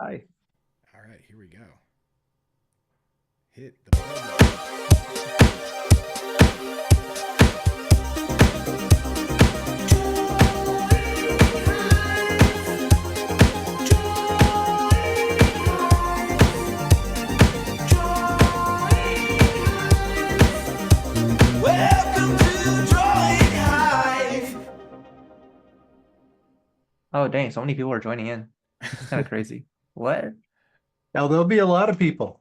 Hi. All right, here we go. Hit the button. Welcome to Drawing Hive. Oh, dang, so many people are joining in. It's kind of crazy. What? Now, there'll be a lot of people.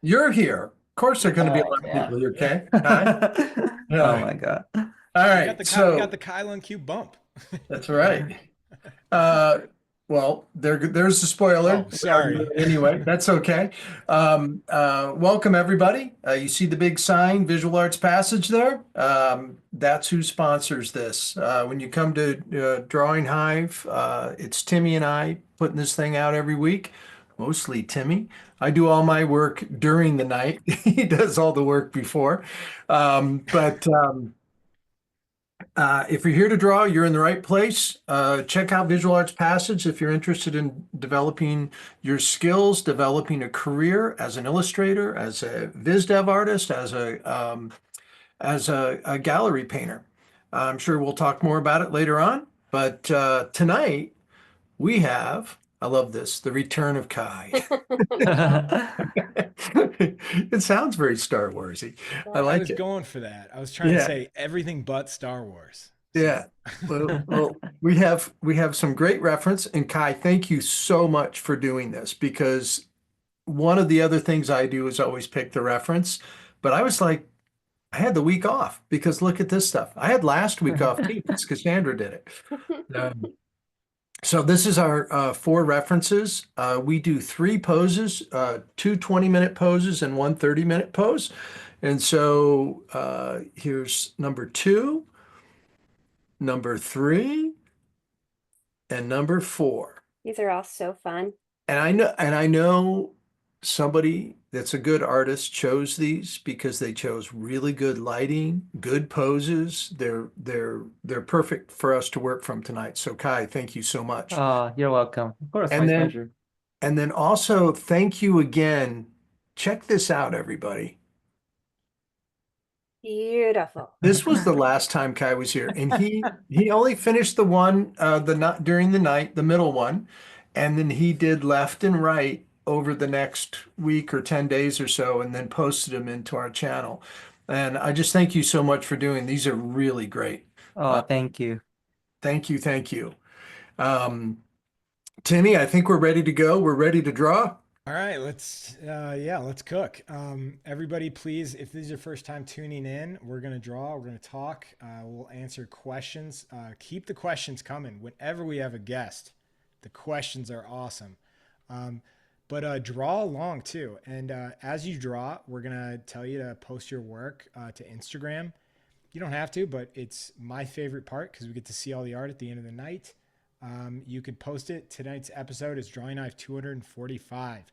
You're here. Of course, there are going to be a Oh, lot of come people on. here, okay? Hi. Oh Yeah. my God. All We got right. the So Lun Q bump. that's right. Uh, well, there's the spoiler. Oh, We already knew sorry. it anyway, that's okay. Welcome, everybody. You see the big sign, Visual Arts Passage there? That's who sponsors this. When you come to Drawing Hive, it's Timmy and I putting this thing out every week. Mostly Timmy. I do all my work during the night. He does all the work before. If you're here to draw, you're in the right place. Check out Visual Arts Passage if you're interested in developing your skills, developing a career as an illustrator, as a viz dev artist, as a gallery painter. I'm sure we'll talk more about it later on. But tonight we have, I love this, the return of Kai. It sounds very Star Warsy. I I like was it. going for that. I was trying to Yeah. say everything but Star Wars. Yeah. Well, we have some great reference, and Kai, thank you so much for doing this because one of the other things I do is always pick the reference, but I was like, I had the week off because look at this stuff. I had last week off too because Cassandra did it. Um, so this is our four references. We do three poses, two 20-minute poses and one 30-minute pose. And so here's number two, number three, and number four. These are all so fun. And I know somebody that's a good artist chose these because they chose really good lighting, good poses. They're perfect for us to work from tonight. So Kai, thank you so much. Oh, you're welcome. Of course, And my then pleasure. and then also thank you again. Check this out, everybody. Beautiful. This was the last time Kai was here, and he only finished the one the not during the night, the middle one, and then he did left and right over the next week or 10 days or so, and then posted them into our channel. And I just thank you so much for doing these are really great. Oh, thank you. Thank you, thank you. Um, Timmy, I think we're ready to go. We're ready to draw. All right, let's cook. Everybody, please, if this is your first time tuning in, we're gonna draw, we're gonna talk, we'll answer questions. Keep the questions coming whenever we have a guest. The questions are awesome. But draw along too. And as you draw, we're gonna tell you to post your work to Instagram. You don't have to, but it's my favorite part because we get to see all the art at the end of the night. You could post it. Tonight's episode is Drawing Knife 245.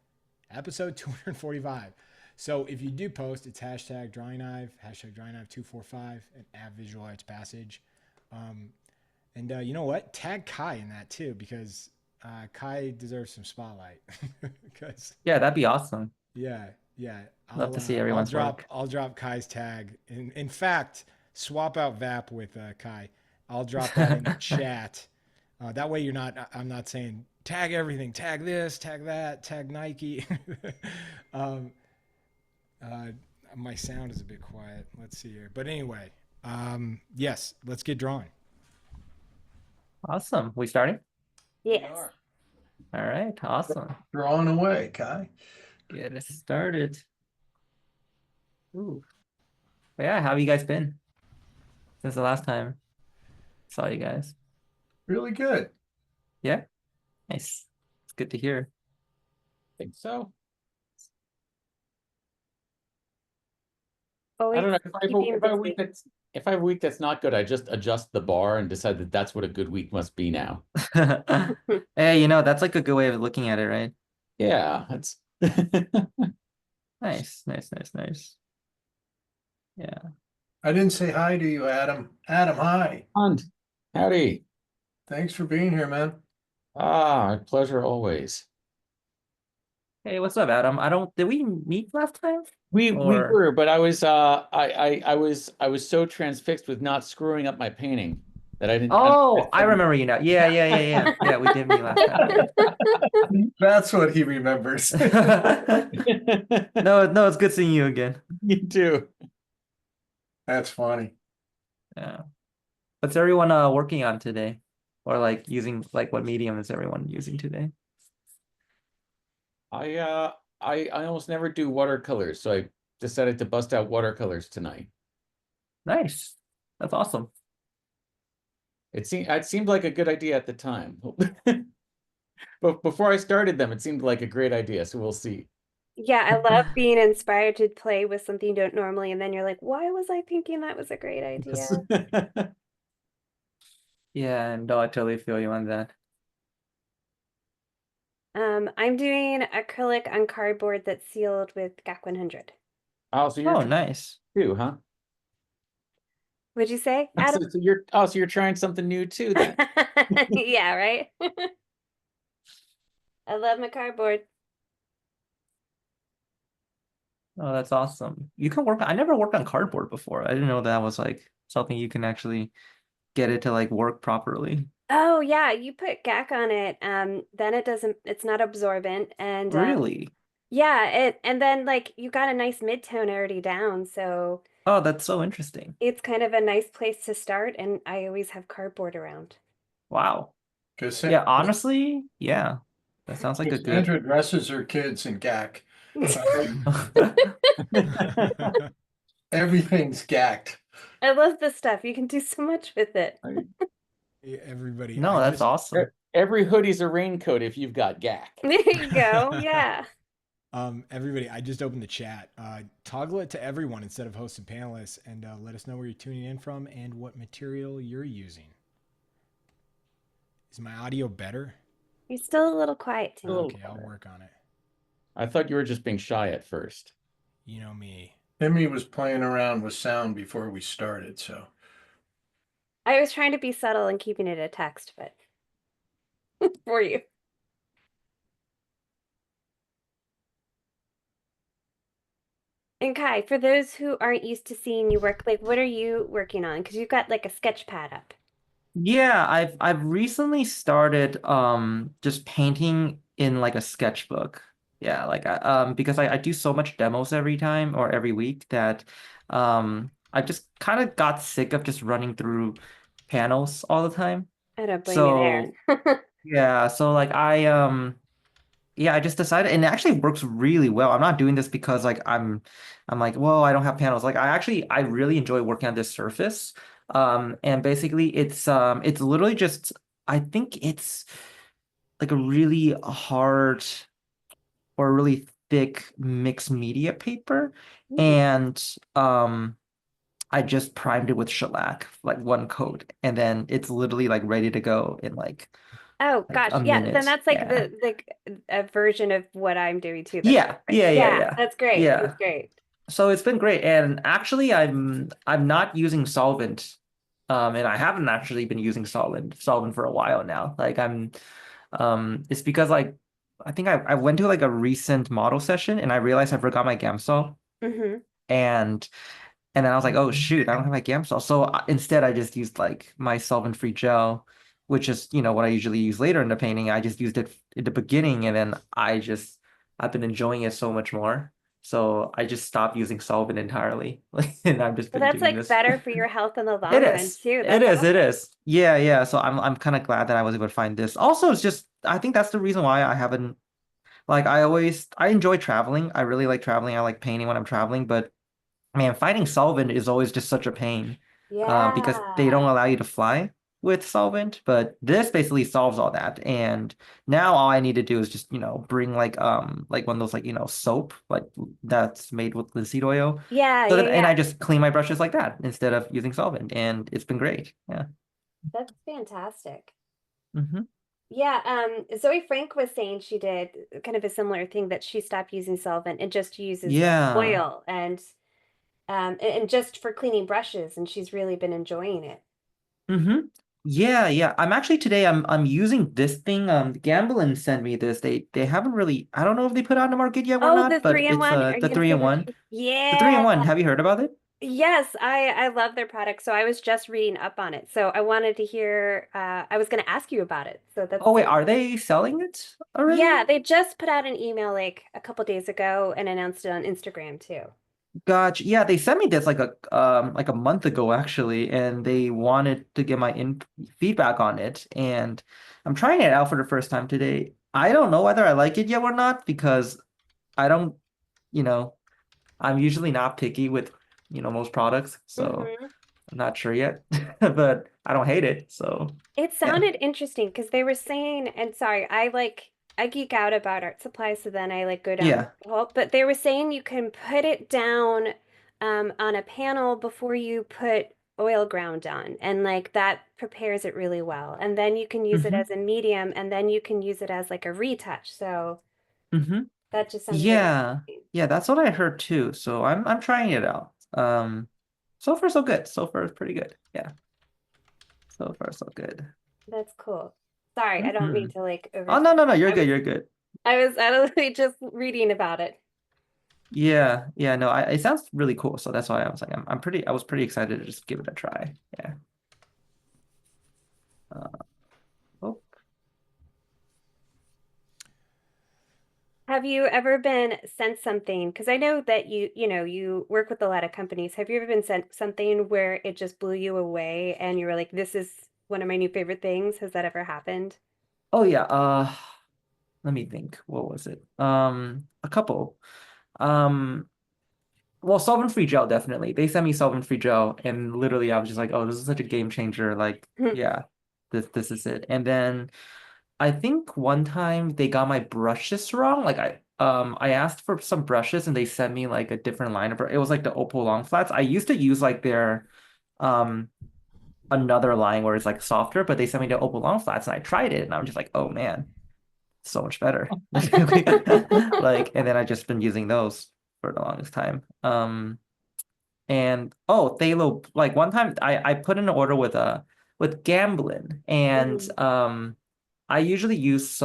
Episode 245. So if you do post, it's hashtag Drawing Knife, hashtag Drawing Knife 245, and at Visual Arts Passage. And you know what? Tag Kai in that too, because Kai deserves some spotlight. Because Yeah, that'd be awesome. yeah. Love to see everyone's work. I'll drop Kai's tag. In fact, swap out VAP with Kai. I'll drop that in the chat. That way I'm not saying tag everything, tag this, tag that, tag Nike. My sound is a bit quiet. Let's see here. But anyway, yes, let's get drawing. Awesome. We starting? Yes. All right, awesome. Drawing away, Kai. Get it started. Ooh. But yeah, how have you guys been since the last time saw you guys? Really good. Yeah? Nice. It's good to hear. Think so. I Always don't know. keeping If I have a busy. week if I have a week that's not good, I just adjust the bar and decide that that's what a good week must be now. Hey, that's like a good way of looking at it, right? Yeah, that's Nice, nice, nice, nice. Yeah. I didn't say hi to you, Adam. Adam, hi. fun. Howdy. Thanks for being here, man. Ah, pleasure always. Hey, what's up, Adam? Did we meet last time? We Or were, but I was I was so transfixed with not screwing up my painting that I didn't. oh, I remember you now. Yeah, we did meet last time. That's what he remembers. No, it's good seeing you again. You too. That's funny. Yeah. What's everyone working on today? Or like using like what medium is everyone using today? I almost never do watercolors, so I decided to bust out watercolors tonight. Nice. That's awesome. It seemed like a good idea at the time. But before I started them, it seemed like a great idea, so we'll see. Yeah, I love being inspired to play with something you don't normally, and then you're like, why was I thinking that was a great idea? Yeah, no, I totally feel you on that. I'm doing acrylic on cardboard that's sealed with GAC 100. Oh, so you're Oh, trying nice. too, huh? What'd you say, So, Adam? so you're trying something new too then. Yeah, right? I love my cardboard. Oh, that's awesome. You can work. I never worked on cardboard before. I didn't know that was like something you can actually get it to like work properly. Oh yeah, you put GAC on it, then it's not absorbent, and Really? yeah, and then like you got a nice mid-tone already down, so Oh, that's so interesting. it's kind of a nice place to start, and I always have cardboard around. Wow. Because Yeah, honestly, yeah. That sounds like a good. Sandra dresses her kids in GAC. Everything's gacked. I love this stuff. You can do so much with it. Yeah, everybody, No, that's awesome. Every hoodie's a raincoat if you've got GAC. There you go. Yeah. Everybody, I just opened the chat. Toggle it to everyone instead of hosts and panelists, and let us know where you're tuning in from and what material you're using. Is my audio better? You're still a little quiet to me. little Okay, I'll work on it. I thought you were just being shy at first. You know me. Timmy was playing around with sound before we started, so. I was trying to be subtle and keeping it a text, but for you. And Kai, for those who aren't used to seeing you work, like what are you working on? Because you've got like a sketch pad up. Yeah, I've recently started just painting in like a sketchbook. Yeah, like because I do so much demos every time or every week that I just kind of got sick of just running through panels all the time. I don't blame you So there. yeah, so like yeah, I just decided, and it actually works really well. I'm not doing this because like I'm like, well, I don't have panels. Like I really enjoy working on this surface. And basically it's literally just I think it's like a really hard or really thick mixed media paper. And I just primed it with shellac, like one coat, and then it's literally like ready to go in Oh like gosh, a yeah, then minute. that's like Yeah. a version of what I'm doing too. That's Yeah, great. yeah, yeah, Yeah, yeah. that's great. Yeah. That's great. So it's been great, and actually, I'm not using solvent, and I haven't actually been using solvent for a while now. Like it's because like I think I went to like a recent model session and I realized I forgot my Gamsol, Mm-hmm. and and then I was like, oh shoot, I don't have my Gamsol. So instead, I just used like my solvent-free gel, which is what I usually use later in the painting. I just used it in the beginning, and then I've been enjoying it so much more. So I just stopped using solvent entirely. And I've just Well, been that's doing like this. better for your health in the long It run is. too. It That's is. It awesome. is. Yeah, yeah. So I'm kind of glad that I was able to find this. Also, it's just I think that's the reason why I haven't like I enjoy traveling. I really like traveling. I like painting when I'm traveling, but man, finding solvent is always just such a pain because they don't Yeah. allow you to fly with solvent. But this basically solves all that. And now all I need to do is just, bring like one of those soap like that's made with linseed oil. Yeah, So yeah, that and I yeah. just clean my brushes like that instead of using solvent. And it's been great. Yeah. That's fantastic. Hmm. Yeah, Zoe Frank was saying she did kind of a similar thing that she stopped using solvent and just uses Yeah. oil and just for cleaning brushes, and she's really been enjoying it. Hmm. Yeah, yeah. I'm actually today I'm using this thing. Gamblin sent me this. They haven't really, I don't know if they put it on the market yet or Oh, the not, but three in it's one. Are the you gonna three say in which? one. The three Yeah. in one. Have you heard about it? Yes, I love their product. So I was just reading up on it. So I wanted to hear. I was going to ask you about it. So Oh that's wait, are they selling it yeah. already? They just put out an email like a couple days ago and announced it on Instagram too. Gotcha. Yeah, they sent me this like a month ago actually, and they wanted to get my in feedback on it, and I'm trying it out for the first time today. I don't know whether I like it yet or not because I don't, you know, I'm usually not picky with, most products, so Hmm. I'm not sure yet. But I don't hate it, so It yeah. sounded interesting because they were saying, and sorry, I geek out about art supplies, so then I like go down Yeah. the hole. But they were saying you can put it down on a panel before you put oil ground on, and like that prepares it really well. And then you can use it Hmm. as a medium, and then you can use it as like a retouch. So Hmm. that just sounds really Yeah. interesting. Yeah, that's what I heard too. So I'm trying it out. So far so good. So far it's pretty good. Yeah. So far so good. That's cool. Sorry, I don't Hmm. mean to like Oh overtalk. no, no, no, you're I was good. You're good. I was literally just reading about it. Yeah. Yeah, no, it sounds really cool. So that's why I was like I was pretty excited to just give it a try. Yeah. Uh, oh. Have you ever been sent something? Because I know that you work with a lot of companies. Have you ever been sent something where it just blew you away and you were like, this is one of my new favorite things? Has that ever happened? Oh yeah. Let me think. What was it? A couple. Um Well, solvent-free gel, definitely. They sent me solvent-free gel, and literally, I was just like, "Oh, this is such a game changer!" Like, yeah, this is it. And then I think one time they got my brushes wrong. Like, I asked for some brushes, and they sent me like a different line of. It was like the Opal long flats. I used to use like their um another line where it's like softer, but they sent me the Opal long flats, and I tried it, and I'm just like, "Oh man, so much better!" Like, and then I just been using those for the longest time. And oh, Thalo, like one time I put in an order with Gamblin, and Mhm. I usually use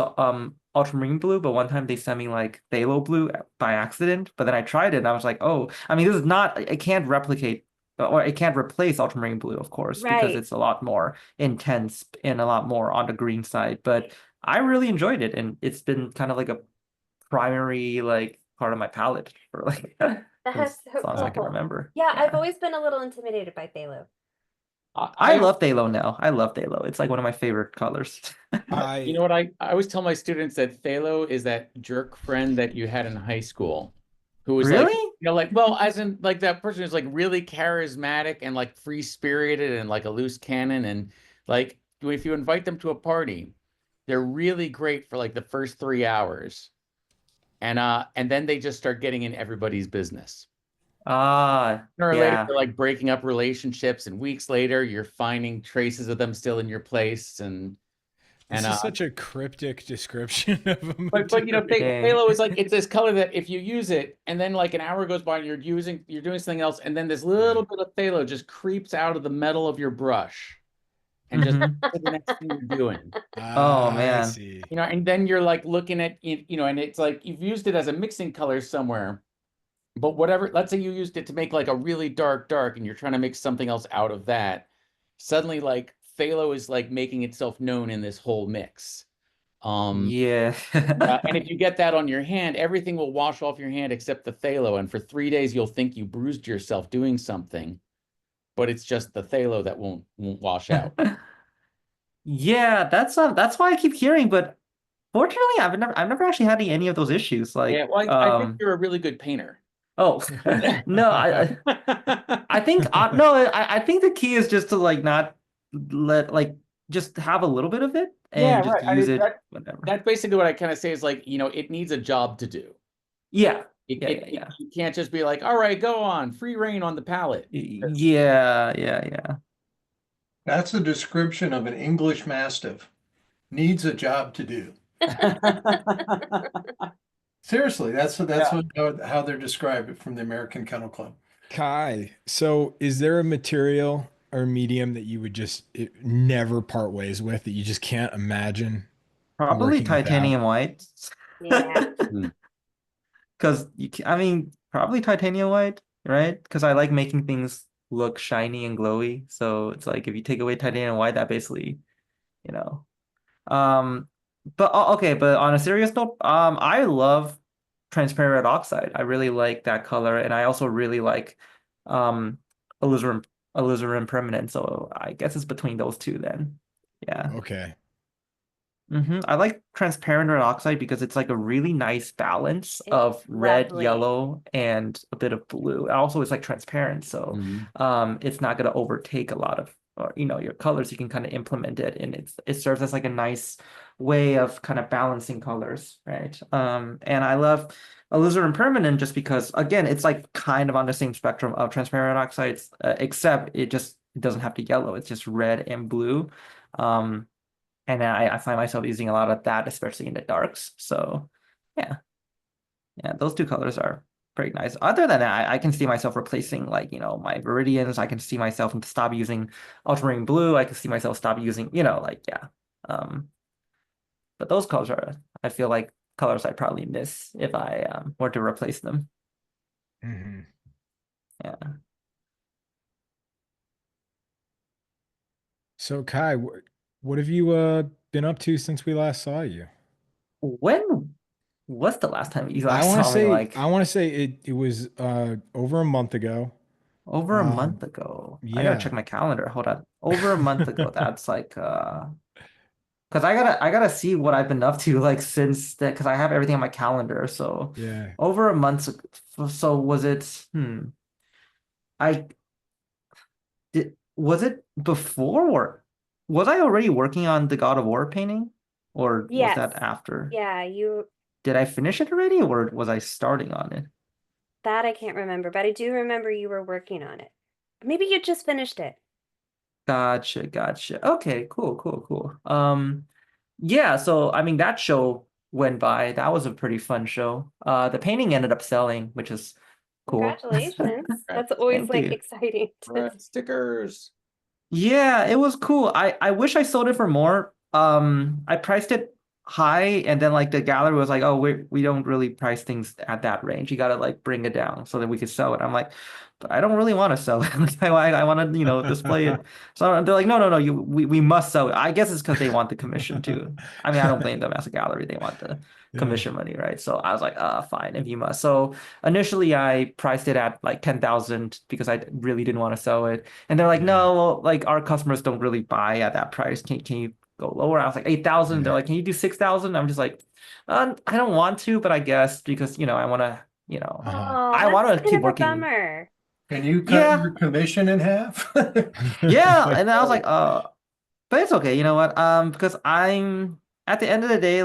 ultramarine blue, but one time they sent me like Thalo blue by accident, but then I tried it and I was like, "Oh, I mean, this is not, it can't replicate or it can't replace ultramarine blue, of course, because Right. it's a lot more intense and a lot more on the green side, but I really enjoyed it, and it's been kind of like a primary like part of my palette for like That's since as so long as I can cool. remember. Yeah, I've Yeah. always been a little intimidated by Phthalo. I I love Phthalo now. I love Phthalo. It's like one of my favorite colors. you I know what I always tell my students that Thalo is that jerk friend that you had in high school who was like, Really? like, well, as in like that person who's like really charismatic and like free spirited and like a loose cannon. And like if you invite them to a party, they're really great for like the first 3 hours. And then they just start getting in everybody's business. Ah, Sooner or later, yeah. they're like breaking up relationships, and weeks later, you're finding traces of them still in your place. And This is such a cryptic description of a but material. Yeah. phthalo is like it's this color that if you use it, and then like an hour goes by, and you're doing something else, and then this Yeah. little bit of phthalo just creeps out of the metal of your brush, and just Hmm. to the next thing you're doing. Oh I man. see. And then you're like looking at and it's like you've used it as a mixing color somewhere. But whatever, let's say you used it to make like a really dark, and you're trying to make something else out of that. Suddenly, like phthalo is like making itself known in this whole mix. Um, Yeah. and if you get that on your hand, everything will wash off your hand except the phthalo. And for 3 days, you'll think you bruised yourself doing something, but it's just the phthalo that won't wash out. Yeah, that's why I keep hearing, but fortunately I've never actually had any of those issues. Yeah, Like, well, I think you're a really good painter. oh no, I think no, I think the key is just to like not let like just have a little bit of it Yeah, and just right. I use mean, it whenever. that's basically what I kind of say is like, it needs a job to do. Yeah. Yeah, yeah, yeah. You can't just be like, all right, go on, free reign on the palette. Yeah, yeah, yeah. That's a description of an English Mastiff. Needs a job to do. Seriously, that's Yeah. how they're described from the American Kennel Club. Kai, so is there a material or medium that you would just never part ways with, that you just can't imagine Probably working without? titanium white. Yeah. Hmm. Because I mean, probably titanium white, right? Because I like making things look shiny and glowy. So it's like if you take away titanium white, that basically, you know. Um, but okay, but on a serious note, I love transparent red oxide. I really like that color, and I also really like um alizarin permanent. So I guess it's between those two then. Yeah. Okay. I like transparent red oxide because it's like a really nice balance It's of red, lovely. yellow, and a bit of blue. And also, it's like transparent, so Mhm. it's not gonna overtake a lot of your colors. You can kind of implement it, and it serves as like a nice way of kind of balancing colors, right? And I love alizarin permanent just because again, it's like kind of on the same spectrum of transparent red oxides, except it doesn't have to yellow. It's just red and blue. Um, and I find myself using a lot of that, especially in the darks. So yeah, yeah, those two colors are pretty nice. Other than that, I can see myself replacing like, my Viridians. I can see myself stop using ultramarine blue. I can see myself stop using, like, yeah. Um, but those colors are, I feel like colors I'd probably miss if I were to replace them. Hmm. Yeah. So Kai, what have you been up to since we last saw you? When was the last time you I last want to saw me? say Like I want to say it was over a month ago. over a month Um, ago. I gotta check yeah. my calendar. Hold on. Over a month ago. That's like because I gotta see what I've been up to like since that because I have everything on my calendar. So Yeah. over a month. So was it? I was it before or was I already working on the God of War painting, or was Yes. that after? Yeah, you Did I finish it already, or was I starting on it? that I can't remember, but I do remember you were working on it. Maybe you just finished it. Gotcha, gotcha. Okay, cool, cool, cool. Yeah, so I mean that show went by. That was a pretty fun show. The painting ended up selling, which is cool. Congratulations. Right. That's always Thank like you. exciting to Right. Stickers. Yeah, it was cool. I wish I sold it for more. I priced it high, and then like the gallery was like, "Oh, we don't really price things at that range. You gotta like bring it down so that we could sell it." I'm like, "But I don't really want to sell it. Like, I want to, display it." So they're like, "No, no, no. We must sell it." I guess it's because they want the commission too. I mean, I don't blame them as a gallery. They want the Yeah. commission money, right? So I was like, fine, if you must." So initially, I priced it at like 10,000 because I really didn't want to sell it. And they're like, Yeah. no, well, like our customers don't really buy at that price. Can you go lower? I was like 8,000. They're Yeah. like, can you do 6,000? I'm just like, I don't want to, but I guess because I want to, Uh-huh. Oh, I that's want to kind keep of a working. bummer. Can you cut Yeah, your commission in half? yeah. And I was like, but it's okay. You know what? Because I'm at the end of the day,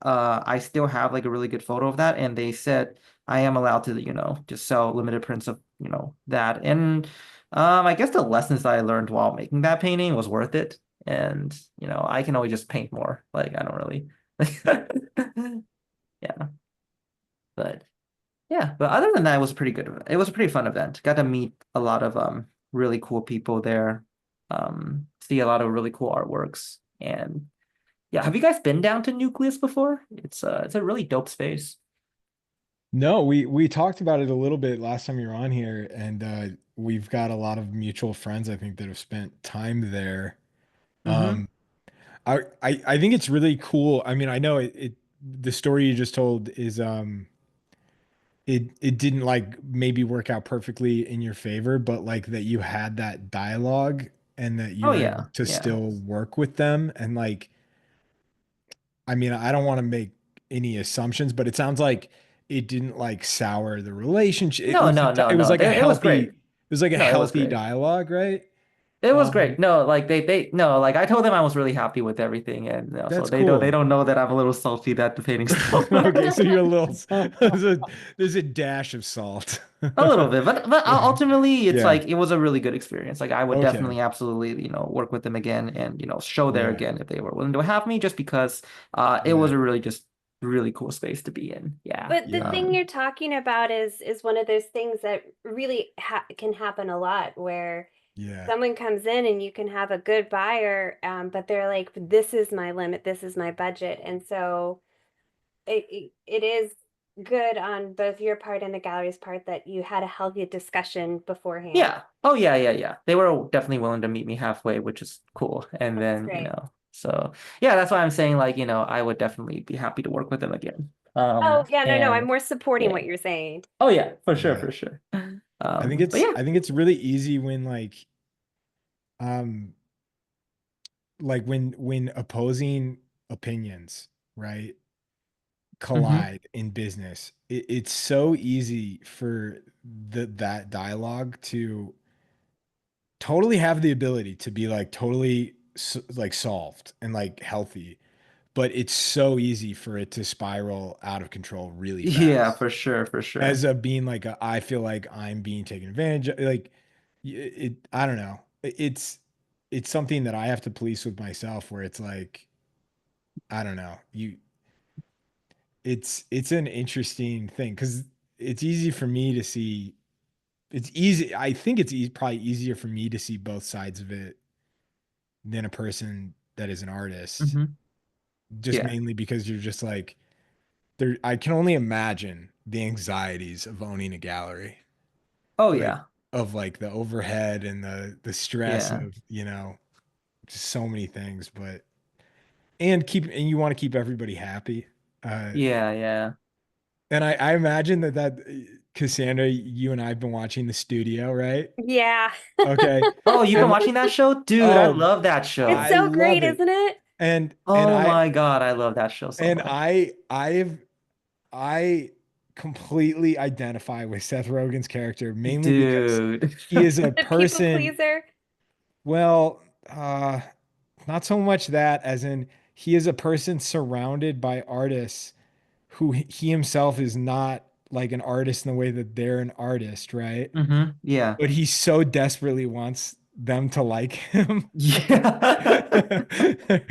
I still have like a really good photo of that, and they said I am allowed to, just sell limited prints of, that. And I guess the lessons that I learned while making that painting was worth it. And I can always just paint more. Like I don't really, yeah. But yeah, but other than that, it was pretty good. It was a pretty fun event. Got to meet a lot of really cool people there. See a lot of really cool artworks. And yeah, have you guys been down to Nucleus before? It's a really dope space. No, we talked about it a little bit last time you were on here, and we've got a lot of mutual friends, I think, that have spent time there. Mm-hmm. Um, I think it's really cool. I mean, I know the story you just told is it didn't like maybe work out perfectly in your favor, but like that you had that dialogue and that you Oh were able yeah, to yeah. still work with them. And like, I mean, I don't want to make any assumptions, but it sounds like it didn't like sour the relationship. No, no, no, It was no. like a It was healthy, great. it was like a No, it was healthy great. dialogue, right? It was Um, great. No, like they no, like I told them I was really happy with everything, and so that's they cool. don't know that I'm a little salty that the painting stole. Okay, so you're a little, there's a dash of salt. A little bit, but ultimately, it's Yeah. like it was a really good experience. Like I would Okay. definitely, absolutely, work with them again and show there Yeah. again if they were willing to have me, just because it was Yeah. a really just really cool space to be in. Yeah. But the Yeah. thing you're talking about is one of those things that really can happen a lot where Yeah. someone comes in and you can have a good buyer, but they're like, this is my limit, this is my budget. And so it is good on both your part and the gallery's part that you had a healthy discussion beforehand. Yeah. Oh yeah, yeah, yeah. They were definitely willing to meet me halfway, which is cool. And That's then, great. so yeah, that's why I'm saying like, I would definitely be happy to work with them again. Oh, yeah, no, I'm And more supporting yeah. what you're saying. Oh yeah, for sure, Yeah. for sure. But yeah. I think it's really easy when um when opposing opinions, right, Hmm. collide in business. It's so easy for that dialogue to totally have the ability to be like totally like solved and like healthy, but it's so easy for it to spiral out of control really Yeah, fast. for sure, for As sure. a being like I feel like I'm being taken advantage of, like it I don't know. It's something that I have to police with myself where it's like I don't know. It's an interesting thing because it's easy for me to see. It's easy. I think it's probably easier for me to see both sides of it than a person that is an artist, Hmm. just Yeah. mainly because you're just like there. I can only imagine the anxieties of owning a gallery, Oh like yeah. of like the overhead and the stress Yeah. of just so many things, but and you want to keep everybody happy. Uh, Yeah, yeah. and I imagine that Cassandra, you and I've been watching the studio, right? Yeah. Okay. Oh, you've been And watching that show? Dude, I oh, love that It's I show. so love great, it. isn't it? And Oh my God, I love that show so much. I completely identify with Seth Rogen's character mainly because Dude. he is a The people person, pleaser. well, not so much that as in he is a person surrounded by artists who he himself is not like an artist in the way that they're an artist, right? Yeah. But he so desperately wants them to like him. Yeah.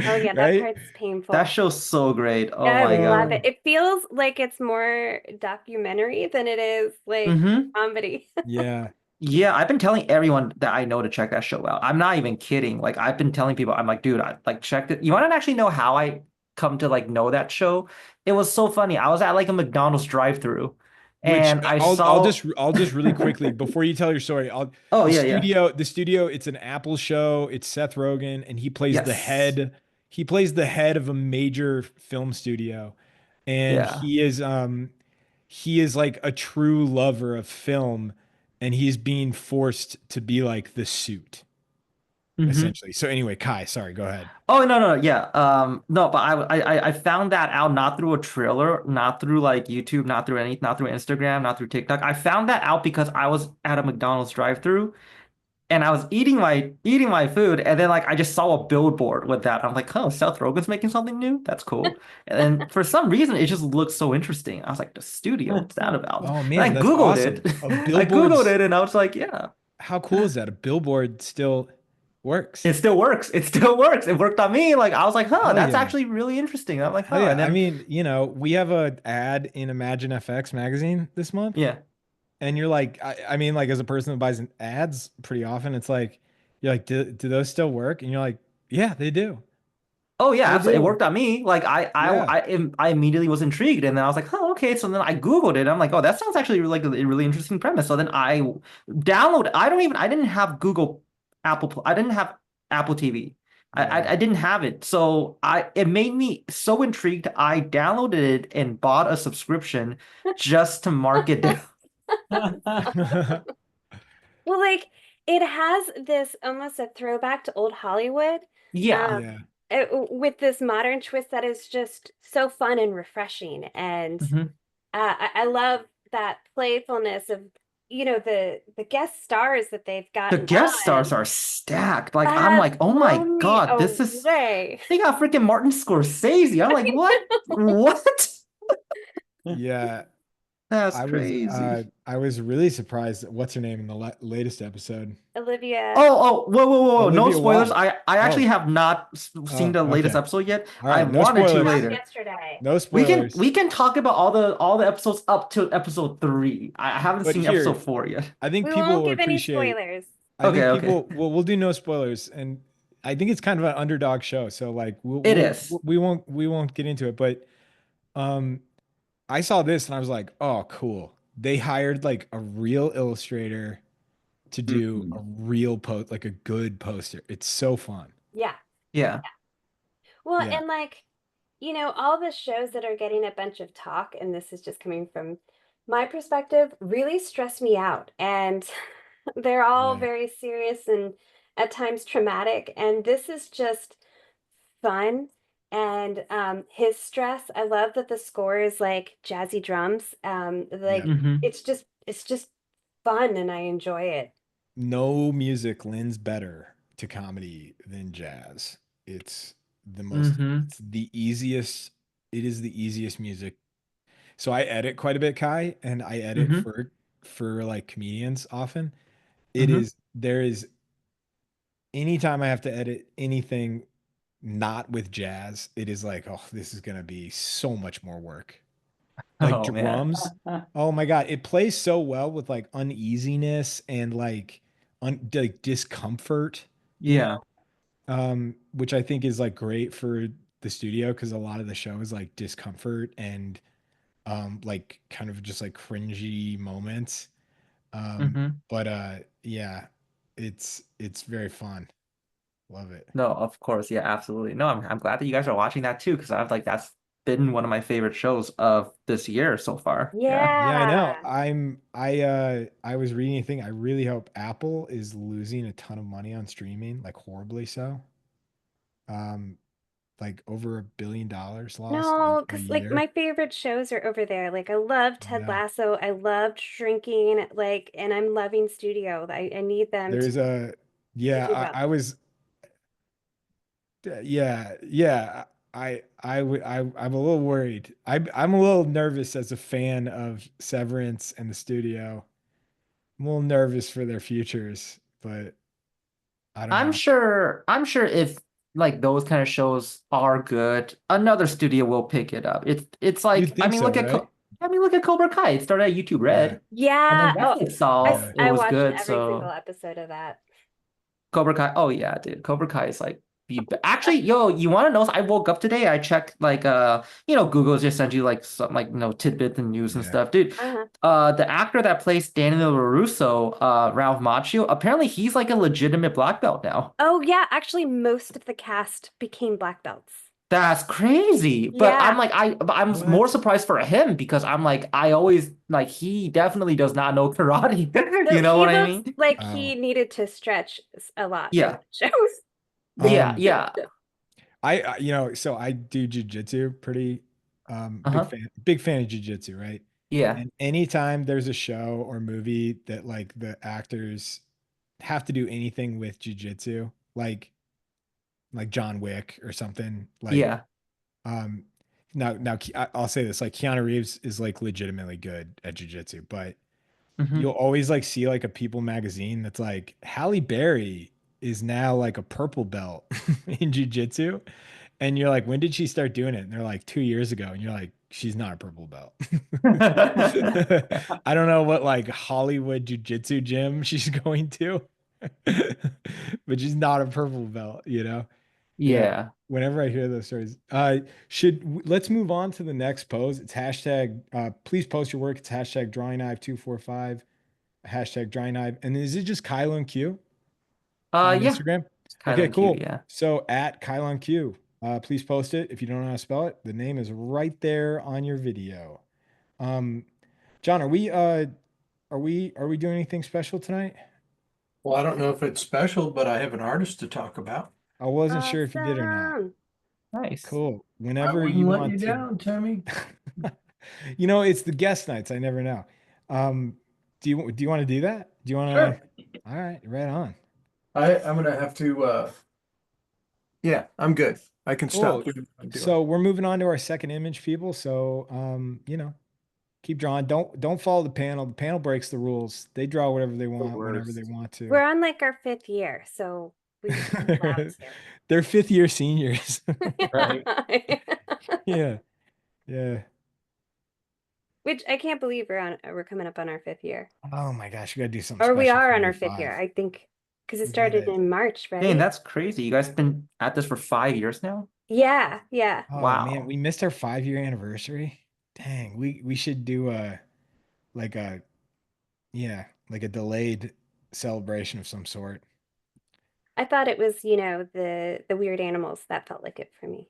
Oh yeah, that Right? part's That painful. show's so great. Oh I my love Oh, it. God. It feels like it's more documentary than it is like Hmm. comedy. yeah. Yeah, I've been telling everyone that I know to check that show out. I'm not even kidding. Like I've been telling people, I'm like, dude, I like checked it. You want to actually know how I come to like know that show? It was so funny. I was at like a McDonald's drive-through Which and I saw I'll just really quickly before you tell your story, I'll oh yeah, yeah. the studio, it's an Apple show. It's Seth Rogen and Yes. he plays the head of a major film studio. And Yeah. he is like a true lover of film and he's being forced to be like the suit, Hmm. essentially. So anyway, Kai, sorry, go ahead. Oh no, no, no, yeah. No, but I found that out not through a trailer, not through like YouTube, not through any, not through Instagram, not through TikTok. I found that out because I was at a McDonald's drive-through and I was eating my food, and then like I just saw a billboard with that. I'm like, oh, Seth Rogen's making something new. That's cool. And then for some reason, it just looked so interesting. I was like, the studio, what's that about? Oh And man, I that's Googled awesome. it. A I Googled billboard's it, and I was like, yeah, How cool is that? A billboard still works. it still works. It still works. It worked on me. Like I was like, huh, Hell that's yeah. actually really interesting. I'm like, Hell huh. yeah. And I then mean, we have a ad in Imagine FX magazine this month. yeah. And you're like, I mean, like as a person that buys ads pretty often, it's like, you're like, do those still work? And you're like, yeah, they do. Oh yeah, They absolutely. It do. worked on me. Like Yeah. I immediately was intrigued, and then I was like, oh, okay. So then I Googled it. I'm like, oh, that sounds actually like a really interesting premise. So then I download. I didn't have Google I didn't have Apple TV. Yeah. I didn't have it. So it made me so intrigued. I downloaded it and bought a subscription just to mark it down. Well, like it has this almost a throwback to old Hollywood, Yeah. um, Yeah. with this modern twist that is just so fun and refreshing. And Hmm. I love that playfulness of, the guest stars that they've The gotten guest stars on are stacked. Like I'm have like, oh my blown me God, this is away. they got freaking Martin Scorsese. I'm like, what? What? Yeah. That's crazy. I was really surprised at what's her name in the latest episode. Olivia. Oh, whoa, whoa, whoa, whoa. No Olivia spoilers. Wilde. I actually Oh, have not seen oh, the latest okay. episode yet. All I right, no wanted to spoilers. Dropped later. yesterday. No We can spoilers. we can talk about all the episodes up to episode 3. I haven't But seen episode here, 4 yet. I think We people won't will give any appreciate. spoilers. I Okay, think okay. people we'll do no spoilers, and I think it's kind of an underdog show. So like It is. we won't get into it. But um, I saw this and I was like, oh, cool. They hired like a real illustrator to do a Mhm. real post, like a good poster. It's so fun. Yeah. Yeah. Well, Yeah, and like, all the shows that are getting a bunch of talk, and this is just coming from my perspective, really stress me out. And they're all yeah, very serious and at times traumatic. And this is just fun. And his stress, I love that the score is like jazzy drums. yeah. Like Mm-hmm. it's just fun and I enjoy it. No music lends better to comedy than jazz. It's Mm-hmm. it's the easiest, it is the easiest music. So I edit quite a bit, Kai, and I edit Mm-hmm. for like comedians often. It Mm-hmm. is there is anytime I have to edit anything not with jazz, it is like, oh, this is gonna be so much more work. Like Oh man. drums. Oh my God, it plays so well with like uneasiness and like like discomfort, Yeah. which I think is like great for the studio because a lot of the show is like discomfort and like kind of just like cringy moments. Um, Mm-hmm. but yeah, it's very fun. Love it. No, of course. Yeah, absolutely. No, I'm glad that you guys are watching that too, because I've like that's been one of my favorite shows of this year so far. Yeah. Yeah, I know. Yeah. I was reading a thing. I really hope Apple is losing a ton of money on streaming, like horribly so. Um, like over $1 billion lost in No, a because like year. my favorite shows are over there. Like I love I Ted know. Lasso. I loved Shrinking, like, and I'm loving Studio. I need them There's a to yeah, keep up. I was yeah, yeah. I'm a little worried. I'm a little nervous as a fan of Severance and the studio. I'm a little nervous for their futures, but I don't know. I'm sure if like those kind of shows are good, another studio will pick it up. It's You'd like think so, right? I mean look at Cobra Kai. It started at YouTube Yeah, Red, and then Yeah. Oh, Netflix saw yeah. it I was watched good, every single so episode of that. Cobra Kai. Oh yeah, dude. Cobra Kai is like actually, yo, you want to know? I woke up today. I checked like Google just sends you like some like tidbits and news and Yeah. stuff, dude. Uh-huh. The actor that plays Daniel LaRusso, Ralph Macchio, apparently he's like a legitimate black belt now. Oh yeah, actually most of the cast became black belts. That's crazy. But Yeah. I'm more What? surprised for him because I'm like I always like he definitely does not know karate. So You know he what I looks mean? like he Oh. needed to stretch a lot for Yeah. that shows. Yeah, Um, yeah. so I do jujitsu pretty Uh-huh. big fan of jujitsu, right? Yeah. And anytime there's a show or movie that like the actors have to do anything with jujitsu, like John Wick or something, like Yeah. um I'll say this, like Keanu Reeves is like legitimately good at jujitsu, but you'll Hmm. always like see like a People magazine that's like Halle Berry is now like a purple belt in jujitsu. And you're like, when did she start doing it? And they're like 2 years ago. And you're like, she's not a purple belt. I don't know what like Hollywood jujitsu gym she's going to, but she's not a purple belt, you know? Yeah. Yeah. Whenever I hear those stories, let's move on to the next pose. It's hashtag, please post your work. It's hashtag drawing hive 245, hashtag drawing hive. And is it just Lun Q on Yeah. Instagram? It's Okay, Kylan Q, cool. yeah. So at Lun Q, please post it. If you don't know how to spell it, the name is right there on your video. Um, John, are we doing anything special tonight? Well, I don't know if it's special, but I have an artist to talk about. I wasn't sure if you did or not. Awesome. Nice. Cool. I Whenever wouldn't you let you want to, down, Timmy. it's the guest nights. I never know. Um, do you want to do that? Do you want Sure. to? All right, right on. I'm gonna have to yeah, I'm good. I can stop Cool. doing what I'm doing. So we're moving on to our second image, people. So Keep drawing. Don't follow the panel. The panel breaks the rules. They draw whatever they The want whenever they worst. want to. We're on like our fifth year, so we're allowed They're fifth year seniors. Right. to. Yeah. Yeah. Which I can't believe we're coming up on our fifth year. Oh my gosh, we gotta do something Or we special are for on year our fifth year, five. I think, because it We started gotta. in March, Dang, right? that's crazy. You guys been at this for 5 years now? Yeah, yeah. Oh man, Wow. we missed our 5 year anniversary. Dang, we should do like a yeah, like a delayed celebration of some sort. I thought it was, the weird animals. That felt like it for me.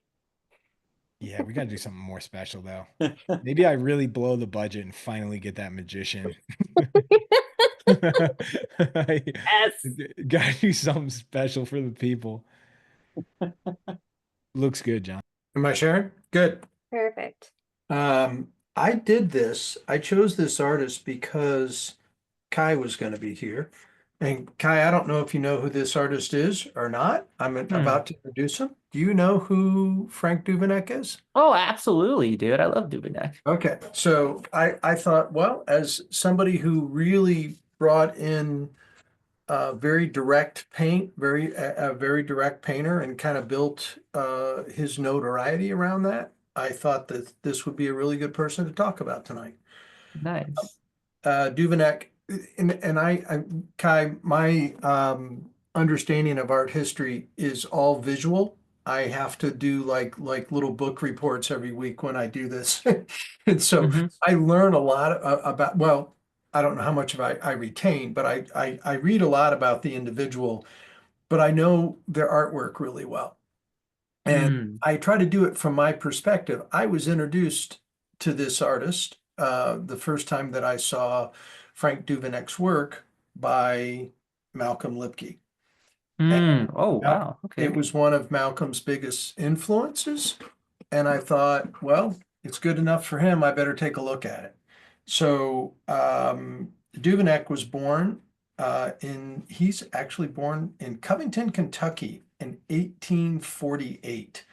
Yeah, we gotta do something more special though. Maybe I really blow the budget and finally get that magician. I Yes. gotta do something special for the people. Looks good, John. Am I sharing? Good. Perfect. I did this. I chose this artist because Kai was going to be here. And Kai, I don't know if you know who this artist is or not. I'm Hmm. about to introduce him. Do you know who Frank Duveneck is? Oh, absolutely, dude. I love Dubonnet. Okay, so I thought, well, as somebody who really brought in very direct paint, a very direct painter, and kind of built his notoriety around that, I thought that this would be a really good person to talk about tonight. Nice. Duveneck, and Kai, my understanding of art history is all visual. I have to do like little book reports every week when I do this, and so Hmm. I learn a lot about. Well, I don't know how much of I retain, but I read a lot about the individual, but I know their artwork really well. And Mm. I try to do it from my perspective. I was introduced to this artist the first time that I saw Frank Duveneck's work by Malcolm Lipke. And Mm. Oh, Mal- wow. it Okay. was one of Malcolm's biggest influences. And I thought, well, it's good enough for him. I better take a look at it. So Duveneck was born he's actually born in Covington, Kentucky in 1848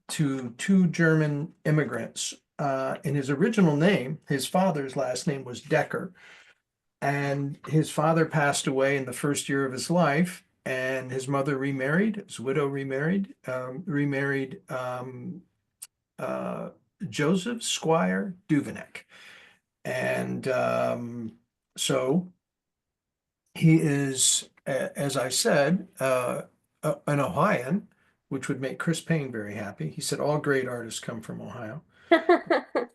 to two German immigrants. In his original name, his father's last name was Decker, and his father passed away in the first year of his life, and his mother remarried, his widow remarried uh, Joseph Squire Duveneck. And so he is, as I said, an Ohioan, which would make Chris Payne very happy. He said all great artists come from Ohio,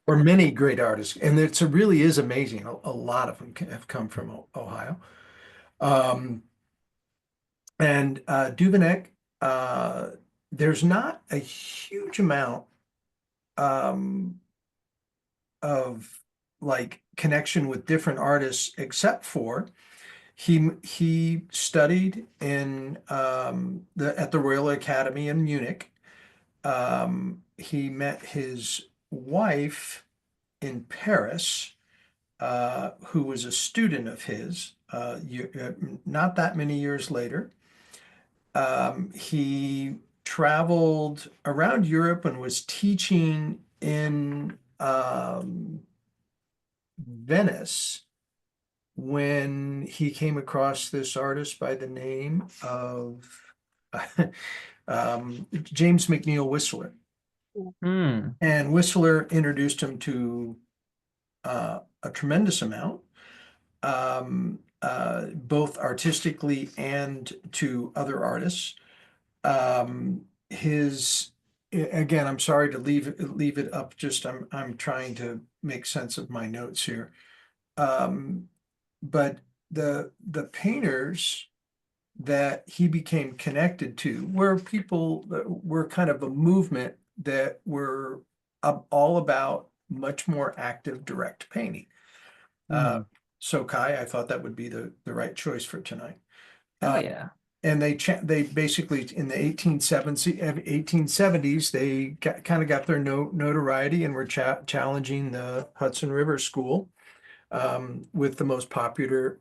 or many great artists, and it's really is amazing. A lot of them have come from Ohio. Um, and Duveneck, uh, there's not a huge amount um, of like connection with different artists, except for he studied in the at the Royal Academy in Munich. He met his wife in Paris, who was a student of his. Not that many years later, he traveled around Europe and was teaching in Venice when he came across this artist by the name of James McNeill Whistler. Mm. And Whistler introduced him to a tremendous amount, both artistically and to other artists. His Again, I'm sorry to leave it up. Just I'm trying to make sense of my notes here. Um, but the painters that he became connected to were people that were kind of a movement that were all about much more active direct painting. Uh, Mm. so Kai, I thought that would be the right choice for tonight. Hell Uh, yeah. and they basically in the 1870s they kind of got their notoriety and were challenging the Hudson River School with the most popular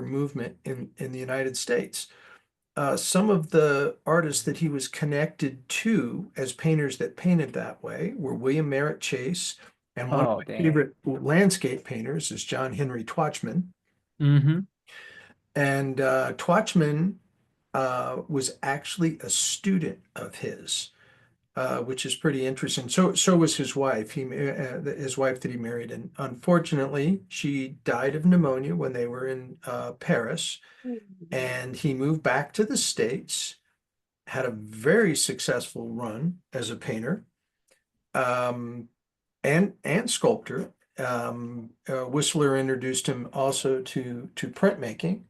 movement in the United States. Some of the artists that he was connected to as painters that painted that way were William Merritt Chase And one of Oh, my dang. favorite landscape painters is John Henry Twatchman. Mm-hmm. And Twatchman was actually a student of his, which is pretty interesting. So was his wife. His wife that he married, and unfortunately, she died of pneumonia when they were in Paris. Mhm. And he moved back to the States, had a very successful run as a painter, and sculptor. Whistler introduced him also to printmaking.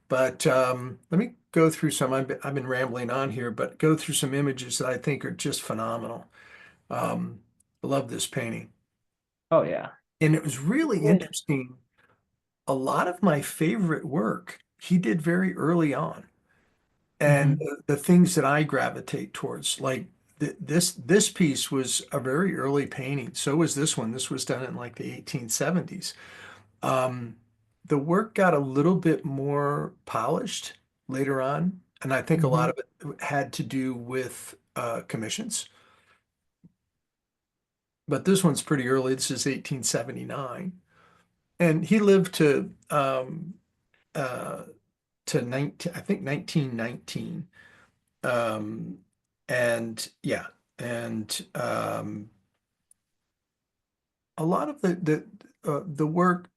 But let me go through some. I've been rambling on here, but go through some images that I think are just phenomenal. Um, I love this painting. Oh, yeah. And it was really Beautiful. interesting. A lot of my favorite work he did very early on. And Mm-hmm. the things that I gravitate towards, like this piece was a very early painting. So was this one. This was done in like the 1870s. Um, the work got a little bit more polished later on, and I think a lot Mm-hmm. of it had to do with commissions. But this one's pretty early. This is 1879, and he lived uh, to 19, I think 1919. Um, and yeah, and a lot of the work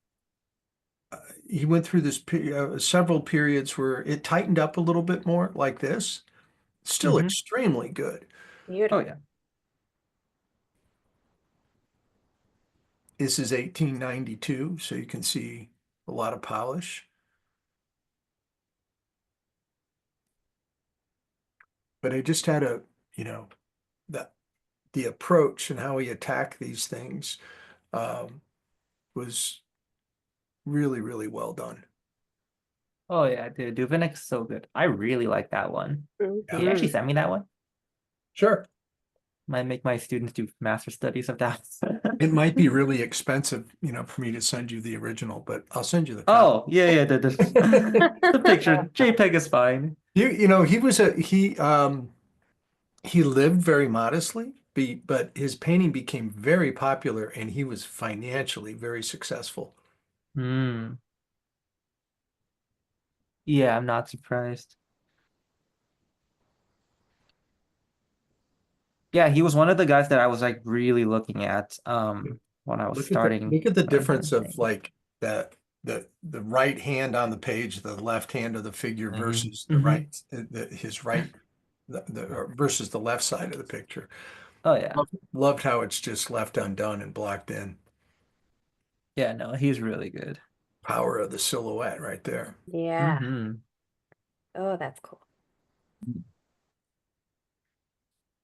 he went through several periods where it tightened up a little bit more, like this. Still Mm-hmm. extremely good. Oh, Beautiful. yeah. This is 1892, so you can see a lot of polish. But I just had you know, that the approach and how he attacked these things um, was really, really well done. Oh, yeah, dude. Duvenic's so good. I really like that one. Can Yeah. you actually Hmm. send me that one? Sure. Might make my students do master studies of that. It might be really expensive, for me to send you the original, but I'll send you the copy. Oh, yeah, yeah. The picture. JPEG is fine. He was he lived very modestly, but his painting became very popular and he was financially very successful. Hmm. Yeah, I'm not surprised. Yeah, he was one of the guys that I was like really looking at when I was starting Look at the when I was difference starting of painting. like the right hand on the page, the left hand of the figure Mhm. versus the Hmm. right, his right, versus the left side of the picture. Oh yeah. Loved how it's just left undone and blocked in. Yeah, no, he's really good. Power of the silhouette right there. Yeah. Hmm. Oh, that's cool.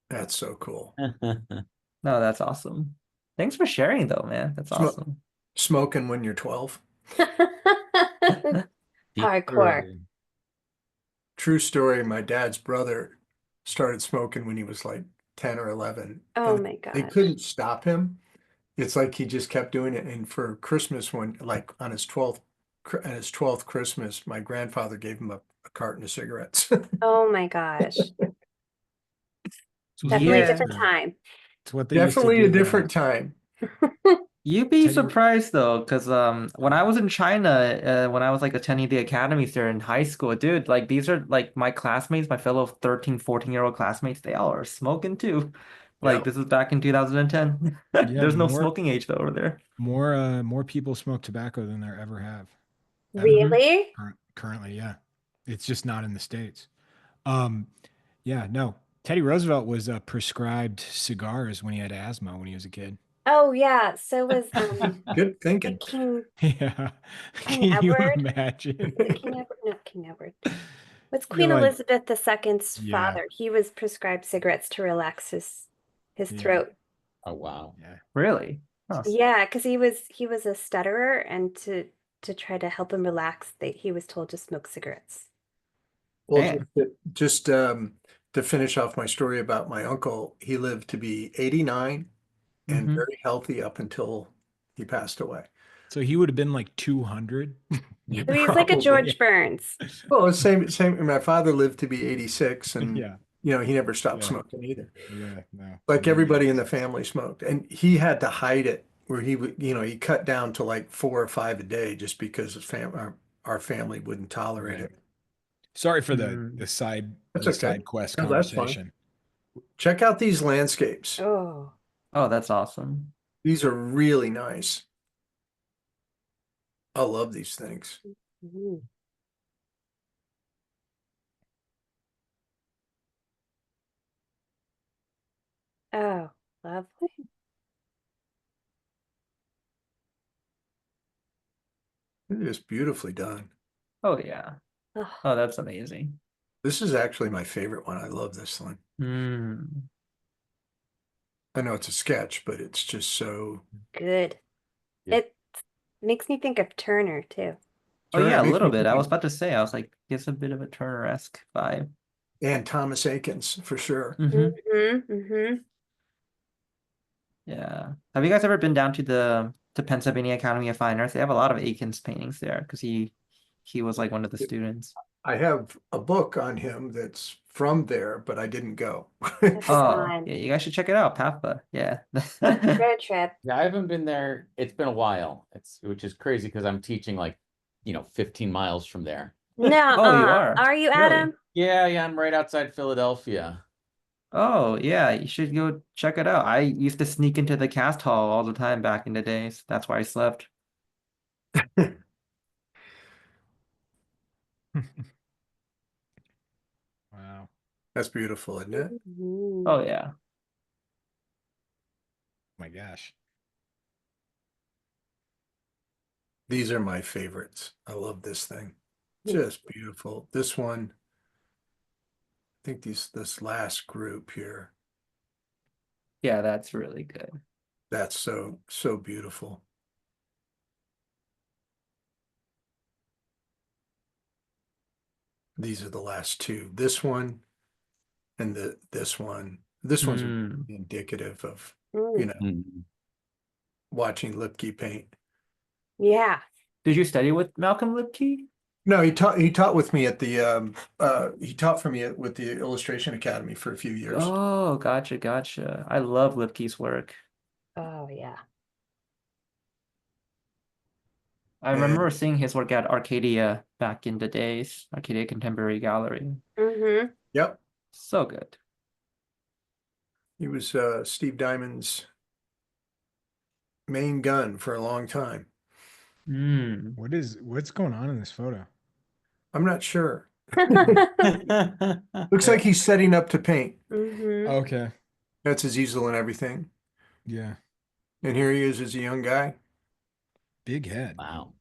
That's so cool. No, that's awesome. Thanks for sharing though, man. That's Sm awesome. Smoking when you're 12. Deep Hardcore. early. True story. My dad's brother started smoking when he was like 10 or 11, Oh and my they gosh. couldn't stop him. It's like he just kept doing it. And for Christmas, like on his 12th Christmas, my grandfather gave him a carton of cigarettes. Oh my gosh. It's what they Definitely a used Yeah. different to. time. It's what they used to Definitely a give. different time. You'd be Teddy. surprised though, because when I was in China, when I was like attending the academies there in high school, dude, like these are like my classmates, my fellow 13, 14-year-old classmates, they all are smoking too. Yeah. Like this was back in 2010. Yeah, There's no smoking age though over there. more people smoke tobacco than there ever have. Ever. Hmm. Really? Currently, yeah. It's just not in the States. Um, yeah, no. Teddy Roosevelt was prescribed cigars when he had asthma when he was a kid. Oh yeah. So was Good like thinking. Yeah. King Can you Edward. imagine? Is it King Edward? Not King Edward. What's You're Queen like, Elizabeth II's yeah, father? He was prescribed cigarettes to relax his yeah, throat. Oh wow. yeah. Really? Huh. Yeah, because he was a stutterer, and to try to help him relax, he was told to smoke cigarettes. Well, Damn. to finish off my story about my uncle, he lived to be 89 and Hmm. very healthy up until he passed away. So he would have been like 200. Yeah. So he's like a Probably. George Burns. Well, the same. My father lived to be 86, and Yeah, he never stopped yeah, smoking either. yeah. No, Like amazing. everybody in the family smoked, and he had to hide it. where he would, he cut down to like 4 or 5 a day just because our family wouldn't tolerate Right. it. Sorry for Mm. That's the okay. side quest No, that's fine. conversation. Check out these landscapes. Oh. Oh, that's awesome. These are really nice. I love these things. Mhm. Oh, lovely. It is beautifully done. Oh yeah. Oh, Oh, that's amazing. This is actually my favorite one. I love this one. Mm. I know it's a sketch, but it's just so good. Yeah. It makes me think of Turner too. Oh Turner. yeah, It a makes little me bit. think I was of about to say, I was like, it's a bit of a Turner-esque vibe. and Thomas Akins for sure. Hmm. Mm-hmm. Yeah. Have you guys ever been down to the Pennsylvania Academy of Fine Arts? They have a lot of Akins paintings there because he was like one of the students. I have a book on him that's from there, but I didn't go. That's Oh, fun. yeah, you guys should check it out, Papa. Yeah. Road trip. Yeah, I haven't been there. It's been a while. Which is crazy because I'm teaching like, 15 miles from there. Oh, you No, are? are you, Really? Adam? Yeah, yeah, I'm right outside Philadelphia. Oh, yeah, you should go check it out. I used to sneak into the cast hall all the time back in the days. That's where I slept. Wow. That's beautiful, isn't it? Mhm. Oh, yeah. My gosh. These are my favorites. I love this thing. Just beautiful. This one, I think this last group here, Yeah, that's really good. that's so beautiful. These are the last two. This one and this one. This one's Hmm. indicative of, Mm. Mhm. watching Lipke paint. Yeah. Did you study with Malcolm Lipke? No, he taught with me at the he taught for me with the Illustration Academy for a few years. Oh, gotcha, gotcha. I love Lipke's work. Oh, yeah. I remember And seeing his work at Arcadia back in the days, Arcadia Contemporary Gallery. Mm-hmm. yep, So good. he was Steve Diamond's main gun for a long time. Mm. What's going on in this photo? I'm not sure. Looks like he's setting up to paint. Mm-hmm. Okay. That's his easel and everything. Yeah. And here he is as a young guy. Big head. Wow.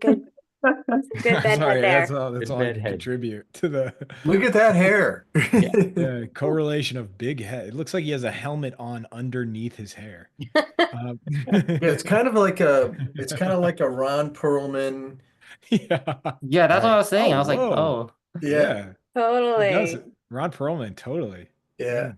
Good. Good bedhead Sorry, there. that's Good all I bed can head. contribute to the Look at that hair. yeah, correlation of big head. It looks like he has a helmet on underneath his hair. Um, Yeah, it's kind of like a Ron Perlman. yeah. Yeah, that's what I Right. was saying. Oh, I was like, whoa. oh. Yeah, Yeah. He does Totally. it. Ron Perlman, totally. yeah. Yeah.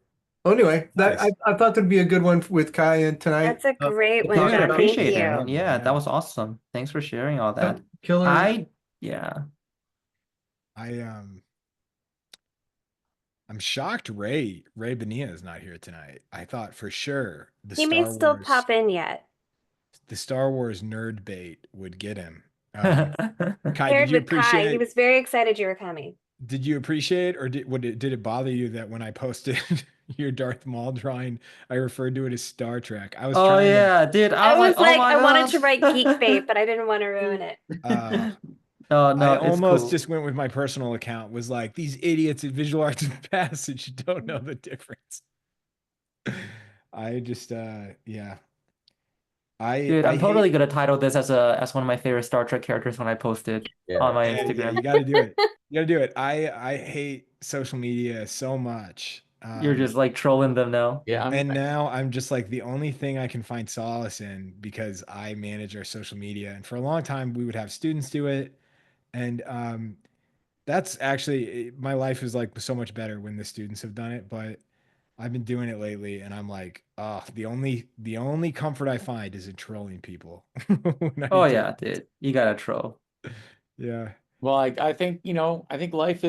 Well, anyway, that Nice. I thought that'd be a good one with Kai and tonight. That's a great To one, Yeah, talk I John. about Thank appreciate it, you. man. Yeah, that Yeah. was awesome. Thanks for sharing all that. killer. Yeah. I I'm shocked Ray Bonilla is not here tonight. I thought for sure He may still pop in yet. the Star Wars nerd bait would get him. Kai, Paired with Kai. He was very excited you were coming. did you appreciate or did it bother you that when I posted your Darth Maul drawing, I referred to it as Star Trek? I was Oh trying yeah, dude. I I was like, was oh like, my I wanted to gosh. write geek bait, but I didn't want to ruin it. to Oh I no, it's almost cool. just went with my personal account, was like, these idiots at Visual Arts and Passage don't know the difference. I just yeah. Dude, I I'm totally hate gonna title this as one of my favorite Star Trek characters when I post it on Yeah. my yeah, you Instagram. gotta do it. You gotta do it. I hate social media so much. You're just like trolling them now. Yeah, And now I'm just like the only thing I can find solace in because I manage our social media. And for a long time, we would have students do it. And that's actually my life is like so much better when the students have done it. But I've been doing it lately, and I'm like, oh, the only comfort I find is in trolling people when I Oh do yeah, it. dude. You gotta troll. Yeah. well, I think, I think life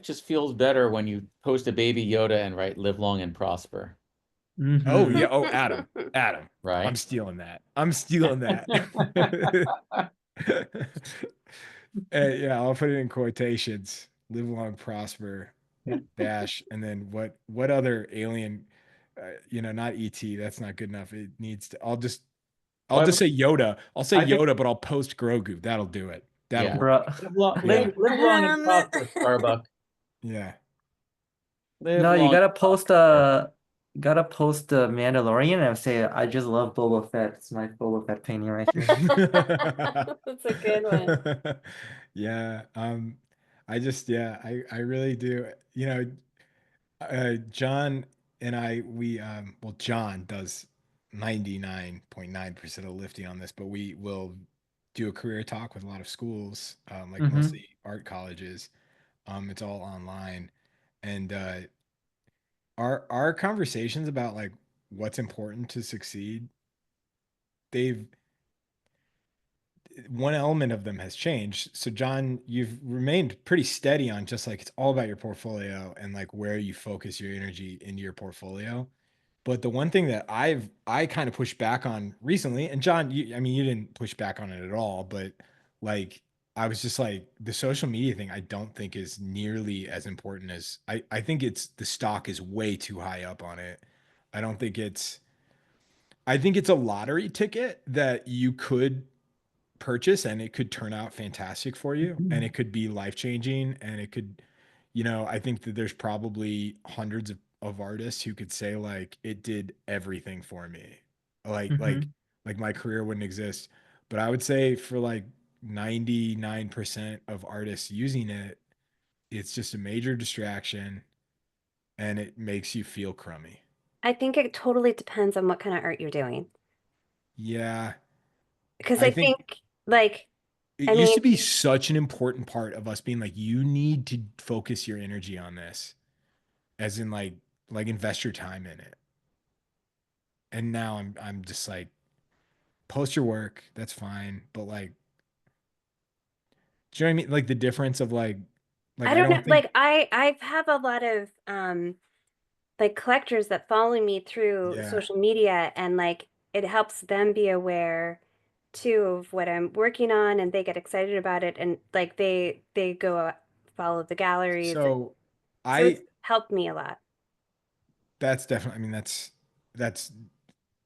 just feels better when you post a baby Yoda and write live long and prosper. Oh Hmm. yeah. Oh, Adam. Adam. I'm right? stealing that. I'm stealing that. Yeah, I'll put it in quotations. Live long, prosper, Yeah. dash, and then what other alien not ET, that's not good enough. It needs to I'll Well, just say Yoda. I'll say I think, Yoda, but I'll post Grogu. That'll do it. That'll yeah. work. Bro. Yeah. Live long and prosper, Starbuck. Yeah. Live No, you long and prosper. gotta post the Mandalorian and say I just love Boba Fett. It's my Boba Fett painting right here. That's a good one. Yeah. I really do. John and I, well, John does 99.9% of lifting on this, but we will do a career talk with a lot of schools, like Hmm. mostly art colleges. It's all online. And our conversations about like what's important to succeed, they've one element of them has changed. So John, you've remained pretty steady on just like it's all about your portfolio and like where you focus your energy into your portfolio. But the one thing that I kind of pushed back on recently, and John, I mean, you didn't push back on it at all, but like I was just like the social media thing, I don't think is nearly as important as I think it's the stock is way too high up on it. I don't think it's I think it's a lottery ticket that you could purchase and it could turn out fantastic for you and it could be life changing and it could I think that there's probably hundreds of artists who could say like it did everything for me like like Hmm. like my career wouldn't exist, but I would say for like 99% of artists using it, it's just a major distraction and it makes you feel crummy. I think it totally depends on what kind of art you're doing. Yeah, Because I I think think, like, it I used mean, to be such an important part of us being like you need to focus your energy on this, as in like invest your time in it. And now I'm just like post your work, that's fine, but like do you know what I mean? Like the difference of like I I don't know. don't think Like, I have a lot of like collectors that follow me through yeah. social media, and like it helps them be aware too of what I'm working on, and they get excited about it, and like they go follow the galleries. So So it's I helped me a lot. that's definitely I mean that's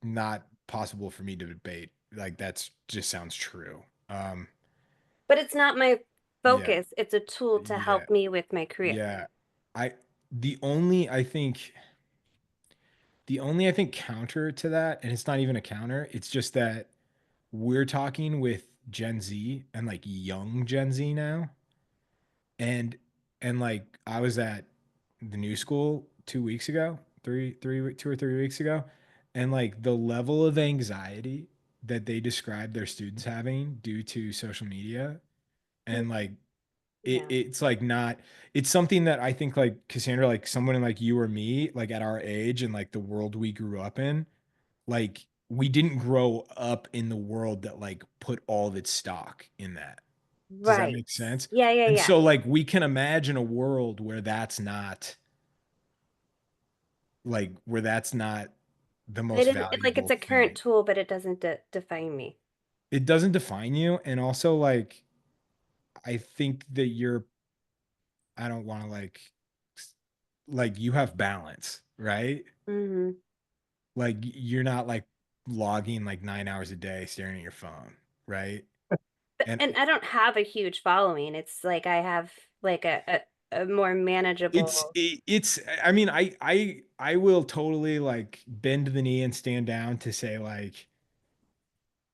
not possible for me to debate. Like that's just sounds true. But it's not my Yeah, focus. It's a tool to yeah, help me with my career. yeah. I the only I think the only counter to that, and it's not even a counter, it's just that we're talking with Gen Z and like young Gen Z now. And like I was at the new school 2 weeks ago, 2 or 3 weeks ago, and like the level of anxiety that they describe their students having due to social media Mm, and like yeah. it's like not it's something that I think like Cassandra, like someone like you or me, like at our age and like the world we grew up in, like we didn't grow up in the world that like put all of its stock in that. Does that Right. make sense? Yeah, yeah, And yeah. so like we can imagine a world where that's not the It most isn't like it's valuable a current thing. tool, but it doesn't define me. It doesn't define you. And also like I think that I don't want to like you have balance, right? Hmm. Like you're not like logging like 9 hours a day staring at your phone, right? But And and I don't have a huge following. It's like I have like a more manageable. it's I mean I will totally like bend the knee and stand down to say like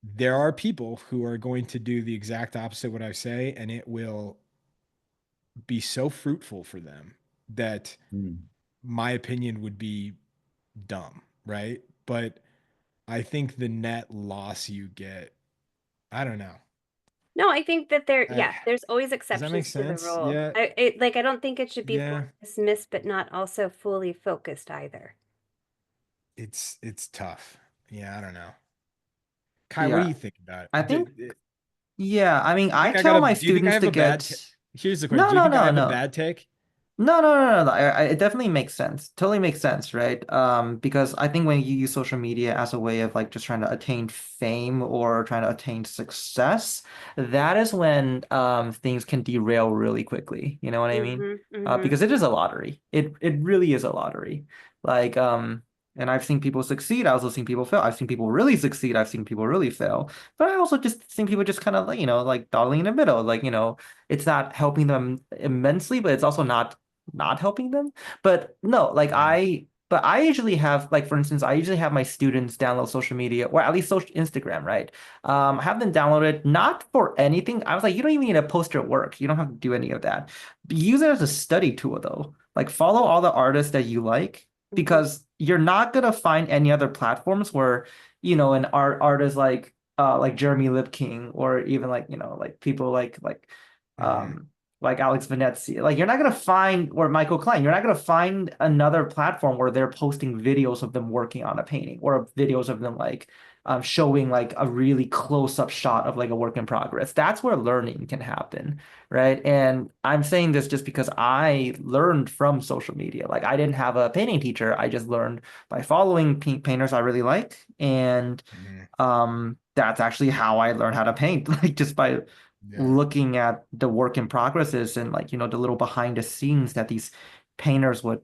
there are people who are going to do the exact opposite of what I say and it will be so fruitful for them that Mm. my opinion would be dumb, right? But I think the net loss you get, I don't know. No, I think that Uh, there's always does that make exceptions to the sense? rule. Yeah. Like I don't think it should be fully Yeah. dismissed, but not also fully focused either. It's tough. Yeah, I don't know. Kai, what do Yeah, you think about I it? think, yeah, I mean, You I think tell my do you think I students have to a bad get, here's the question. no, Do you no, think I no, have a no. bad take? No. It definitely makes sense. Totally makes sense, right? Because I think when you use social media as a way of like just trying to attain fame or trying to attain success, that is when things can derail really quickly. You know what I mean? Mm-hmm. Mm-hmm. Because it is a lottery. It really is a lottery. Like and I've seen people succeed. I also seen people fail. I've seen people really succeed. I've seen people really fail. But I also just seen people just kind of like, like dawdling in the middle. Like, it's not helping them immensely, but it's also not helping them. But no, like Yeah. I usually have, like, for instance, I usually have my students download social media, or at least social Instagram, right? I have them download it not for anything. I was like, you don't even need to post your work. You don't have to do any of that. Use it as a study tool though. Like follow all the artists that you like, Mm-hmm. because you're not gonna find any other platforms where, an artist like Jeremy Lip King, or even like, like people Mm-hmm. um like Alex Venezia. Like you're not gonna find, or Michael Klein, you're not gonna find another platform where they're posting videos of them working on a painting, or videos of them like showing like a really close-up shot of like a work in progress. That's where learning can happen, right? And I'm saying this just because I learned from social media. Like I didn't have a painting teacher. I just learned by following painters I really like, and Mm-hmm. that's actually how I learned how to paint, like just by Yeah. looking at the work in progresses, and like, the little behind the scenes that these painters would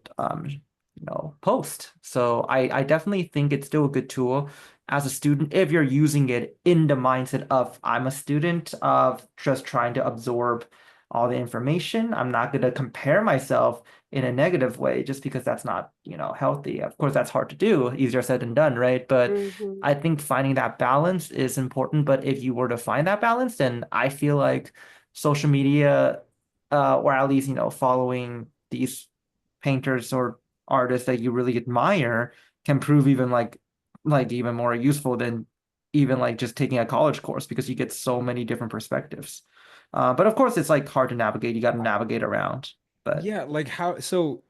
post. So I definitely think it's still a good tool as a student if you're using it in the mindset of I'm a student of just trying to absorb all the information. I'm not going to compare myself in a negative way just because that's not, healthy. Of course, that's hard to do, easier said than done, right? But Mm-hmm. I think finding that balance is important. But if you were to find that balance, then I feel like social media, or at least, following these painters or artists that you really admire, can prove even like even more useful than even like just taking a college course, because you get so many different perspectives. But of course, it's like hard to navigate. You got to navigate around. But Yeah, like how so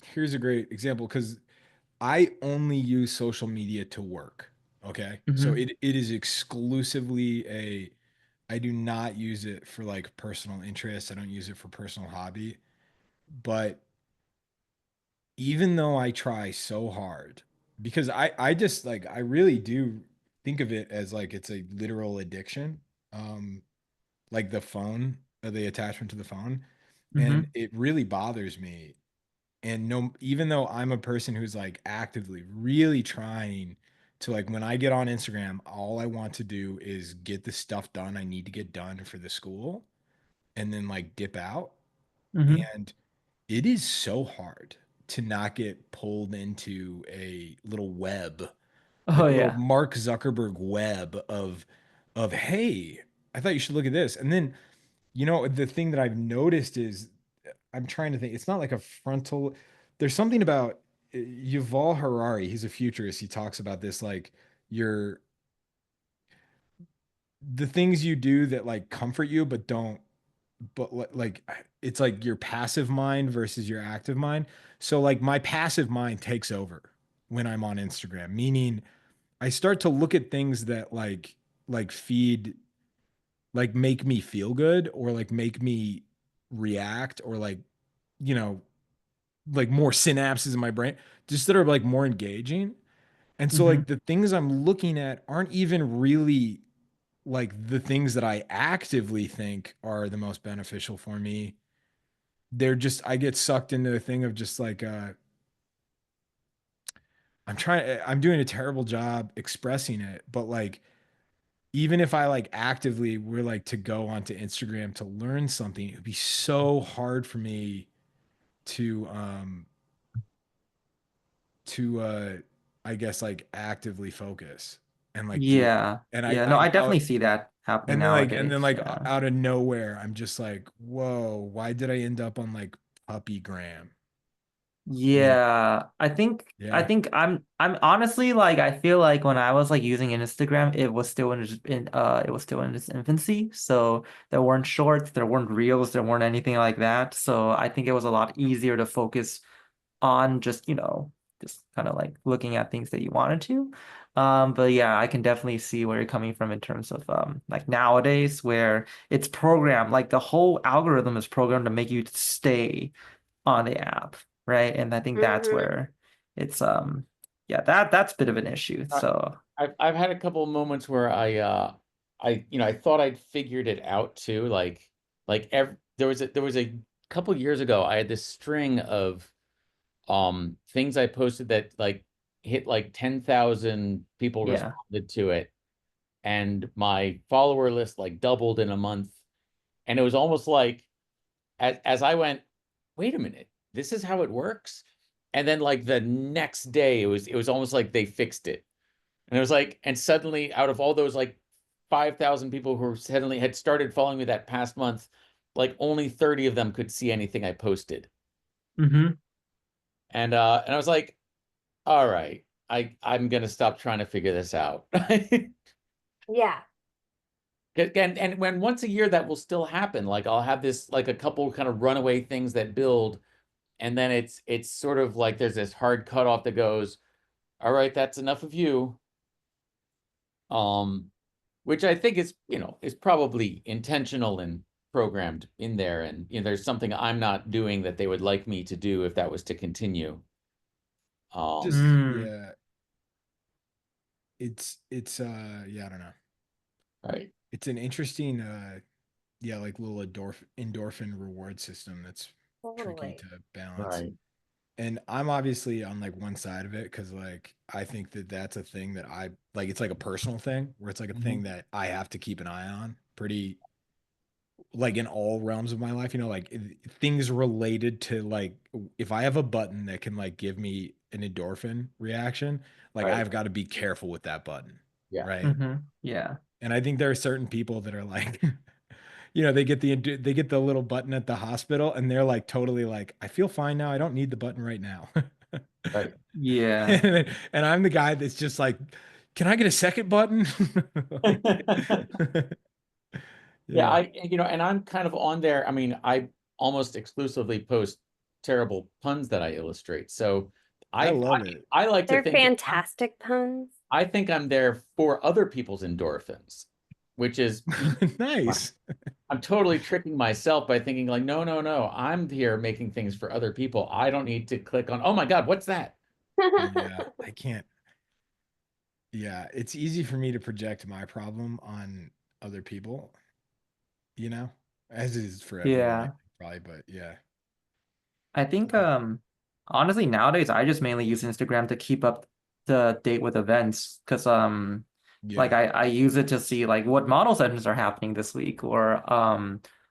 here's a great example because I only use social media to work. Okay. So hmm it is exclusively I do not use it for like personal interest. I don't use it for personal hobby. But even though I try so hard, because I just like I really do think of it as like it's a literal addiction. Um, like the phone, the attachment to the phone. And hmm it really bothers me. And no, even though I'm a person who's like actively really trying to like when I get on Instagram, all I want to do is get the stuff done I need to get done for the school and then like dip out. hmm And it is so hard to not get pulled into a little web, Oh like a little yeah. Mark Zuckerberg web of hey, I thought you should look at this. And then, the thing that I've noticed is I'm trying to think. It's not like a frontal. There's something about Yuval Harari. He's a futurist. He talks about this like your the things you do that like comfort you but don't like it's like your passive mind versus your active mind. So like my passive mind takes over when I'm on Instagram, meaning I start to look at things that like feed like make me feel good or like make me react or like you know like more synapses in my brain just that are like more engaging. And so hmm like the things I'm looking at aren't even really like the things that I actively think are the most beneficial for me. They're just I get sucked into the thing of just like I'm doing a terrible job expressing it, but like even if I like actively were like to go onto Instagram to learn something, it would be so hard for me to to I guess like actively focus and like keep Yeah. and Yeah. No, I'm I out definitely see that happening and then nowadays. like Yeah. out of nowhere I'm just like whoa why did I end up on like puppy gram you know Yeah, I yeah think I'm honestly, like, I feel like when I was like using Instagram, it was still it was still in its infancy. So there weren't shorts, there weren't reels, there weren't anything like that. So I think it was a lot easier to focus on just, just kind of like looking at things that you wanted to. But yeah, I can definitely see where you're coming from in terms of like nowadays where it's programmed, like the whole algorithm is programmed to make you stay on the app, right? And I think that's Hmm. where it's yeah, that's a bit of an issue. I, So I've had a couple of moments where I thought I'd figured it out too. There was a couple years ago I had this string of things I posted that like hit like 10,000 people yeah. responded to it, and my follower list like doubled in a month. And it was almost like as I went, wait a minute, this is how it works. And then like the next day it was almost like they fixed it. And it was like, and suddenly out of all those like 5,000 people who suddenly had started following me that past month, like only 30 of them could see anything I posted. Hmm. And I was like, all right, I'm gonna stop trying to figure this out. Yeah. And when once a year that will still happen. Like I'll have this like a couple kind of runaway things that build, and then it's sort of like there's this hard cutoff that goes, all right, that's enough of you. Um, which I think is, is probably intentional and programmed in there. And there's something I'm not doing that they would like me to do if that was to continue. Just Mm, yeah, it's yeah, I don't know. Right, It's an interesting yeah, like little endorphin reward system that's tricky Totally. to balance. right, And I'm obviously on like one side of it because like I think that that's a thing that I like. It's like a personal thing where it's like a thing mhm, that I have to keep an eye on pretty like in all realms of my life, like things related to like if I have a button that can like give me an endorphin reaction, like right, I've got to be careful with that button, yeah, right? hmm. Yeah. And I think there are certain people that are like, they get the little button at the hospital and they're like totally like, I feel fine now. I don't need the button right now. right. Yeah. And I'm the guy that's just like, can I get a second button? Like, Yeah, yeah, and I'm kind of on there. I mean, I almost exclusively post terrible puns that I illustrate. So I I love it. I like to They're think that fantastic puns. I think I'm there for other people's endorphins, which is Nice. I'm totally tricking myself by thinking like, no, no, no, I'm here making things for other people. I don't need to click on, oh my God, what's that? Yeah, I can't. Yeah, it's easy for me to project my problem on other people, as it is for everyone, I Yeah. think, probably, but yeah. I think Uh, honestly nowadays I just mainly use Instagram to keep up the date with events because like yeah. I use it to see like what model sessions are happening this week or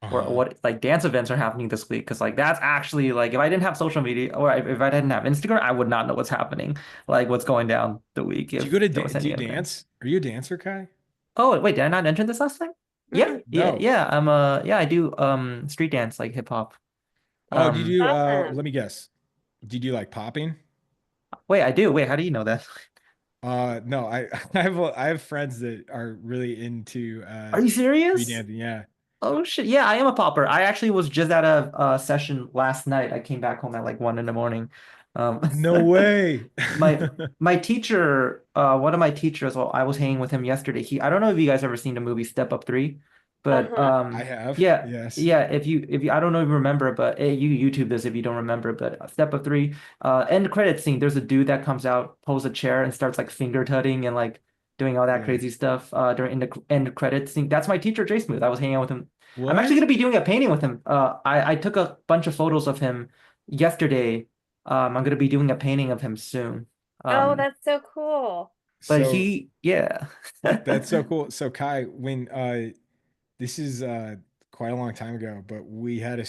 Uh-huh. what like dance events are happening this week because like that's actually like if I didn't have social media or if I didn't have Instagram I would not know what's happening like what's going down the week Do you if go to there was do any you event. dance? Are you a dancer, Kai? Oh wait, did I not mention this last time? Yeah, Mm, yeah, No. yeah. Yeah, I do street dance like hip hop. Oh, do you Um do let awesome. me guess. Do you do like popping? wait, I do. Wait, how do you know that? No, I have friends that are really into Are you street serious? dancing. Yeah. Oh shit. Yeah, I am a popper. I actually was just at a session last night. I came back home at like 1 in the morning. Um No way. my my teacher, one of my teachers, well, I was hanging with him yesterday. I don't know if you guys ever seen the movie Step Up 3, but Uh-huh. I have. yeah, Yes. yeah, if you I don't know if you remember, but you YouTube this if you don't remember, but Step Up 3, end credit scene, there's a dude that comes out, pulls a chair and starts like finger tutting and like doing all that Yeah. crazy stuff during the end credit scene. That's my teacher, Jay Smooth. I was hanging out with him. I'm actually What? gonna be doing a painting with him. I took a bunch of photos of him yesterday. I'm gonna be doing a painting of him soon. Oh, Um, that's so cool. but So yeah. that's so cool. So Kai, when this is quite a long time ago, but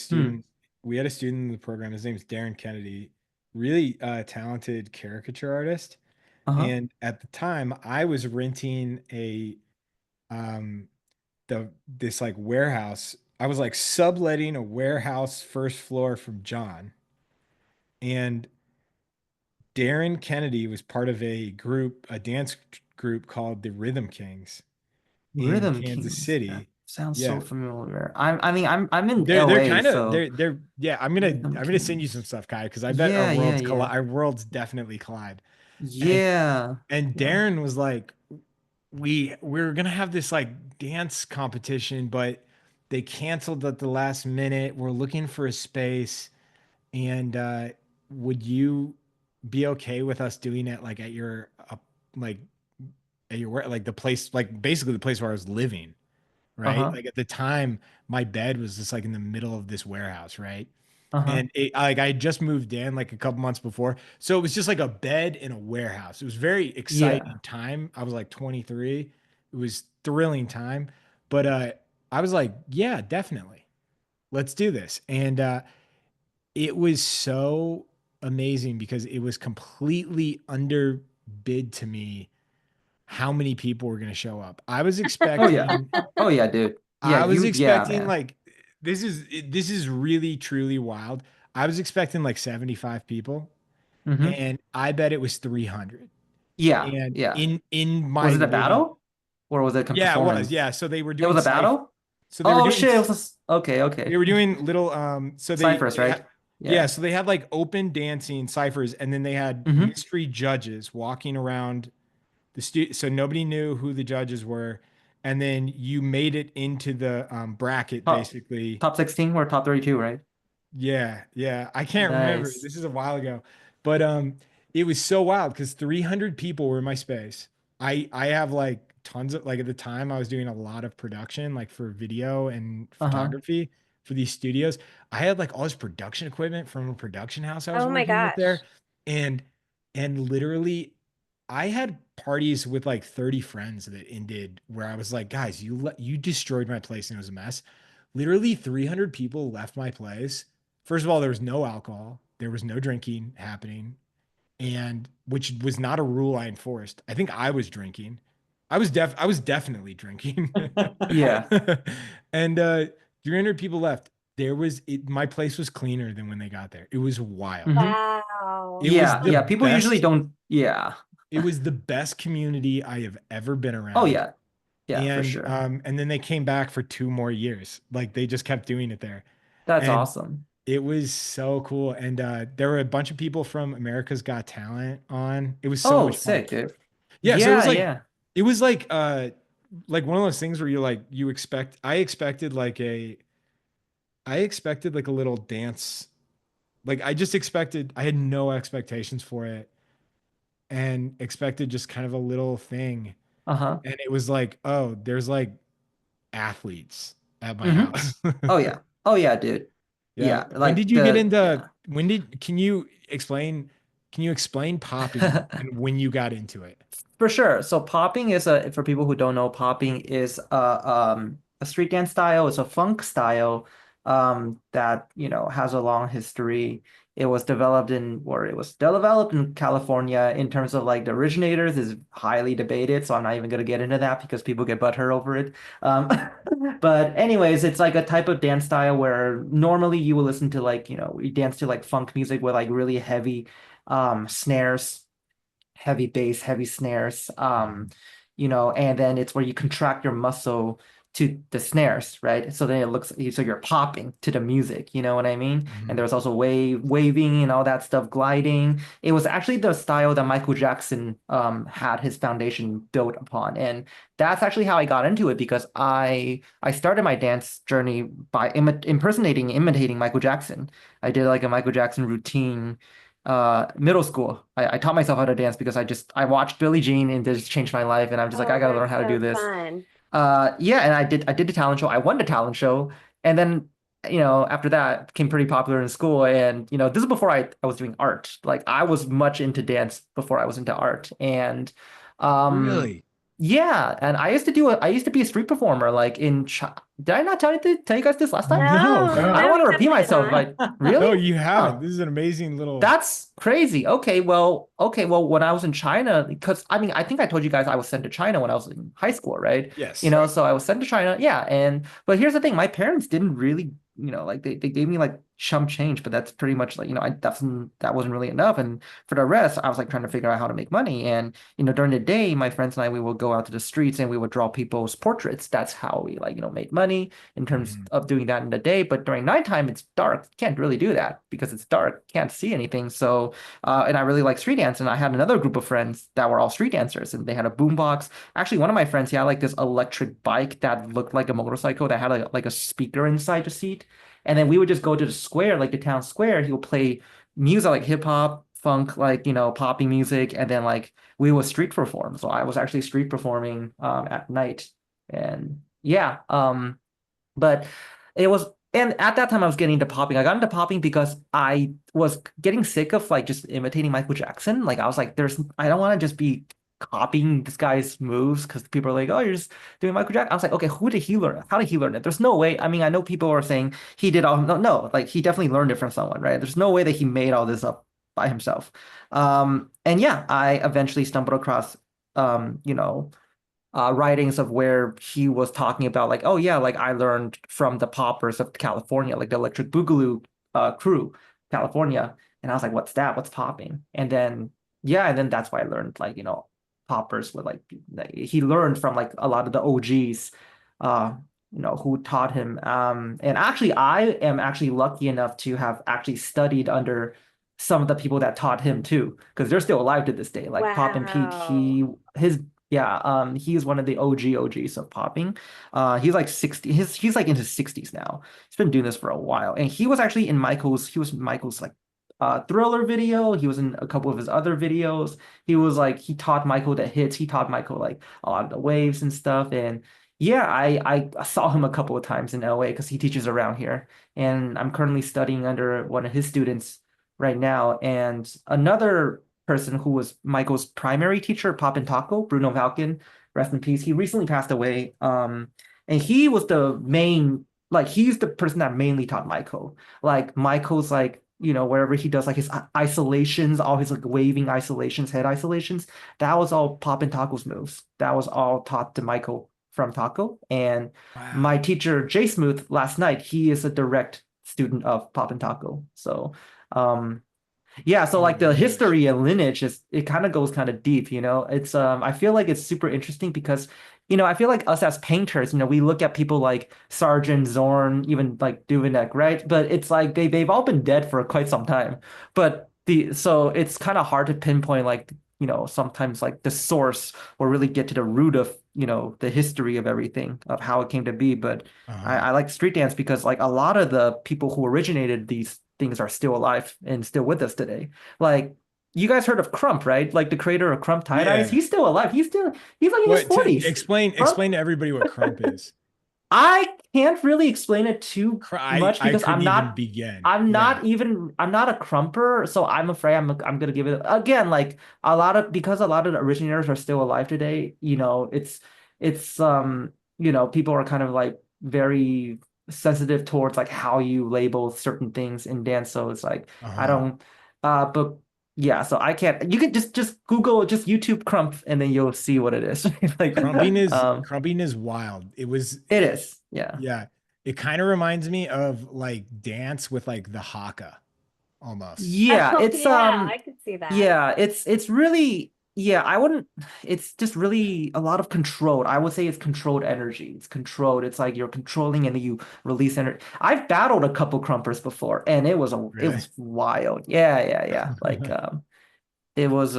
Hmm. we had a student in the program. His name is Darren Kennedy, really talented caricature artist. Uh-huh. And at the time, I was renting a um this like warehouse. I was like subletting a warehouse first floor from John. And Darren Kennedy was part of a dance group called the Rhythm Kings in Rhythm Kansas Kings. Yeah. City. Sounds so Yeah. familiar. I mean, I'm in They're LA, kind of so they're yeah, I'm I'm gonna send you curious. some stuff, Kai, because I bet Yeah, yeah, yeah. our worlds definitely collide. And Yeah. Yeah. Darren was like, we were gonna have this like dance competition, but they canceled at the last minute. We're looking for a space, and would you be okay with us doing it like at your like at your work, like the place, like basically the place where I was living, right? Uh-huh. Like at the time, my bed was just like in the middle of this warehouse, right? Uh-huh. And like I had just moved in like a couple months before. So it was just like a bed in a warehouse. It was very Yeah. exciting time. I was like 23. It was thrilling time. But I was like, yeah, definitely. Let's do this. And it was so amazing because it was completely underbid to me how many people were going to show up. Oh yeah. Oh yeah, dude. Yeah, I was yeah, expecting man. like this is really truly wild. I was expecting like 75 people Mm-hmm. and I bet it was 300. Yeah, And yeah. in my Was it a living, battle? Or was it a yeah, it was. performance? Yeah, so they were It doing was a battle? so they were Oh doing shit, it was okay, they okay. were doing little so Cyphers, they right? had yeah, Yeah. so they had like open dancing ciphers and then they had Mm-hmm. mystery judges walking around so nobody knew who the judges were, and then you made it into the bracket Top basically. top 16 or top 32, right? Yeah, yeah, I can't remember. Nice. This is a while ago, but it was so wild because 300 people were in my space. I have like tons of like at the time I was doing a lot of production like for video and Uh-huh. photography for these studios. I had like all this production equipment from a production house I was Oh my working with there, gosh. and literally I had parties with like 30 friends that ended where I was like, guys, you destroyed my place and it was a mess. Literally 300 people left my place. First of all, there was no alcohol, there was no drinking happening, and which was not a rule I enforced. I think I was drinking. I was definitely drinking. Yeah. And 300 people left. My place was cleaner than when they got there. It was wild. Mm-hmm. Wow. It was Yeah, the yeah. People usually best don't, yeah. it was the best community I have ever been Oh around. yeah. Yeah, for sure. And then they came back for 2 more years. Like they just kept doing it there. That's And awesome. it was so cool. And there were a bunch of people from America's Got Talent on. It was so Oh, much fun. sick, dude. Yeah, so Yeah, yeah. it was like one of those things where you expect I expected like a little dance. Like I had no expectations for it and expected just kind of a little thing. Uh-huh. And it was like, oh, there's like athletes at my Mm-hmm. house. Oh yeah. Oh yeah, dude. Yeah. Yeah, like yeah. Can you explain popping and when you got into it? For sure. So popping is for people who don't know, popping is a street dance style. It's a funk style that, has a long history. It was developed in California. In terms of like the originators is highly debated, so I'm not even gonna get into that because people get butthurt over it. Um, but anyways, it's like a type of dance style where normally you will listen to like, we dance to like funk music with like really heavy snares, heavy bass, heavy snares, Mhm. and then it's where you contract your muscle to the snares, right? So then it looks so you're popping to the music, you know what I mean? And Mhm. there's also waving and all that stuff, gliding. It was actually the style that Michael Jackson had his foundation built upon. And that's actually how I got into it because I started my dance journey by imitating Michael Jackson. I did like a Michael Jackson routine middle school. I taught myself how to dance because I watched Billie Jean and it just changed my life and I'm just like I Oh, gotta learn that's how to do so this. fun. Yeah, and I did the talent show. I won the talent show, and then after that became pretty popular in school. And this is before I was doing art. Like I was much into dance before I was into art. And um Really? yeah, and I used to be a street performer like in Ch did I not tell you guys this last time? No. No, I don't No. no, want you to haven't repeat had myself, on. but really? No, you haven't. Oh. This is an amazing little. That's crazy. Okay, well, when I was in China, because I mean, I think I told you guys I was sent to China when I was in high school, right? Yes. So I was sent to China, yeah. But here's the thing, my parents didn't really, like they gave me like chump change, but that's pretty much like, that wasn't really enough. And for the rest, I was like trying to figure out how to make money. And, during the day, my friends and I, we would go out to the streets and we would draw people's portraits. That's how we like, made money in terms Mhm. of doing that in the day. But during nighttime, it's dark. Can't really do that because it's dark. Can't see anything. So, and I really like street dance. And I had another group of friends that were all street dancers and they had a boombox. Actually, one of my friends, he had like this electric bike that looked like a motorcycle that had like a speaker inside the seat. And then we would just go to the square, like the town square. He would play music like hip hop, funk, like, poppy music. And then like we would street perform. So I was actually street performing at night. And yeah, but it was, and at that time I was getting into popping. I got into popping because I was getting sick of like just imitating Michael Jackson. Like I was like, I don't want to just be copying this guy's moves because people are like, oh, you're just doing Michael Jackson. I was like, okay, who did he learn? How did he learn it? There's no way. I mean, I know people are saying he did all, no, no, like he definitely learned it from someone, right? There's no way that he made all this up by himself. And yeah, I eventually stumbled across, writings of where he was talking about like, oh yeah, like I learned from the poppers of California, like the Electric Boogaloo crew, California. And I was like, what's that? What's popping? And then yeah, and then that's why I learned like, poppers with like he learned from like a lot of the OGs, uh, who taught him. And actually I am actually lucky enough to have actually studied under some of the people that taught him too, because they're still alive to this day. Like Pop and Pete, Wow. he is one of the OGs of popping. He's like 60, he's like in his 60s now. He's been doing this for a while. And he was actually in Michael's like Thriller video. He was in a couple of his other videos. He taught Michael the hits. He taught Michael like a lot of the waves and stuff. And yeah, I saw him a couple of times in LA because he teaches around here. And I'm currently studying under one of his students right now. And another person who was Michael's primary teacher, Pop and Taco, Bruno Valken, rest in peace. He recently passed away. And he was the main, like he's the person that mainly taught Michael. Like Michael's like, wherever he does like his isolations, all his like waving isolations, head isolations, that was all Pop and Taco's moves. That was all taught to Michael from Taco. And my Wow. teacher, Jay Smooth, last night, he is a direct student of Pop and Taco. So um yeah, so Oh like the my gosh. history and lineage is it kind of goes kind of deep, It's I feel like it's super interesting because I feel like us as painters, we look at people like Sargent, Zorn, even like Duveneck, right? But it's like they've all been dead for quite some time. But the so it's kind of hard to pinpoint like, sometimes like the source or really get to the root of, the history of everything, of how it came to be. But Uh-huh. I like street dance because like a lot of the people who originated these things are still alive and still with us today. Like you guys heard of Crump, right? Like the creator of Crump tie dyes. Yeah. He's still alive. He's like in his What to 40s. Crump, explain to everybody what crump is. I can't really explain it too much I because couldn't even begin. Yeah. I'm not a crumper, so I'm afraid I'm gonna give it again like because a lot of the originators are still alive today, it's people are kind of like very sensitive towards like how you label certain things in dance. So it's like I Uh-huh. don't but yeah, so I can't you can just Google just YouTube crump and then you'll see what it is. Like Crumping is wild. it is. Yeah. Yeah. It kind of reminds me of like dance with like the haka almost. Yeah, Oh, it's yeah, I could see that. yeah, it's really yeah, I wouldn't it's just really a lot of controlled. I would say it's controlled energy. It's controlled. It's like you're controlling and then you release energy. I've battled a couple crumpers before and it Really? was wild. Yeah, yeah, yeah. Like it was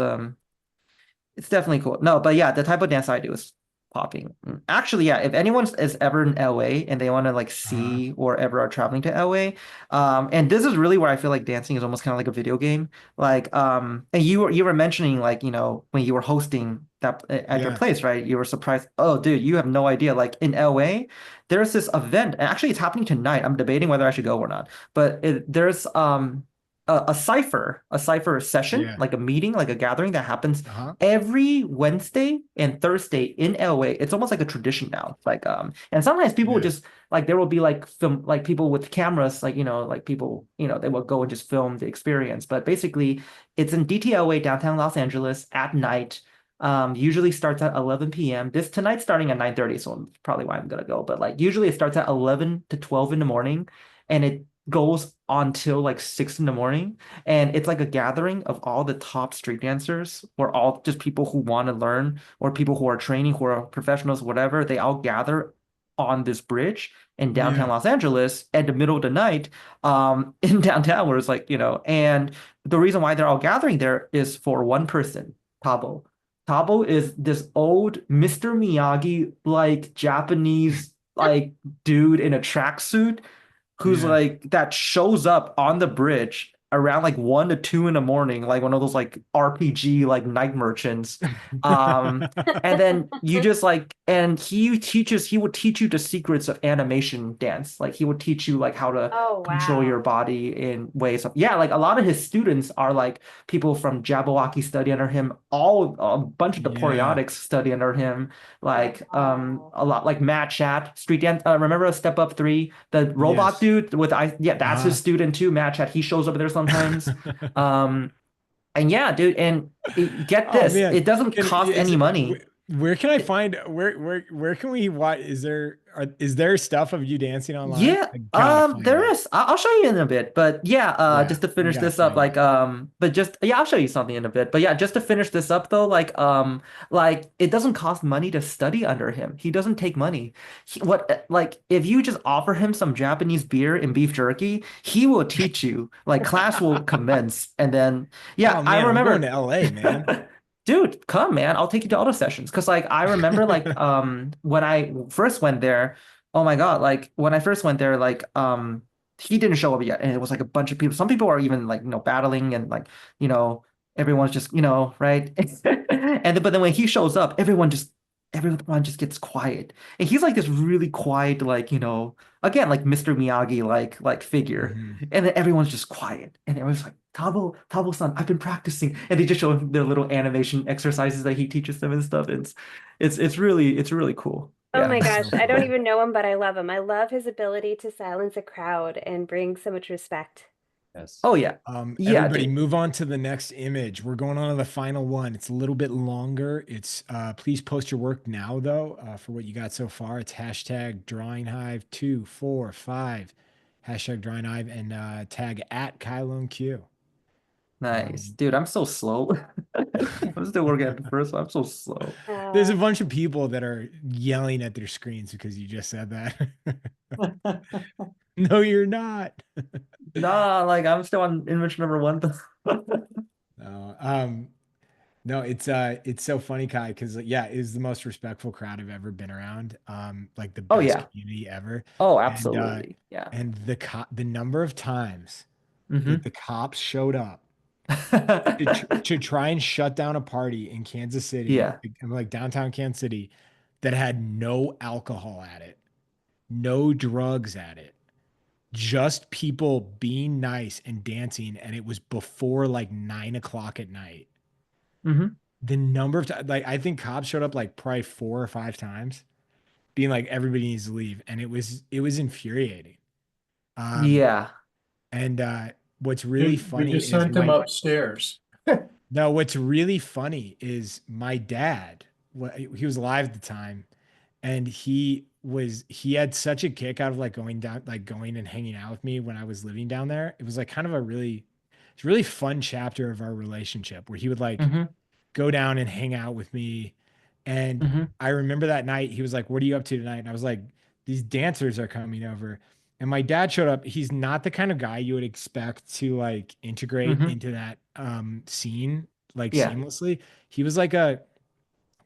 it's definitely cool. No, but yeah, the type of dance I do is popping. Actually, yeah, if anyone is ever in LA and they want to like Uh-huh. see or ever are traveling to LA, and this is really where I feel like dancing is almost kind of like a video game. Like, and you were mentioning like, when you were hosting that at your Yeah. place, right? You were surprised. Oh, dude, you have no idea. Like in LA, there's this event, and actually it's happening tonight. I'm debating whether I should go or not. But there's a cipher session, Yeah. like a meeting, like a gathering that happens Uh-huh. every Wednesday and Thursday in LA. It's almost like a tradition now. Like and sometimes people would Yeah. just like there will be like film like people with cameras, like like people, they will go and just film the experience. But basically it's in DTLA, downtown Los Angeles at night. Usually starts at 11 p.m. This tonight's starting at 9:30, so probably why I'm gonna go. But like usually it starts at 11 to 12 in the morning. And goes until like 6 in the morning, and it's like a gathering of all the top street dancers, or all just people who want to learn, or people who are training, who are professionals, whatever. They all gather on this bridge in downtown Yeah. Los Angeles at the middle of the night, in downtown, where it's like, and the reason why they're all gathering there is for one person, Tabo. Tabo is this old Mr. Miyagi like Japanese like dude in a tracksuit who's Yeah. like that shows up on the bridge around like 1 to 2 in the morning, like one of those like RPG like night merchants. And then you just like, and he would teach you the secrets of animation dance. Like he would teach you like how to Oh, control your wow. body in ways of, yeah, like a lot of his students are like people from Jabberwocky study under him, all a bunch of the Yeah. Poryonics study under him, like Wow. a lot like Matt Chat, Street Dance. Remember Step Up 3, the robot Yes. dude with I yeah, that's his Uh-huh. student too, Matt Chat. He shows up there sometimes. Um, and yeah, dude, and get Oh this, man, it doesn't can cost is any money. where can I find where can we watch? Is there stuff of you dancing online? Yeah, I gotta find there it. is. I'll show you in a bit, but yeah, Yeah, just to we finish gotta this up, find like, it. but just yeah, I'll show you something in a bit, but yeah, just to finish this up though, like it doesn't cost money to study under him. He doesn't take money. Like, if you just offer him some Japanese beer and beef jerky, he will teach you. Like, class will commence, and then yeah, Oh I man, I'm going to remember. LA, man. Dude, come man, I'll take you to auto sessions. Cause like I remember like when I first went there, oh my God, like when I first went there, like he didn't show up yet. And it was like a bunch of people. Some people are even like, battling, and like, you know, everyone's just, right? But then when he shows up, everyone just gets quiet. And he's like this really quiet, like, again, like Mr. Miyagi like figure. Mhm. And then everyone's just quiet. And everyone's like, Tabo-san, I've been practicing. And they just show him their little animation exercises that he teaches them and stuff. It's really cool. Oh Yeah. my That's gosh, so I don't fun. even know him, but I love him. I love his ability to silence a crowd and bring so much respect. Yes. Oh yeah. Yeah, Everybody dude. move on to the next image. We're going on to the final one. It's a little bit longer. It's please post your work now though, for what you got so far. It's hashtag Drawing Hive 245, hashtag Drawing Hive, and tag at Lun Q. Nice. Um, Dude, I'm so slow. I'm still working at the first one. I'm so slow. there's Uh, a bunch of people that are yelling at their screens because you just said that. No, you're not. Nah, like I'm still on image number one. No, no, it's so funny, Kai, because yeah, it's the most respectful crowd I've ever been around. Like the Oh best yeah. community ever. Oh, And absolutely. Yeah. the number of times that Hmm. the cops showed up to try and shut down a party in Kansas City, Yeah. like downtown Kansas City, that had no alcohol at it, no drugs at it, just people being nice and dancing, and it was before like 9 o'clock at night. Hmm. The number of times, like I think cops showed up like probably 4 or 5 times, being like everybody needs to leave, and it was infuriating. Um, Yeah. and what's really We funny just is sent them my upstairs. no, what's really funny is my dad. He was alive at the time, and he had such a kick out of like going down, like going and hanging out with me when I was living down there. It was like kind of it's a really fun chapter of our relationship where he would like Hmm. go down and hang out with me. And Hmm. I remember that night he was like, "What are you up to tonight?" And I was like, "These dancers are coming over." And my dad showed up. He's not the kind of guy you would expect to like integrate Hmm. into that scene like Yeah. seamlessly. He was like a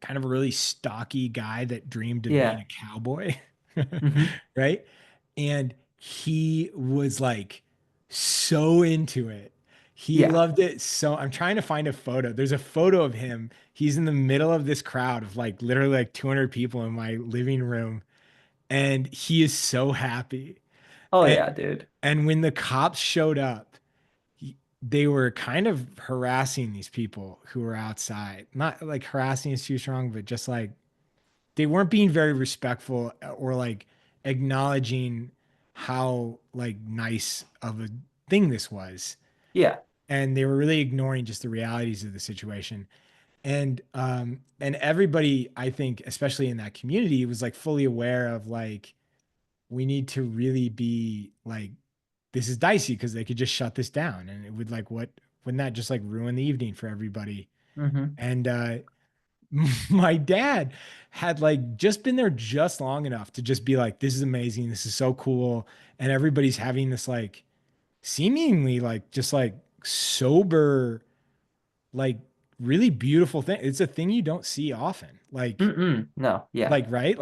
kind of a really stocky guy that dreamed of being Yeah. a cowboy, Hmm. right? And he was like so into it. He Yeah. loved it so. I'm trying to find a photo. There's a photo of him. He's in the middle of this crowd of like literally like 200 people in my living room, and he is so happy. Oh And yeah, dude. and when the cops showed up, they were kind of harassing these people who were outside. Not like harassing is too strong, but just like they weren't being very respectful or like acknowledging how like nice of a thing this was. Yeah. And they were really ignoring just the realities of the situation. And everybody, I think, especially in that community, was like fully aware of like we need to really be like this is dicey because they could just shut this down, and it would like wouldn't that just like ruin the evening for everybody? Hmm. And my dad had like just been there just long enough to just be like, this is amazing, this is so cool, and everybody's having this like seemingly like just like sober, like really beautiful thing. It's a thing you don't see often. Mm-mm. No, yeah. Right?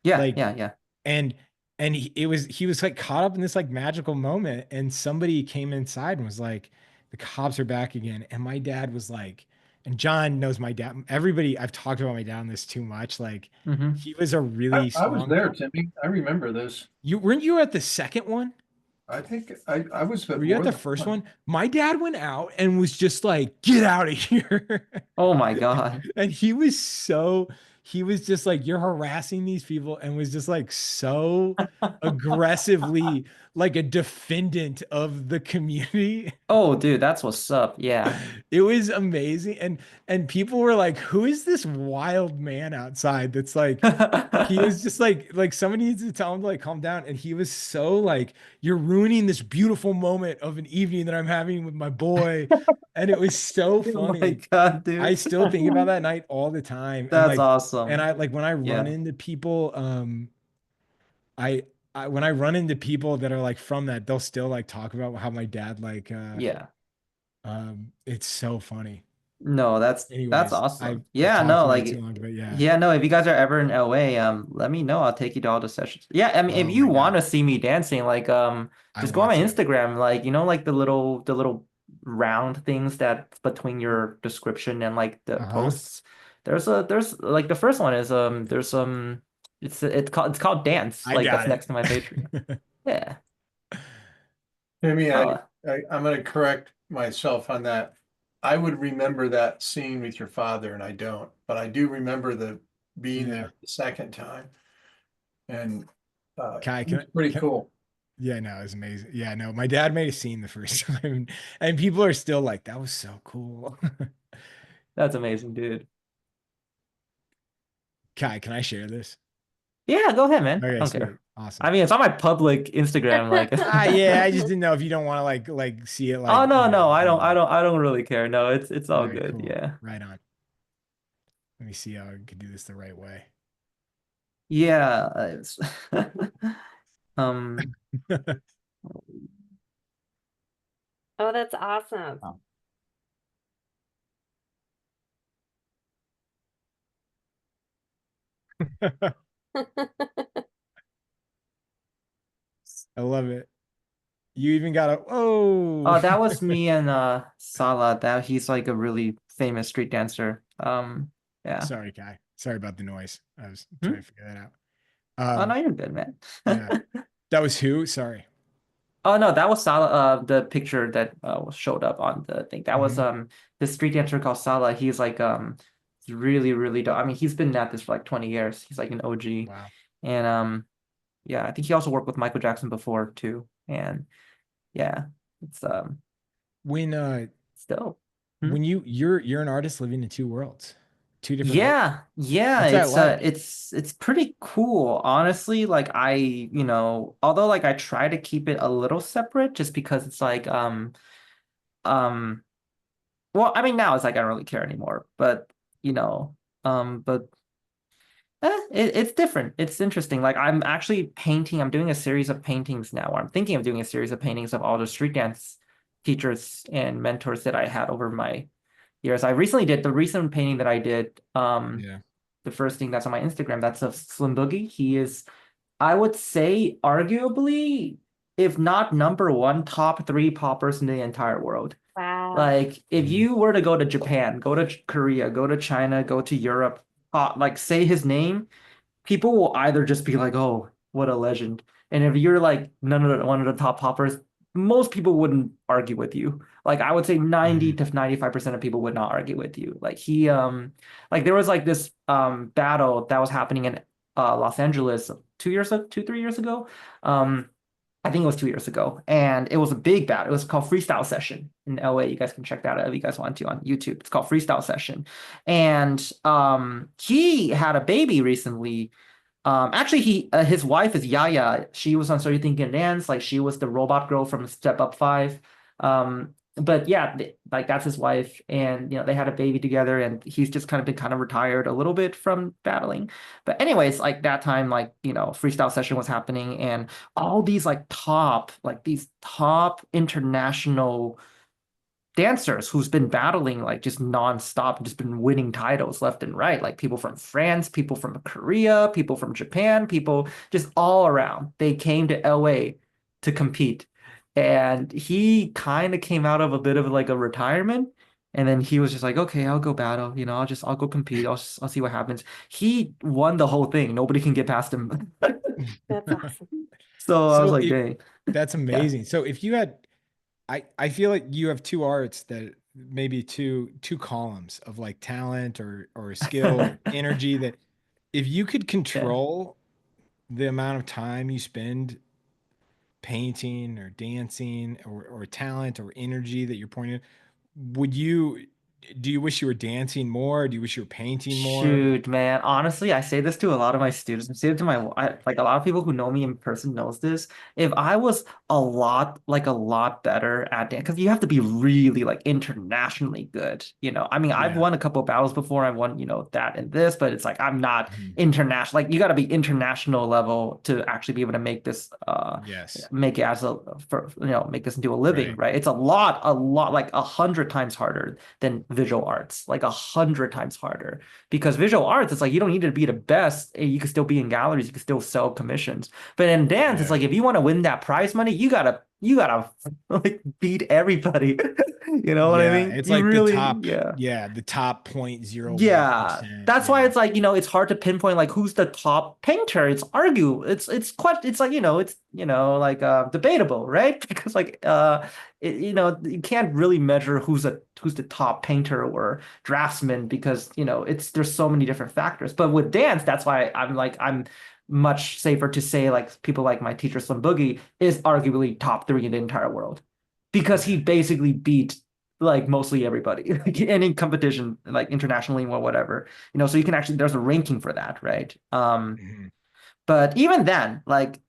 Yeah, Like yeah, yeah. and he was like caught up in this like magical moment, and somebody came inside and was like, the cops are back again. And my dad was like, and John knows my dad. Everybody, I've talked about my dad on this too much. Like Hmm. he was a really I was strong there, Timmy. I remember this. you weren't you at the second one? I think I was Were at you at more the than first one. one? My dad went out and was just like, get out of here. Oh my God. And he was just like, you're harassing these people, and was just like so aggressively like a defendant of the community. Oh, dude, that's what's up. Yeah. It was amazing. And people were like, who is this wild man outside that's like, he was just like somebody needs to tell him to like calm down. And he was so like, you're ruining this beautiful moment of an evening that I'm having with my boy. And it was so Oh my funny. God, I dude. still think about that night all the time. That's And awesome. I like when I run Yeah. into people, I when I run into people that are like from that, they'll still like talk about how my dad Yeah. it's so funny. No, that's Anyways, awesome. I've Yeah, talked no, about it too like long, but yeah. yeah, no, if you guys are ever in LA, let me know. I'll take you to all the sessions. Yeah, I mean if Oh you my want God. to see me dancing, like I just go on want my to. Instagram, like like the little round things that's between your description and like the Uh-huh. posts. There's like the first one is there's it's called dance, I like got that's it. next to my Patreon. Yeah. Timmy, Oh, I'm going to correct myself on that. I would remember that scene with your father, and I don't, but I do remember the being Yeah. there the second time, and Kai, it was pretty cool. yeah, no, it was amazing. Yeah, no, my dad made a scene the first time, and people are still like, that was so cool. that's amazing, dude. Kai, can I share this? Yeah, go ahead, man. I Okay, don't sweet. care. Awesome. I mean, it's on my public Instagram, like Yeah, I just didn't know if you don't want to like see it Oh like, no, no, I don't I public. don't I don't really care. No, it's All all right, good. cool. Yeah. Right on. Let me see how I can do this the right way. Yeah. Um Oh, that's awesome. Oh. I love it. You even got a oh. oh, that was me and Salah. That he's like a really famous street dancer. Yeah. Sorry, Kai. Sorry about the noise. I was Hmm? trying to figure that out. Oh no, Um, you're good, man. yeah. That was who? Sorry. Oh no, that was Salah. The picture that showed up on the thing. That was Mhm. the street dancer called Salah. He's like he's really really dope. I mean, he's been at this for like 20 years. He's like an OG, Wow. and yeah, I think he also worked with Michael Jackson before too. And yeah, it's When it's dope. Hmm? when you're an artist living in two worlds, two different worlds. Yeah, yeah, What's that like? it's pretty cool, honestly. Like although like I try to keep it a little separate just because it's like um well, I mean now it's like I don't really care anymore, but you know, but it's different. It's interesting. Like I'm actually painting, I'm doing a series of paintings now, or I'm thinking of doing a series of paintings of all the street dance teachers and mentors that I had over my years. I recently did the recent painting that I did, Yeah. the first thing that's on my Instagram, that's of Slim Boogie. He is, I would say, arguably, if not number one, top three poppers in the entire world. Wow. Like, if Mhm. you were to go to Japan, go to Korea, go to China, go to Europe, like say his name, people will either just be like, "Oh, what a legend," and if you're like one of the top poppers, most people wouldn't argue with you. Like I would say 90 Mhm. to 95% of people would not argue with you. Like like there was like this battle that was happening in Los Angeles 3 years ago. Um, I think it was 2 years ago, and it was a big battle. It was called Freestyle Session in LA. You guys can check that out if you guys want to on YouTube. It's called Freestyle Session, and he had a baby recently, Actually, his wife is Yaya. She was on So You Think You Can Dance. Like she was the robot girl from Step Up 5. But yeah, like that's his wife, and they had a baby together, and he's just kind of been kind of retired a little bit from battling. But anyways, like that time, like freestyle session was happening, and all these these top international dancers who's been battling like just nonstop, just been winning titles left and right. Like people from France, people from Korea, people from Japan, people just all around. They came to LA to compete. And he kind of came out of a bit of like a retirement. And then he was just like, okay, I'll go battle, I'll go compete. I'll see what happens. He won the whole thing. Nobody can get past him. That's awesome. So I was So like, dang. that's Yeah. amazing. So if you had, I feel like you have two arts that maybe two columns of like talent or skill or energy that if you could Yeah. control the amount of time you spend painting or dancing or talent or energy that you're pointing, would you do you wish you were dancing more? Do you wish you were painting more? Shoot, man. Honestly, I say this to a lot of my students. I say it to like a lot of people who know me in person knows this. If I was a lot better at dance, because you have to be really like internationally good. I mean, I've Yeah. won a couple of battles before. I won, that and this, but it's like I'm not Mhm. international. Like you got to be international level to actually be able to make this, Yes. make it as make this into a living, Right. right? It's a lot, like 100 times harder than visual arts, like 100 times harder. Because visual arts, it's like you don't need to be the best. You can still be in galleries, you can still sell commissions. But in dance, it's Yeah. like if you want to win that prize money, you gotta like beat everybody. You know what I Yeah. mean? It's You like the really, top, yeah. yeah, the top point zero one Yeah, percent. that's why Yeah. it's like, it's hard to pinpoint like who's the top painter. It's quite it's like, it's like debatable, right? Because like you can't really measure who's the top painter or draftsman because, it's there's so many different factors. But with dance, that's why I'm much safer to say like people like my teacher Slim Boogie is arguably top three in the entire world because he Yeah. basically beat like mostly everybody like any competition like internationally or whatever, so you can actually there's a ranking for that, right? Mhm. But even then, like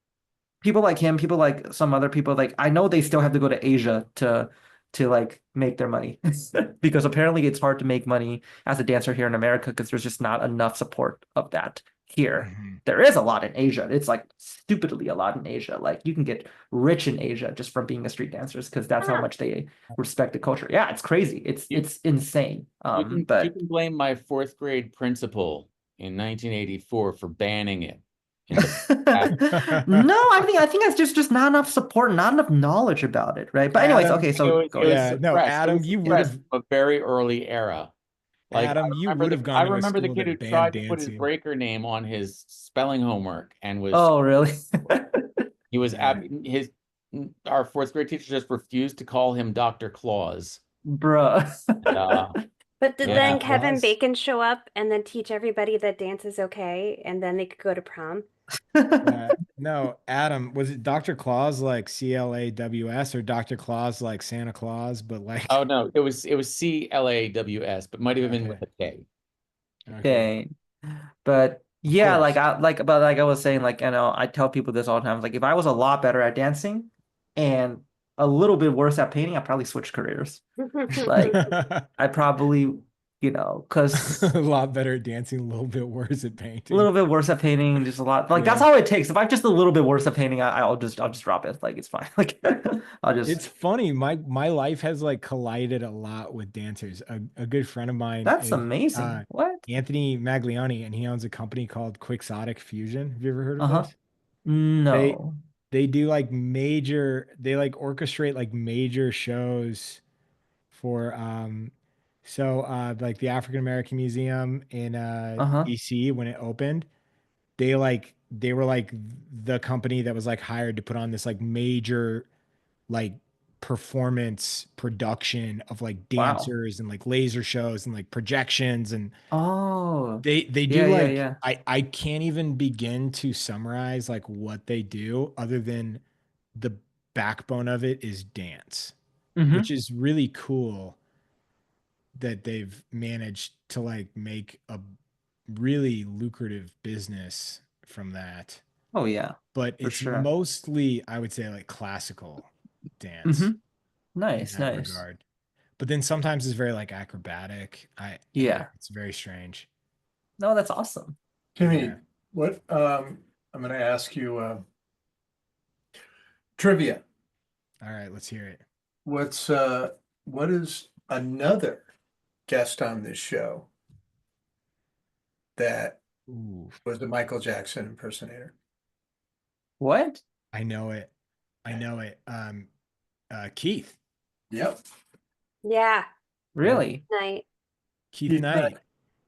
people like him, people like some other people, like I know they still have to go to Asia to like make their money because apparently it's hard to make money as a dancer here in America because there's just not enough support of that here. Mhm. There is a lot in Asia. It's like stupidly a lot in Asia. Like you can get rich in Asia just from being a street dancer because that's how Ah, much they respect the culture. Yeah, it's crazy. It's You it's insane. you But can blame my fourth grade principal in 1984 for banning it in the past. no, I think it's just not enough support, not enough knowledge about it, right? But anyways, Adam, okay, so go It ahead. was yeah, no, suppressed. It Adam, was you would suppressed have from a very early era. Like Adam, you would have I gone to a remember the school kid who that banned tried to put his dancing. breaker name on his spelling homework and was Oh, really? he was Yeah. his our fourth grade teacher just refused to call him Dr. Claus. Bruh. And, but did Dr. then yeah. Kevin Claus. Bacon show up and then teach everybody that dance is okay and then they could go to prom? No, Adam, was it Dr. Claus like CLAWS or Dr. Claus like Santa Claus, but Oh like no, it was CLAWS, but might have been okay, with a K. okay. Dang. But Of yeah, course. like I was saying, like, I tell people this all the time. Like, if I was a lot better at dancing and a little bit worse at painting, I'd probably switch careers. Like, I probably, because A lot better at dancing, a little bit worse at a little painting. bit worse at painting, just a lot. Like, that's Yeah. all it takes. If I'm just a little bit worse at painting, I'll just drop it. Like, it's fine. Like, I'll just. It's funny. My life has like collided a lot with dancers. A good friend of mine That's is amazing. What? Anthony Maglione, and he owns a company called Quixotic Fusion. Have you ever heard of Uh-huh. this? They No. they do like they like orchestrate like major shows for like the African American Museum in Uh-huh. DC when it opened. They were like the company that was like hired to put on this like major like performance production of like Wow. dancers and like laser shows and like projections and Oh. they do Yeah, yeah, like yeah. I can't even begin to summarize like what they do other than the backbone of it is dance, which Mm-hmm. is really cool that they've managed to like make a really lucrative business from that, Oh yeah, but for it's sure. mostly, I would say, like classical dance Hmm. in Nice, that nice. regard. But then sometimes it's very like acrobatic. Yeah. It's very strange. No, that's awesome. Yeah. Timmy, what, I'm gonna ask you, trivia. All right, let's hear it. What's, what is another guest on this show that Ooh, was the Michael Jackson impersonator? What? I know it. I know it. Keith. Yep. Yeah, Yep. Really? night. Keith Keith Knight. Knight.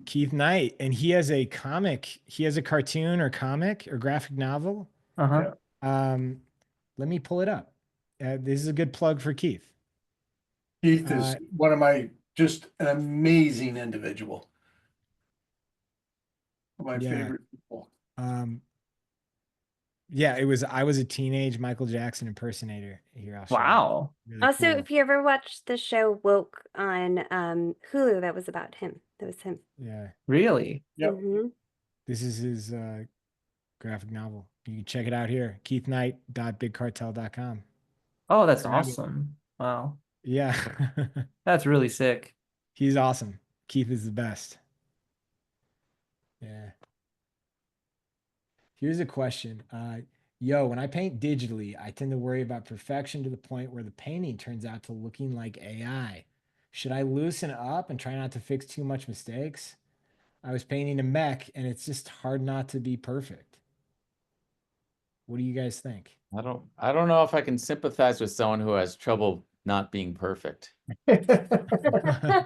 Keith Knight. And he has a comic. He has a cartoon or comic or graphic novel. Uh-huh. Yeah. Um, Let me pull it up. This is a good plug for Keith. Keith Uh, is one of my, just an amazing individual. My yeah. favorite people. Um, yeah, it was I was a teenage Michael Jackson impersonator. Here, I'll show you. Wow. Really Also, cool. if you ever watched the show Woke on Hulu, that was about him. That was him. Yeah. Really? Yep. Hmm. This is his graphic novel. You can check it out here. KeithKnight.bigcartel.com. Oh, that's Grab it. awesome. Wow. Yeah. That's really sick. He's awesome. Keith is the best. Yeah. Here's a question. Yo, when I paint digitally, I tend to worry about perfection to the point where the painting turns out to looking like AI. Should I loosen up and try not to fix too much mistakes? I was painting a mech and it's just hard not to be perfect. What do you guys think? I don't know if I can sympathize with someone who has trouble not being perfect. I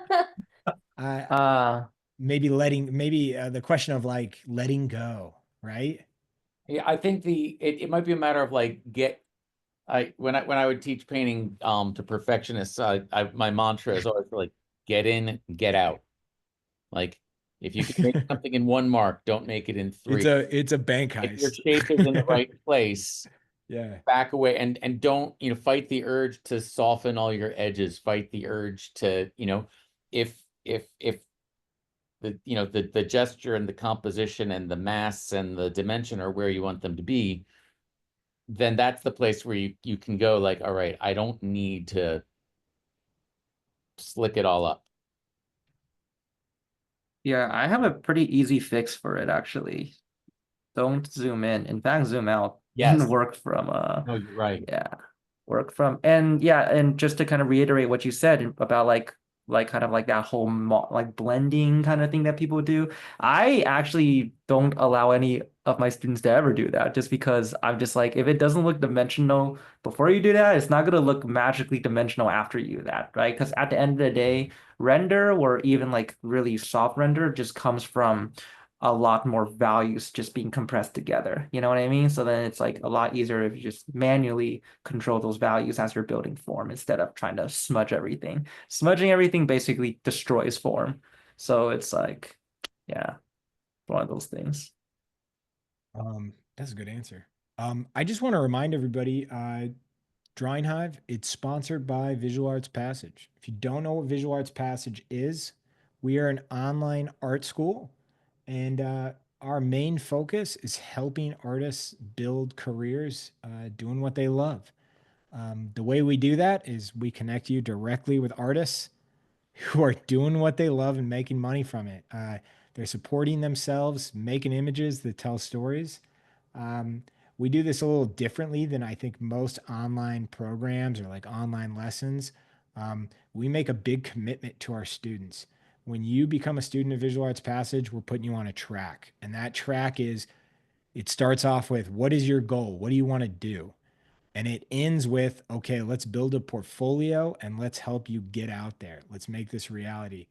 Uh, maybe the question of like letting go, right? Yeah, I think it might be a matter of like when I would teach painting to perfectionists, my mantra is always like get in, get out. Like if you can make something in one mark, don't make it in three. It's a bank If your heist. shape is in the right place, Yeah. back away and don't, fight the urge to soften all your edges, fight the urge to, if the gesture and the composition and the mass and the dimension are where you want them to be, then that's the place where you can go like, all right, I don't need to slick it all up. yeah, I have a pretty easy fix for it actually. Don't zoom in. In fact, zoom out and Yes. work from No, you're right. yeah, work from and yeah, and just to kind of reiterate what you said about like kind of like that whole like blending kind of thing that people do. I actually don't allow any of my students to ever do that just because I'm just like if it doesn't look dimensional before you do that, it's not going to look magically dimensional after you do that, right? Because at the end of the day, render or even like really soft render just comes from a lot more values just being compressed together. You know what I mean? So then it's like a lot easier if you just manually control those values as you're building form instead of trying to smudge everything. Smudging everything basically destroys form. So it's like, yeah, one of those things. That's a good answer. I just want to remind everybody, Drawing Hive, it's sponsored by Visual Arts Passage. If you don't know what Visual Arts Passage is, we are an online art school, and our main focus is helping artists build careers doing what they love. The way we do that is we connect you directly with artists who are doing what they love and making money from it. They're supporting themselves, making images that tell stories. Um, we do this a little differently than I think most online programs or like online lessons. We make a big commitment to our students. When you become a student of Visual Arts Passage, we're putting you on a track. And that track is it starts off with what is your goal? What do you want to do? And it ends with, okay, let's build a portfolio and let's help you get out there. Let's make this reality.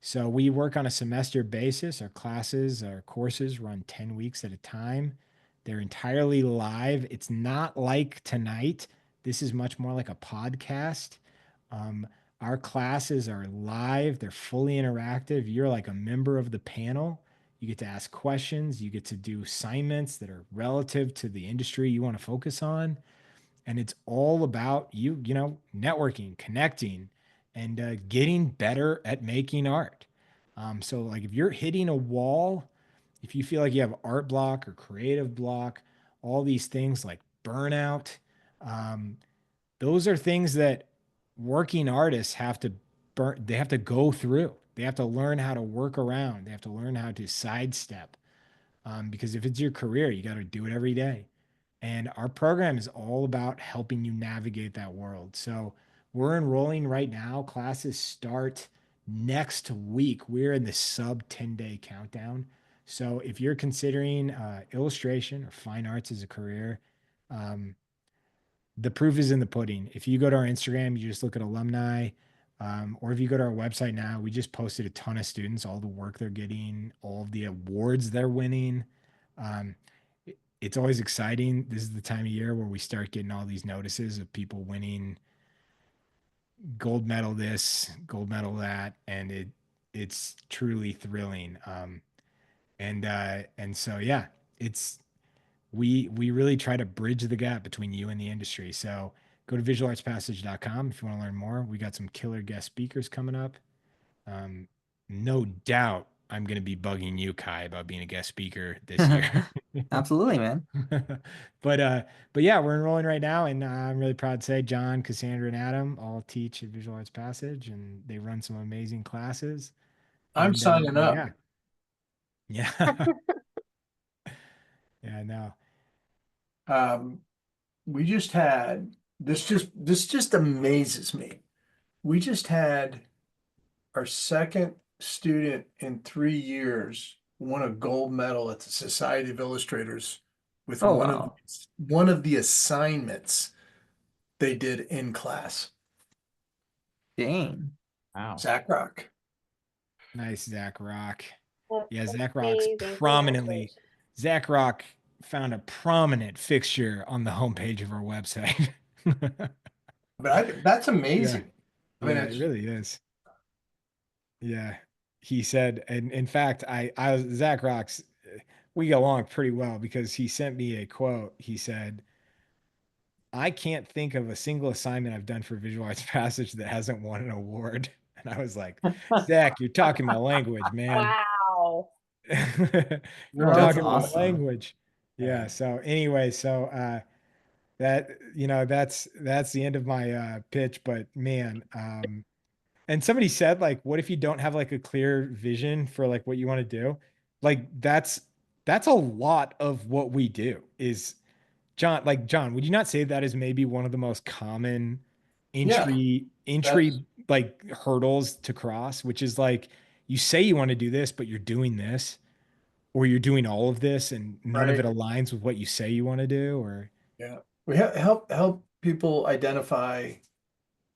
So we work on a semester basis. Our classes, our courses run 10 weeks at a time. They're entirely live. It's not like tonight. This is much more like a podcast. Um, our classes are live, they're fully interactive. You're like a member of the panel. You get to ask questions, you get to do assignments that are relative to the industry you want to focus on. And it's all about networking, connecting, and getting better at making art. So, like, if you're hitting a wall if you feel like you have art block or creative block, all these things like burnout, um, those are things that working artists have to they have to go through. They have to learn how to work around. They have to learn how to sidestep. Because if it's your career, you got to do it every day. And our program is all about helping you navigate that world. So we're enrolling right now. Classes start next week. We're in the sub 10-day countdown. So if you're considering illustration or fine arts as a career, um, the proof is in the pudding. If you go to our Instagram, you just look at alumni, or if you go to our website now, we just posted a ton of students, all the work they're getting, all of the awards they're winning. Um, it's always exciting. This is the time of year where we start getting all these notices of people winning gold medal this, gold medal that, and it's truly thrilling. And so yeah, it's we really try to bridge the gap between you and the industry. So go to visualartspassage.com if you want to learn more. We got some killer guest speakers coming up. Um, no doubt I'm going to be bugging you, Kai, about being a guest speaker this year. Absolutely, man. but uh, but yeah, we're enrolling right now, and I'm really proud to say John, Cassandra, and Adam all teach at Visual Arts Passage, and they run some amazing classes. I'm And signing up. yeah, yeah, yeah, no. Um, we just had this just amazes me. We just had our second student in 3 years won a gold medal at the Society of Illustrators with Oh wow. one of the assignments they did in class. Dang. Wow. Zach Rock. Nice, Zach Rock. That's Yeah, amazing. Congratulations. Zach Rock found a prominent fixture on the homepage of our website. That's Yeah, amazing. I mean, yeah, it really is. Yeah. He said, and in fact, Zach Rocks, we get along pretty well because he sent me a quote. He said, I can't think of a single assignment I've done for Visual Arts Passage that hasn't won an award. And I was like, Zach, you're talking my language, man. Wow. You're That's talking my awesome. language. Yeah. yeah. So anyway, that that's the end of my pitch. But man, and somebody said like, what if you don't have like a clear vision for like what you want to do? Like that's a lot of what we do is John, would you not say that is maybe one of the most common Yeah, that's entry like hurdles to cross, which is like you say you want to do this, but you're doing this, or you're doing all of this and none of it right. aligns with what you say you want to do, or Yeah. We help people identify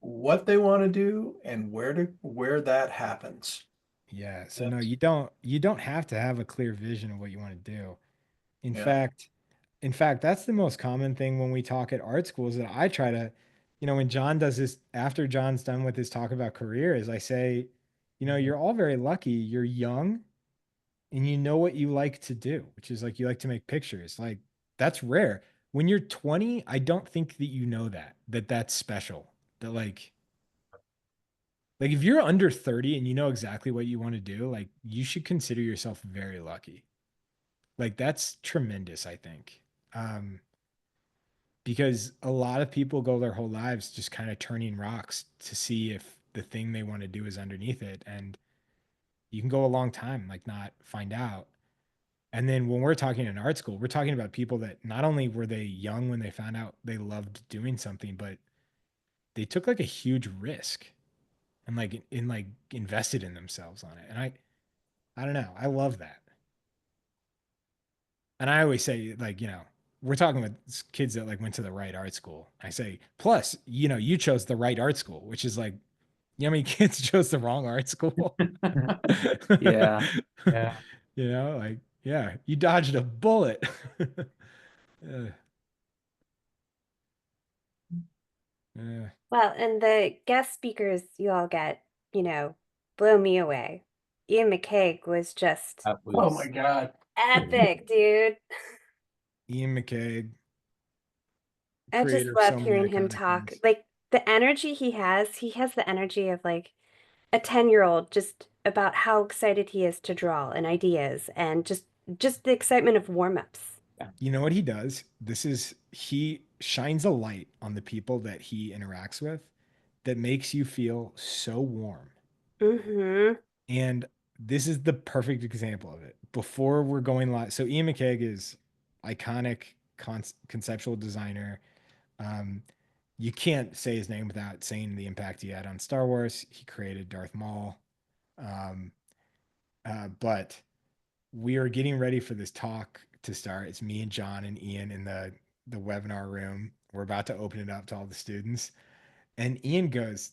what they want to do and where that happens. yeah. So no, That's you don't have to have a clear vision of what you want to do. In yeah. fact, in fact, that's the most common thing when we talk at art schools that I try to, when John does this, after John's done with his talk about career, is I say, you're all very lucky. You're young and you know what you like to do, which is like you like to make pictures. Like that's rare. When you're 20, I don't think that you know that that's special. That like if you're under 30 and you know exactly what you want to do, like you should consider yourself very lucky. Like that's tremendous, I think. Um, because a lot of people go their whole lives just kind of turning rocks to see if the thing they want to do is underneath it. And you can go a long time, like not find out. And then when we're talking in art school, we're talking about people that not only were they young when they found out they loved doing something, but they took like a huge risk and like in like invested in themselves on it. And I don't know. I love that. And I always say, like, we're talking with kids that like went to the right art school. I say, plus, you chose the right art school, which is like, you know how many kids chose the wrong art school? Yeah. Yeah. Like, yeah, you dodged a bullet. Uh, uh, Well, and the guest speakers you all get, blow me away. Ian McCaig was just That Oh my was God. epic, dude. Ian McCaig, I just creator of love so many hearing him iconic talk. things. Like the energy he has the energy of like a 10-year-old just about how excited he is to draw and ideas and just just the excitement of warm-ups. You know what he does? He shines a light on the people that he interacts with that makes you feel so warm. Mm-hmm. And this is the perfect example of it. Before we're going live, so Ian McCaig is iconic conceptual designer. Um, you can't say his name without saying the impact he had on Star Wars. He created Darth Maul. Um, but we are getting ready for this talk to start. It's me and John and Ian in the webinar room. We're about to open it up to all the students. And Ian goes,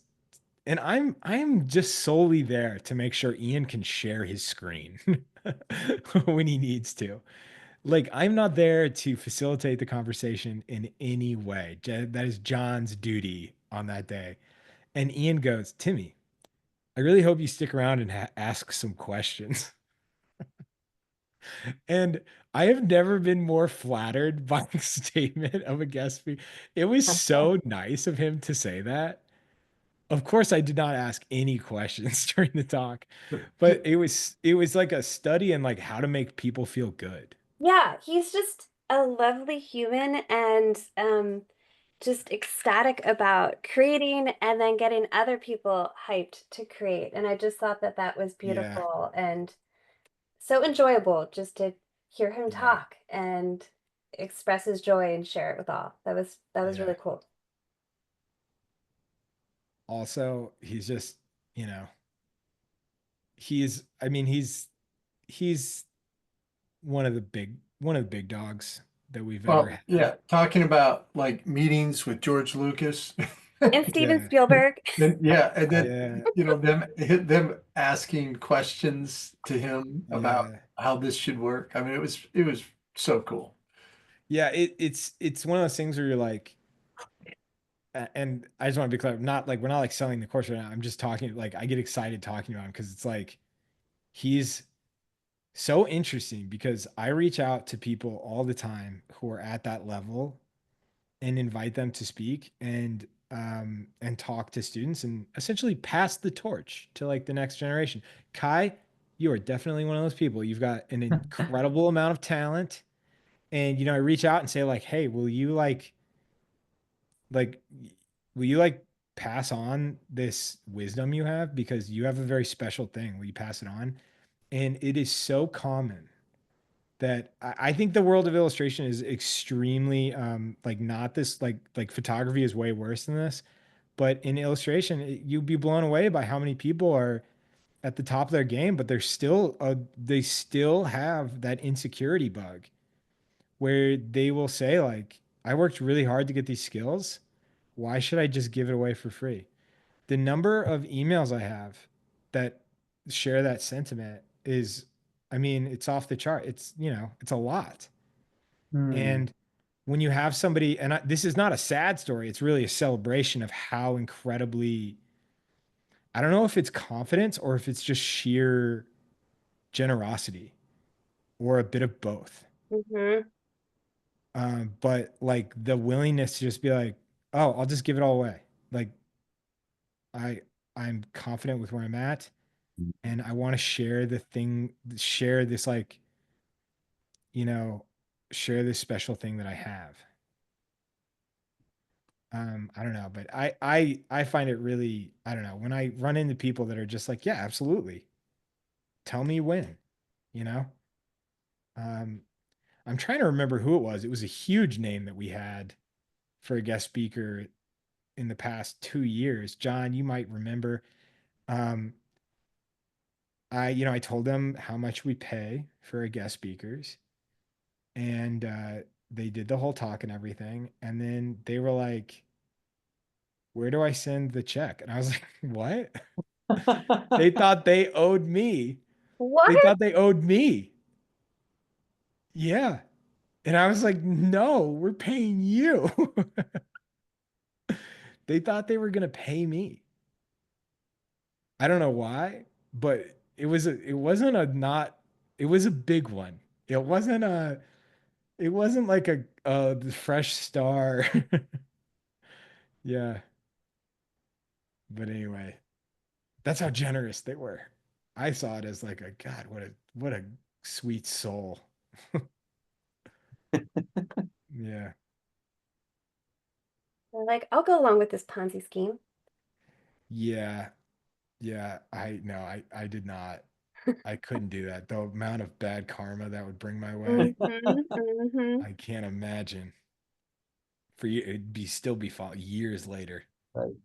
and I'm just solely there to make sure Ian can share his screen when he needs to. Like I'm not there to facilitate the conversation in any way. That is John's duty on that day. And Ian goes, Timmy, I really hope you stick around and ask some questions. And I have never been more flattered by the statement of a guest speaker. It was so nice of him to say that. Of course, I did not ask any questions during the talk, but it was like a study in like how to make people feel good. Yeah, he's just a lovely human and just ecstatic about creating and then getting other people hyped to create. And I just thought that that was Yeah, beautiful and so enjoyable just to hear him yeah, talk and express his joy and share it with all. That was yeah. really cool. Also, he's just, you know, I mean, he's one of the big dogs that we've ever Well, had. yeah, talking about like meetings with George Lucas. And Steven Yeah, Spielberg. And yeah, and then yeah, them asking questions to him about yeah. how this should work. I mean, it was so cool. Yeah, it's one of those things where you're like, and I just want to be clear, not like we're not like selling the course right now. I'm just talking like I get excited talking about him because it's like he's so interesting because I reach out to people all the time who are at that level and invite them to speak and talk to students and essentially pass the torch to like the next generation. Kai, you are definitely one of those people. You've got an incredible amount of talent. And I reach out and say, like, hey, like will you like pass on this wisdom you have because you have a very special thing? Will you pass it on? And it is so common that I think the world of illustration is extremely like not this like photography is way worse than this, but in illustration you'd be blown away by how many people are at the top of their game, but they still have that insecurity bug where they will say like, I worked really hard to get these skills. Why should I just give it away for free? The number of emails I have that share that sentiment is, I mean, it's off the chart. It's a lot. Hmm. And when you have somebody, and this is not a sad story, it's really a celebration of how incredibly, I don't know if it's confidence or if it's just sheer generosity or a bit of both. Hmm. But like the willingness to just be like, oh, I'll just give it all away. Like I, I'm confident with where I'm at and I want to share this like, you know, share this special thing that I have. I don't know, but I find it really, I don't know, when I run into people that are just like, yeah, absolutely. Tell me when, you know? Um, I'm trying to remember who it was. It was a huge name that we had for a guest speaker in the past 2 years. John, you might remember. Um, I told them how much we pay for our guest speakers, and they did the whole talk and everything. And then they were like, "Where do I send the check?" And I was like, "What?" They thought they owed me. What? They thought they owed me. Yeah. And I was like, "No, we're paying you." They thought they were gonna pay me. I don't know why, but it wasn't a not it was a big one. It wasn't like a fresh star. Yeah. But anyway, that's how generous they were. I saw it as like a God, what a Sweet soul. Yeah. They're like, I'll go along with this Ponzi scheme. Yeah. Yeah. I no, I did not. I couldn't do that. The amount of bad karma that would bring my way, Mm-hmm. I can't imagine. For you, it'd be still be fall years later. Right.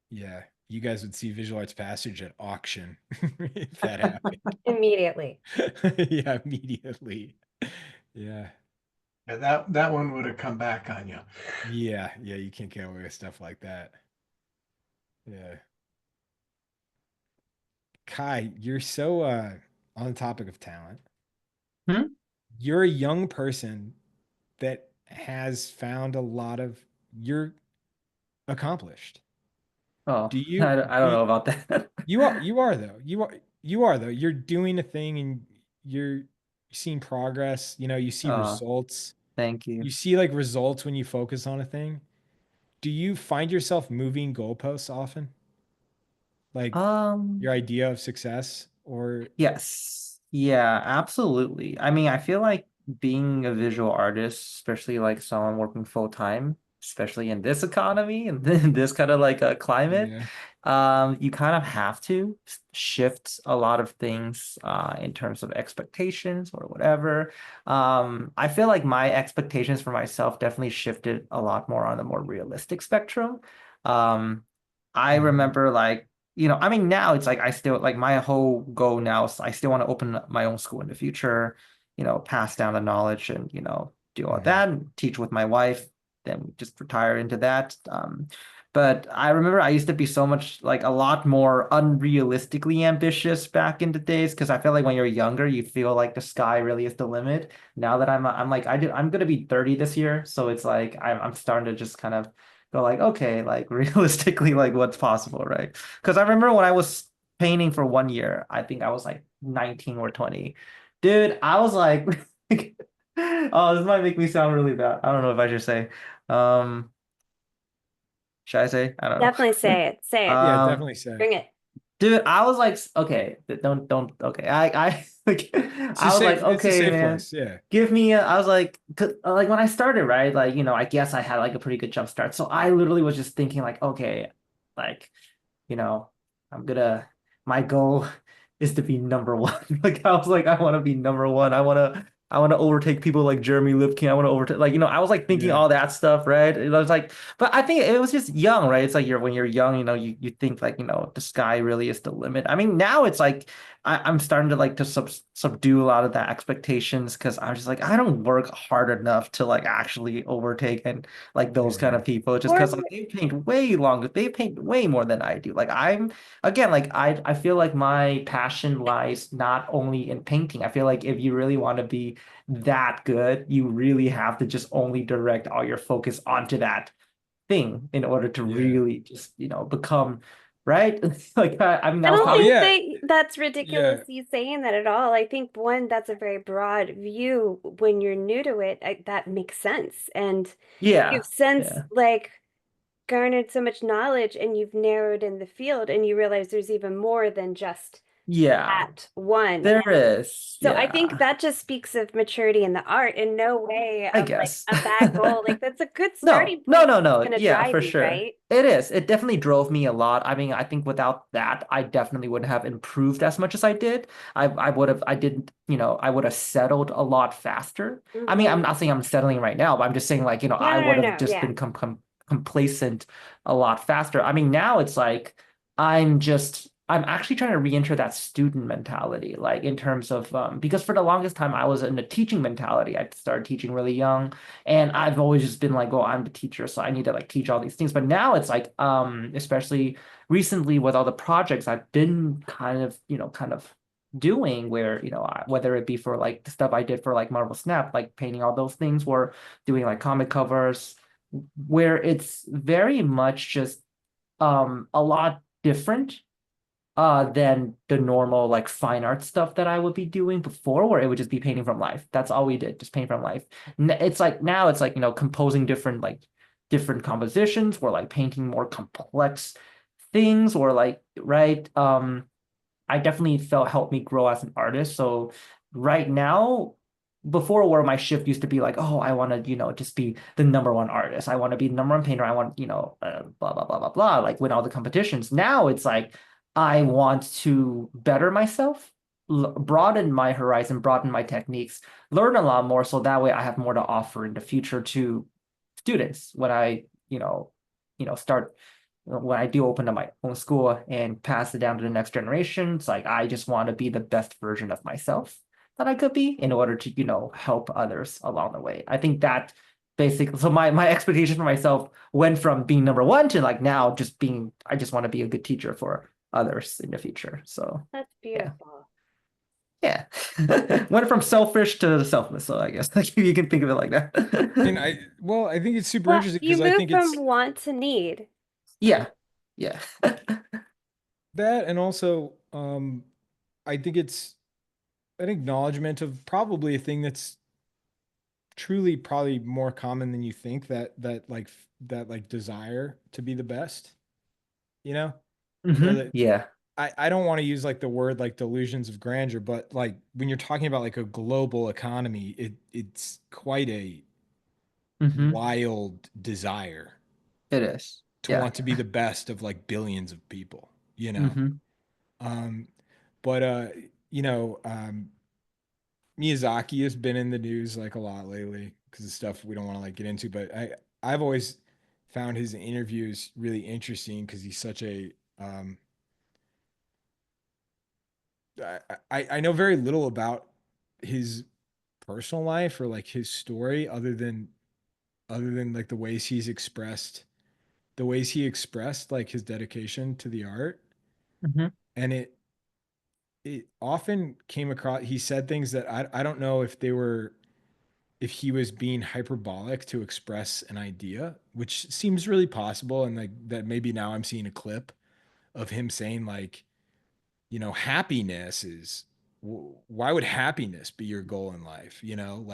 Yeah. You guys would see Visual Arts Passage at auction if that happened. Immediately. Yeah, immediately. Yeah. And that one would have come back on you. Yeah. Yeah. You can't get away with stuff like that. Yeah. Kai, you're so on the topic of talent. Hmm? You're a young person that has found a lot of you're accomplished. Oh, Do you I do don't you, know about that. you are though. You are though. You're doing a thing and you're seeing progress. You see Oh, results. thank you. You see like results when you focus on a thing. Do you find yourself moving goalposts often? Like Um, your idea of success or yes. Yeah, absolutely. I mean, I feel like being a visual artist, especially like someone working full time, especially in this economy and in this kind of like a climate, yeah. you kind of have to shift a lot of things in terms of expectations or whatever. I feel like my expectations for myself definitely shifted a lot more on the more realistic spectrum. Um, I Mhm. remember like I mean, now it's like I still like my whole goal now is I still want to open up my own school in the future, pass down the knowledge and, do all Mhm. that and teach with my wife, then just retire into that. But I remember I used to be so much like a lot more unrealistically ambitious back in the days because I feel like when you're younger, you feel like the sky really is the limit. Now that I'm like I'm gonna be 30 this year, so it's like I'm starting to just kind of go like, okay, like realistically, like what's possible, right? Because I remember when I was painting for 1 year, I think I was like 19 or 20. Dude, I was like, oh, this might make me sound really bad. I don't know if I should say. Um, should I say? I don't Definitely know. say it. Say it. Yeah, Um, definitely say. Bring it. dude, I was like, okay, don't, okay. I like, I was like, It's a okay, safe man, place. Yeah. give me I was like, like when I started, right? Like, I guess I had like a pretty good jump start. So I literally was just thinking like, okay, like, you know, I'm gonna, my goal is to be number one. Like I was like, I want to be number one. I want to overtake people like Jeremy Lipkin. I want to overtake, like, I was like thinking Yeah. all that stuff, right? It was like, but I think it was just young, right? It's like when you're young, you think like, the sky really is the limit. I mean, now it's like I'm starting to like to subdue a lot of that expectations because I'm just like, I don't work hard enough to like actually overtake and like those kind Mhm. of people just Or because like they paint way longer, they paint way more than I do. Like I'm again, like I feel like my passion lies not only in painting. I feel like if you really want to be that good, you really have to just only direct all your focus onto that thing in order to Yeah. really just, become right. Like I mean I that was don't Oh probably think yeah. that that's ridiculous Yeah. you saying that at all. I think one, that's a very broad view when you're new to it. That makes sense. And you've yeah. since Yeah. like garnered so much knowledge and you've narrowed in the field and you realize there's even more than just Yeah. that one. There is. So I think Yeah. that just speaks of maturity in the art, in no way I of like guess. a bad goal. Like that's a good No, starting no, point no, that's no. going to Yeah, drive for you, sure. right? It is. It definitely drove me a lot. I mean, I think without that, I definitely wouldn't have improved as much as I did. I would have, I didn't, I would have settled a lot faster. I mean, I'm Hmm. not saying I'm settling right now, but I'm just saying like, No, I no, would no, have no. just Yeah. been complacent a lot faster. I mean, now it's like I'm actually trying to re-enter that student mentality, like in terms of because for the longest time I was in a teaching mentality. I started teaching really young. And I've always just been like, oh, I'm the teacher, so I need to like teach all these things. But now it's like, especially recently with all the projects I've been kind of doing where, whether it be for like the stuff I did for like Marvel Snap, like painting all those things, or doing like comic covers, where it's very much just a lot different than the normal like fine art stuff that I would be doing before, where it would just be painting from life. That's all we did, just paint from life. It's like now it's like, composing different compositions or like painting more complex things or like, right. I definitely felt helped me grow as an artist. So right now, before where my shift used to be like, oh, I want to, just be the number one artist. I want to be the number one painter. I want, blah, blah, blah, blah, blah, like win all the competitions. Now it's like, I want to better myself, broaden my horizon, broaden my techniques, learn a lot more. So that way I have more to offer in the future to students when I, start when I do open up my own school and pass it down to the next generation. It's like I just want to be the best version of myself that I could be in order to, help others along the way. I think that basically, so my expectation for myself went from being number one to like now just being, I just want to be a good teacher for others in the future. So That's yeah. beautiful. Yeah. Went from selfish to selfless. So I guess like you can think of it like And that. I think it's super Well, interesting you because I move think from it's want to need. Yeah. Yeah. that, and also, I think it's an acknowledgement of probably a thing that's truly probably more common than you think, that like desire to be the best, you know? That Yeah. I don't want to use like the word like delusions of grandeur, but like when you're talking about like a global economy, it's quite a hmm wild desire It is. to Yeah. want to be the best of like billions of people, you know? hmm Um, but you know, Miyazaki has been in the news like a lot lately because of stuff we don't want to like get into, but I've always found his interviews really interesting because he's such a I know very little about his personal life or like his story other than like the ways he expressed like his dedication to the art, hmm and it often came across, he said things that I don't know if they were, if he was being hyperbolic to express an idea, which seems really possible, and like that maybe now I'm seeing a clip of him saying like, you know, happiness is, why would happiness be your goal in life, you know,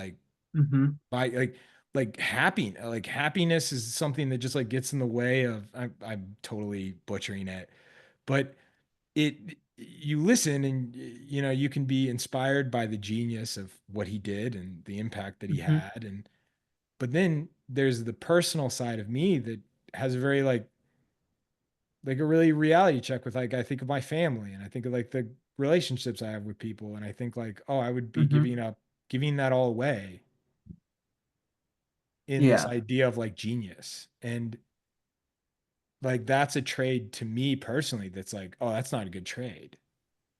hmm by like happiness is something that just like gets in the way of, I'm totally butchering it, but it, you listen and you know you can be inspired by the genius of what he did and the impact that he hmm had, and but then there's the personal side of me that has a very like a really reality check with, like, I think of my family and I think of like the relationships I have with people, and I think like, oh, I would be hmm giving that all away in this Yeah. idea of like genius. And like that's a trade to me personally that's like, oh, that's not a good trade.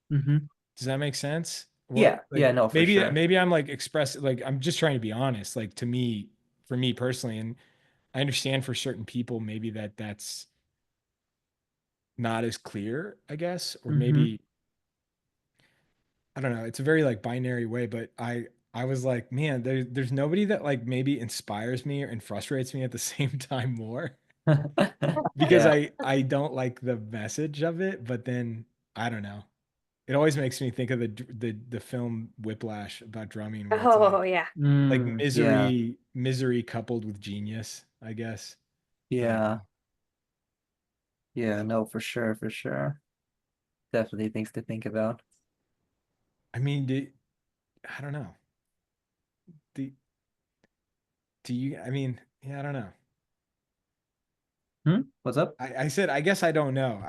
hmm Does that make sense? What Yeah. like Yeah. No, for sure. maybe I'm like express like I'm just trying to be honest. Like to me, for me personally, and I understand for certain people maybe that's not as clear, I guess, or hmm maybe I don't know. It's a very like binary way, but I was like, man, there's nobody that like maybe inspires me and frustrates me at the same time more, because Yeah. I don't like the message of it, but then I don't know. It always makes me think of the film Whiplash about drumming, where it's Oh, yeah. like Yeah. misery coupled with genius, I guess. I don't Yeah. know. Yeah. No, for sure. For sure. Definitely things to think about. I mean, I don't know. Do, do you, I mean, yeah, I don't know. What's up? I said, I guess I don't know.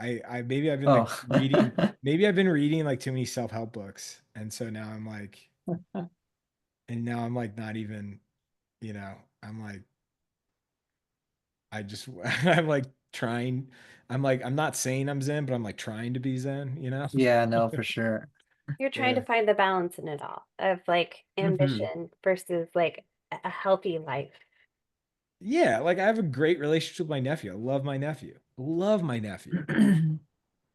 Maybe I've been Oh. like reading, maybe I've been reading like too many self-help books. And so now I'm like, and now I'm like, not even, you know, I'm like, I just, I'm like trying, I'm like, I'm not saying I'm Zen, but I'm like trying to be Zen, you know? Yeah. No, for sure. You're trying to Yeah. find the balance in it all of like hmm ambition versus like a healthy life. Yeah. Like I have a great relationship with my nephew. I love my nephew. Love my nephew.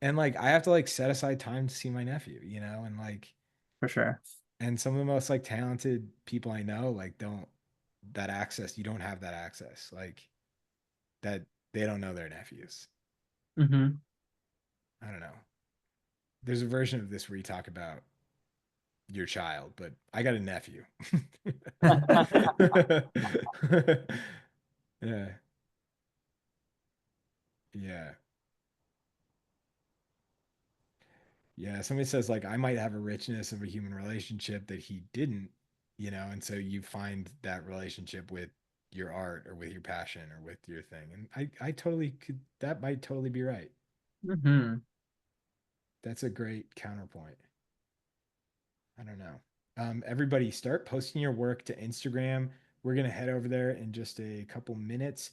And like, I have to like set aside time to see my nephew, you know? And like, For sure. and some of the most like talented people I know like don't, that access, you don't have that access, like that, they don't know their nephews. hmm I don't know, there's a version of this where you talk about your child, but I got a nephew. Yeah, yeah, Yeah, somebody says like I might have a richness of a human relationship that he didn't, and so you find that relationship with your art or with your passion or with your thing. And I totally could, that might totally be right. Hmm. That's a great counterpoint. I don't know. Everybody start posting your work to Instagram. We're gonna head over there in just a couple minutes.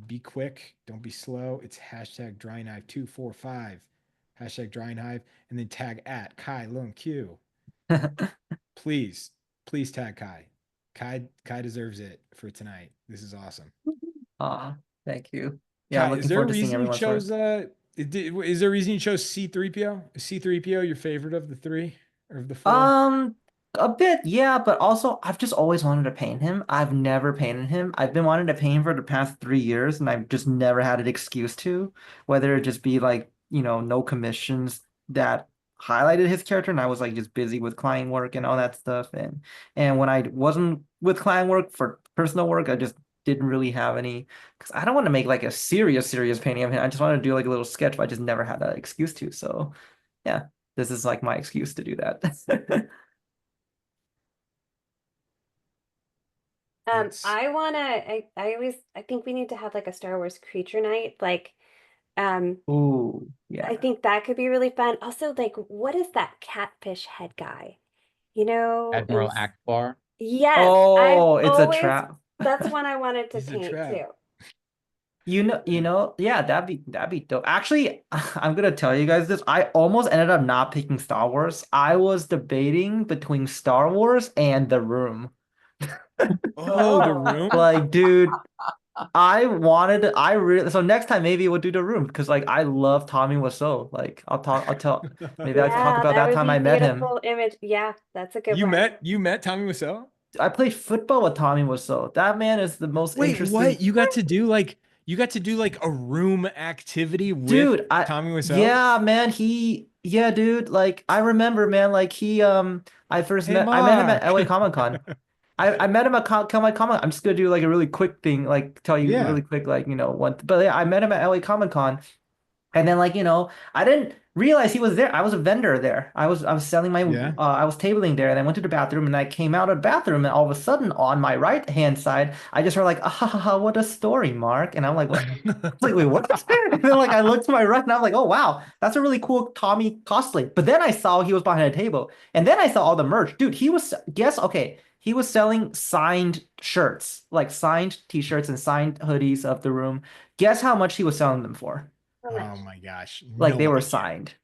Be quick, don't be slow. It's hashtag Drawing Hive 245, hashtag Drawing Hive, and then tag at Kai Lun Q. Please, please tag Kai. Kai deserves it for tonight. This is awesome. Ah, thank you. Yeah, I'm Kai, is looking there a forward to seeing reason you everyone's work. chose is there a reason you chose C3PO? Is C3PO your favorite of the three or of the four? Um, a bit, yeah, but also I've just always wanted to paint him. I've never painted him. I've been wanting to paint him for the past 3 years, and I've just never had an excuse to, whether it just be like, no commissions that highlighted his character, and I was like just busy with client work and all that stuff. And when I wasn't with client work for personal work, I just didn't really have any because I don't want to make like a serious painting of him. I just want to do like a little sketch, but I just never had that excuse to. So yeah, this is like my excuse to do that. It's I think we need to have like a Star Wars creature night. Like, um, Ooh, I yeah. think that could be really fun. Also, like, what is that catfish head guy? Admiral Akbar. Yes, I've Oh, it's a always, trap. that's one I wanted to he's a paint trap. too. Yeah, that'd be dope. Actually, I'm gonna tell you guys this. I almost ended up not picking Star Wars. I was debating between Star Wars and The Room. Oh, the Oh, room. Like, dude, I really so next time maybe we'll do The Room because like I love Tommy Wiseau. Like I'll tell maybe I can talk yeah, about that that would time be I met him. beautiful image. Yeah, that's a good You one. met Tommy Wiseau? I played football with Tommy Wiseau. That man is the most Wait, what? interesting. You got to do like a room activity with Dude, Tommy Wiseau? yeah, man, yeah, dude, like I remember, man, like Hey, I met him at Mark. LA Comic Con. I met him at LA Comic. I'm just gonna do like a really quick thing, like tell you Yeah. really quick, like one. But yeah, I met him at LA Comic Con, and then like, I didn't realize he was there. I was a vendor there. I was selling Yeah. I was tabling there and I went to the bathroom and I came out of the bathroom and all of a sudden on my right hand side, I just heard like, ah, ha, ha, ha, what a story, Mark. And I'm like, what? I was like, wait, what? And then like I looked to my right and I'm like, oh wow, that's a really cool Tommy cosplay. But then I saw he was behind a table. And then I saw all the merch. Dude, okay. He was selling signed shirts, like signed t-shirts and signed hoodies of the room. Guess how much he was selling them for? How Oh much? my gosh. Like No idea. they were signed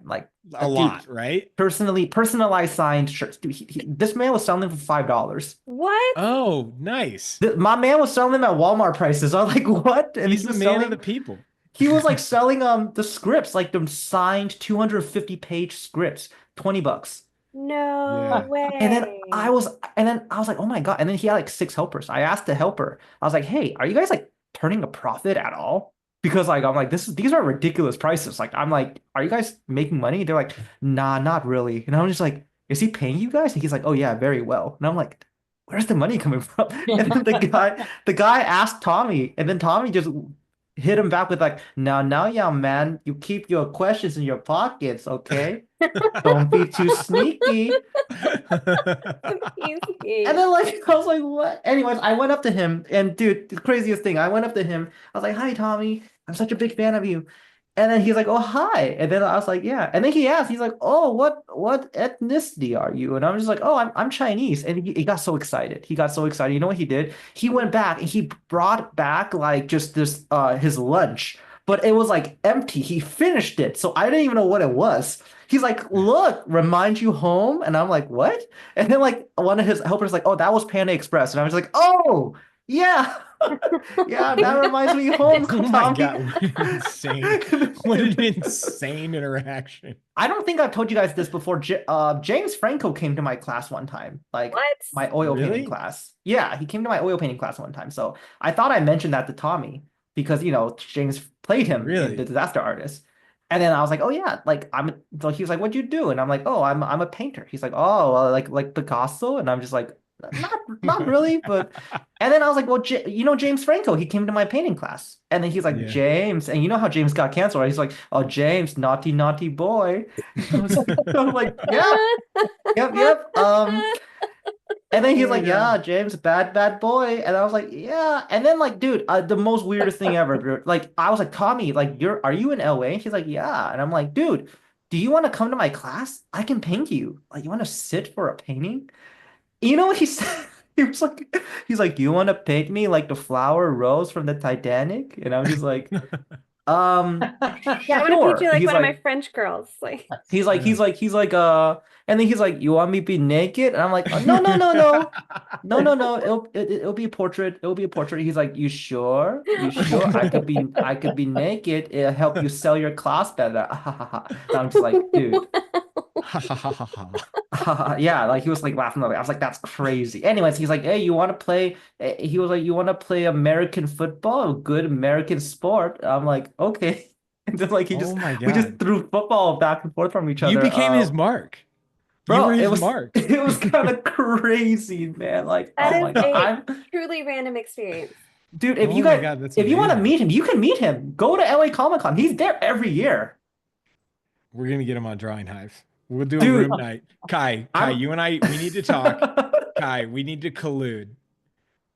like A dude, lot, right? personalized signed shirts, dude. This man was selling them for $5. What? Oh, nice. My man was selling them at Walmart prices. I was like, what? And He's the man of the people. he was like selling the scripts, like the signed 250-page scripts, $20. No Yeah. And then I way. was and then I was like, oh my God. And then he had like six helpers. I asked the helper, I was like, hey, are you guys like turning a profit at all? Because like I'm like, these are ridiculous prices. Like I'm like, are you guys making money? They're like, nah, not really. And I'm just like, is he paying you guys? And he's like, oh yeah, very well. And I'm like, where's the money coming from? And then the guy asked Tommy, and then Tommy just hit him back with like, now, young man, you keep your questions in your pockets, okay? Don't be too sneaky. And Easy. then like I was like, what? Anyways, I went up to him and dude, the craziest thing, I went up to him. I was like, hi Tommy, I'm such a big fan of you. And then he's like, oh hi. And then I was like, yeah. And then he asked, he's like, oh, what ethnicity are you? And I'm just like, oh, I'm Chinese. And he got so excited. He got so excited. You know what he did? He went back and he brought back like just this his lunch, but it was like empty. He finished it. So I didn't even know what it was. He's like, look, remind you home. And I'm like, what? And then like one of his helpers like, oh, that was Panda Express. And I was like, oh, yeah. Yeah, that reminds me home, Oh my Tommy. God. What an insane, what an insane interaction. I don't think I've told you guys this before. James Franco came to my class one time, like What? my oil painting Really? class. Yeah, he came to my oil painting class one time. So I thought I mentioned that to Tommy because James played him in The Really? Disaster Artist. And then I was like, oh yeah, like so he was like, what'd you do? And I'm like, oh, I'm a painter. He's like, oh, well, like Picasso, and I'm just like, not really, but and then I was like, well, you know James Franco, he came to my painting class, and then he's like, Yeah. James, and you know how James got canceled, right? He's like, oh, James, naughty naughty boy. I'm like, yeah, yep. And then he's Oh my like, yeah, God. James, bad boy, and I was like, yeah, and then like, dude, the most weirdest thing ever, bro. Like, I was like, Tommy, like, are you in LA? And she's like, yeah, and I'm like, dude, do you want to come to my class? I can paint you. Like, you want to sit for a painting? You know what he said? He was like, he's like, you want to paint me like the flower Rose from the Titanic? And I'm just like, I want to paint sure. you like one of my French girls. Like, Yeah. And then he's like, you want me to be naked? And I'm like, oh, no. It'll be a portrait. It'll be a portrait. He's like, you sure? You sure? I could be naked. It'll help you sell your class better. And I'm just like, dude. Yeah, like he was like laughing at me. I was like, that's crazy. Anyways, he's like, hey, you want to play? He was like, you want to play American football, good American sport? I'm like, okay. And then like Oh my we just God. threw football back and forth from each You other. became his mark. You were Bro, his mark. it was kind of crazy, man. Like, that oh is my God, a I'm truly random experience. dude. Oh my God, that's If you want to amazing. meet him, you can meet him. Go to LA Comic Con. He's there every year, We're gonna get him on Drawing Hive. We'll do a dude. room night. Kai, I'm you and I, we need to talk. Kai, we need to collude.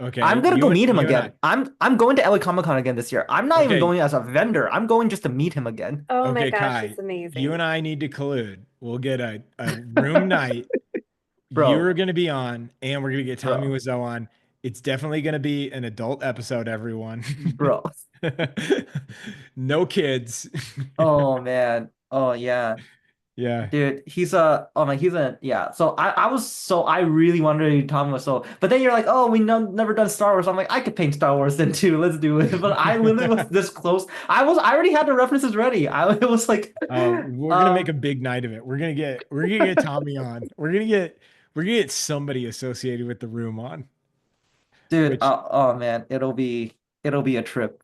I'm Okay, gonna go meet him you and I. again. I'm going to LA Comic Con again this year. I'm not even Okay, going as a vendor. I'm going just to meet him again. Oh my okay, gosh, Kai, it's you and amazing. I need to collude. We'll get a room night. Bro, You're gonna be on, and we're gonna get Tommy bro, Wiseau on. It's definitely gonna be an adult episode, everyone. bro. No kids. Oh man. Oh yeah. Yeah. Dude, yeah. So I really wanted to do Tom was so, but then you're like, oh, we never done Star Wars. I'm like, I could paint Star Wars then too. Let's do it. But I literally was this close. I already had the references ready. It was like, We're gonna make a big night of it. We're gonna get Tommy on. We're gonna get somebody associated with the room on. dude, Which oh man, it'll be a trip.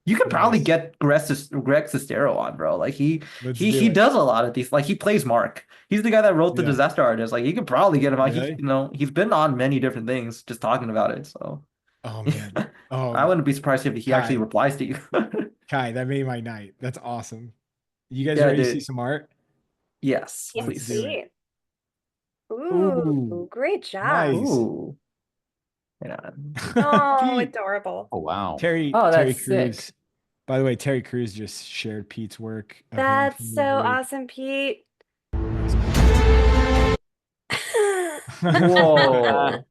You could probably nice. get Greg Sestero on, bro. Like Let's do he it. does a lot of these. Like he plays Mark. He's the guy that wrote the Yeah. Disaster Artist. Like you could probably get him out. Really? He's been on many different things, just talking about it. So Oh man. I Oh, wouldn't be surprised if he actually Kai, replies to you. Kai, that made my night. That's awesome. You guys Yeah, ready to see dude. some art? Yes, Can't Let's do please. it. see. Ooh, Ooh, great job. nice. Ooh. Yeah. Oh, Pete, adorable. Oh wow. Oh, Terry that's sick. Crews. By the way, Terry Crews just shared Pete's work of him That's from the so break. awesome, Pete. Whoa.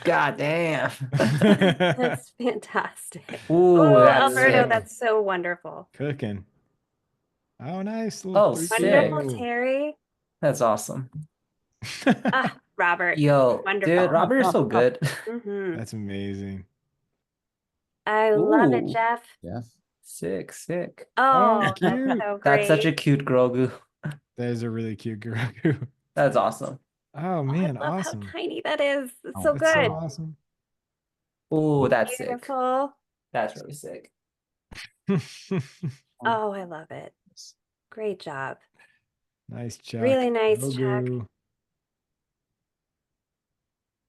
God damn. That's fantastic. Ooh, Oh, that's Alberto, Oh, sick. that's so wonderful. cooking. Oh, nice little Oh, sick. Wonderful, 3.0. Terry. That's awesome. Ah, Robert. Yo, dude, Wonderful. Robert, you're so good. Hmm. That's amazing. I love it, Ooh, Jeff. Yes. sick. Oh, Oh, that's cute. so That's such a great. cute Grogu. That is a really cute Guragu. That's awesome. Oh Oh, I man, love how awesome. tiny that is. It's Oh, so That's so good. awesome. Ooh, that's sick. Beautiful. That's really sick. Oh, I love it. Great job. Nice Chuck. Really nice, Chuck. Grogu.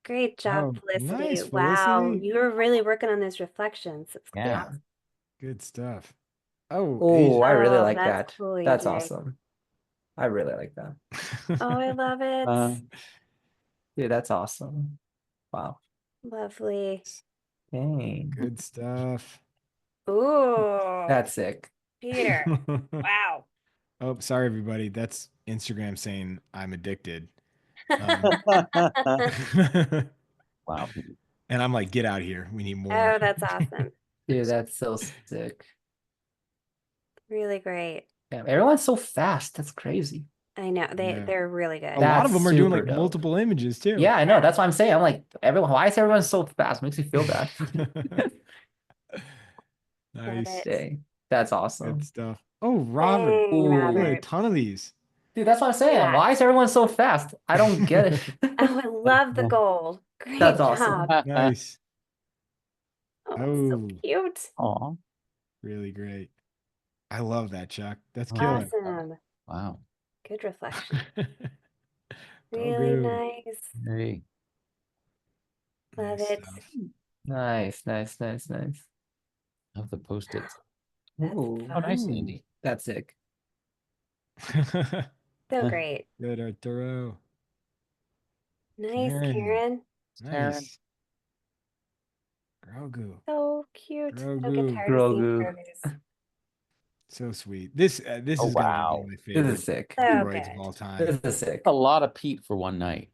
Great job, Oh, Felicity. nice, Wow, Felicity. you were really working on those reflections. It's Yeah. awesome. Good stuff. Oh, Oh, I AJ. really Oh, like that's that. cool, That's EJ. awesome. I really like that. Oh, I love it. Dude, that's awesome. Wow. Lovely. Dang. Good stuff. Ooh, That's sick. Peter. Wow. Oh, sorry, everybody. That's Instagram saying I'm addicted. Um, Wow. and I'm like, get out of here. We need more. Oh, that's awesome. Dude, that's so sick. Really great. Damn, everyone's so fast. That's crazy. I know Yeah. they're really A good. lot That's of them are doing super like dope. multiple images too. Yeah, I know. That's what I'm saying. I'm like, why is everyone so fast? Makes me feel bad. Love Nice. it. Dang. That's awesome. Good stuff. Oh, Robert. Dang, Ooh. Look at a Robert. ton of these. Dude, that's what I'm saying. Yeah. Why is everyone so fast? I don't get it. Oh, I love the gold. Great That's job. awesome. Nice. Oh, so Oh, cute. Aw. really great. I love that, Chuck. That's killer. Awesome. Wow. Good reflection. Go Really Goo. nice. Hey. Love Nice it. stuff. Nice, nice, nice, nice. Of the post-its. That's Ooh, Oh, nice, fun. Andy. that's sick. So great. Good, Arturo. Nice, Karen. Karen. Karen. Nice. Grogu. So cute. I don't get Grogu. tired of seeing Grogu. Grogu's. So sweet. This Oh, is gonna be one of wow. my This favorite is sick. So droids of good. all time. This is sick. A lot of Pete for one night.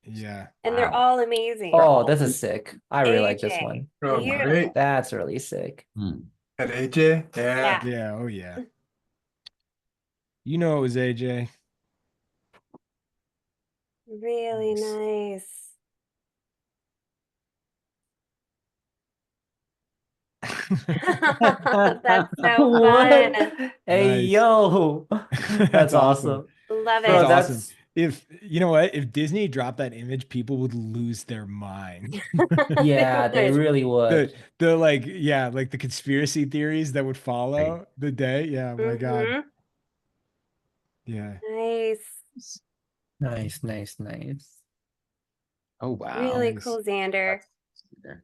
Yeah. And they're Wow. all amazing. Oh, this is sick. I really like this AJ, one. Oh, beautiful. great. That's really sick. Hmm. And AJ, yeah. Yeah. Yeah. Oh yeah. You know it was AJ. Really Nice. nice. That's so What? fun. Hey, Nice. yo. That's That's awesome. awesome. Love That's Bro, it. awesome. that's If you know what, if Disney dropped that image, people would lose their mind. yeah, they Good. really would. The like, yeah, like the conspiracy theories that would follow the day. Yeah, my God. Mhm. Yeah. Nice. Nice, nice, nice. Oh, wow. Really Nice. cool, Xander. That's-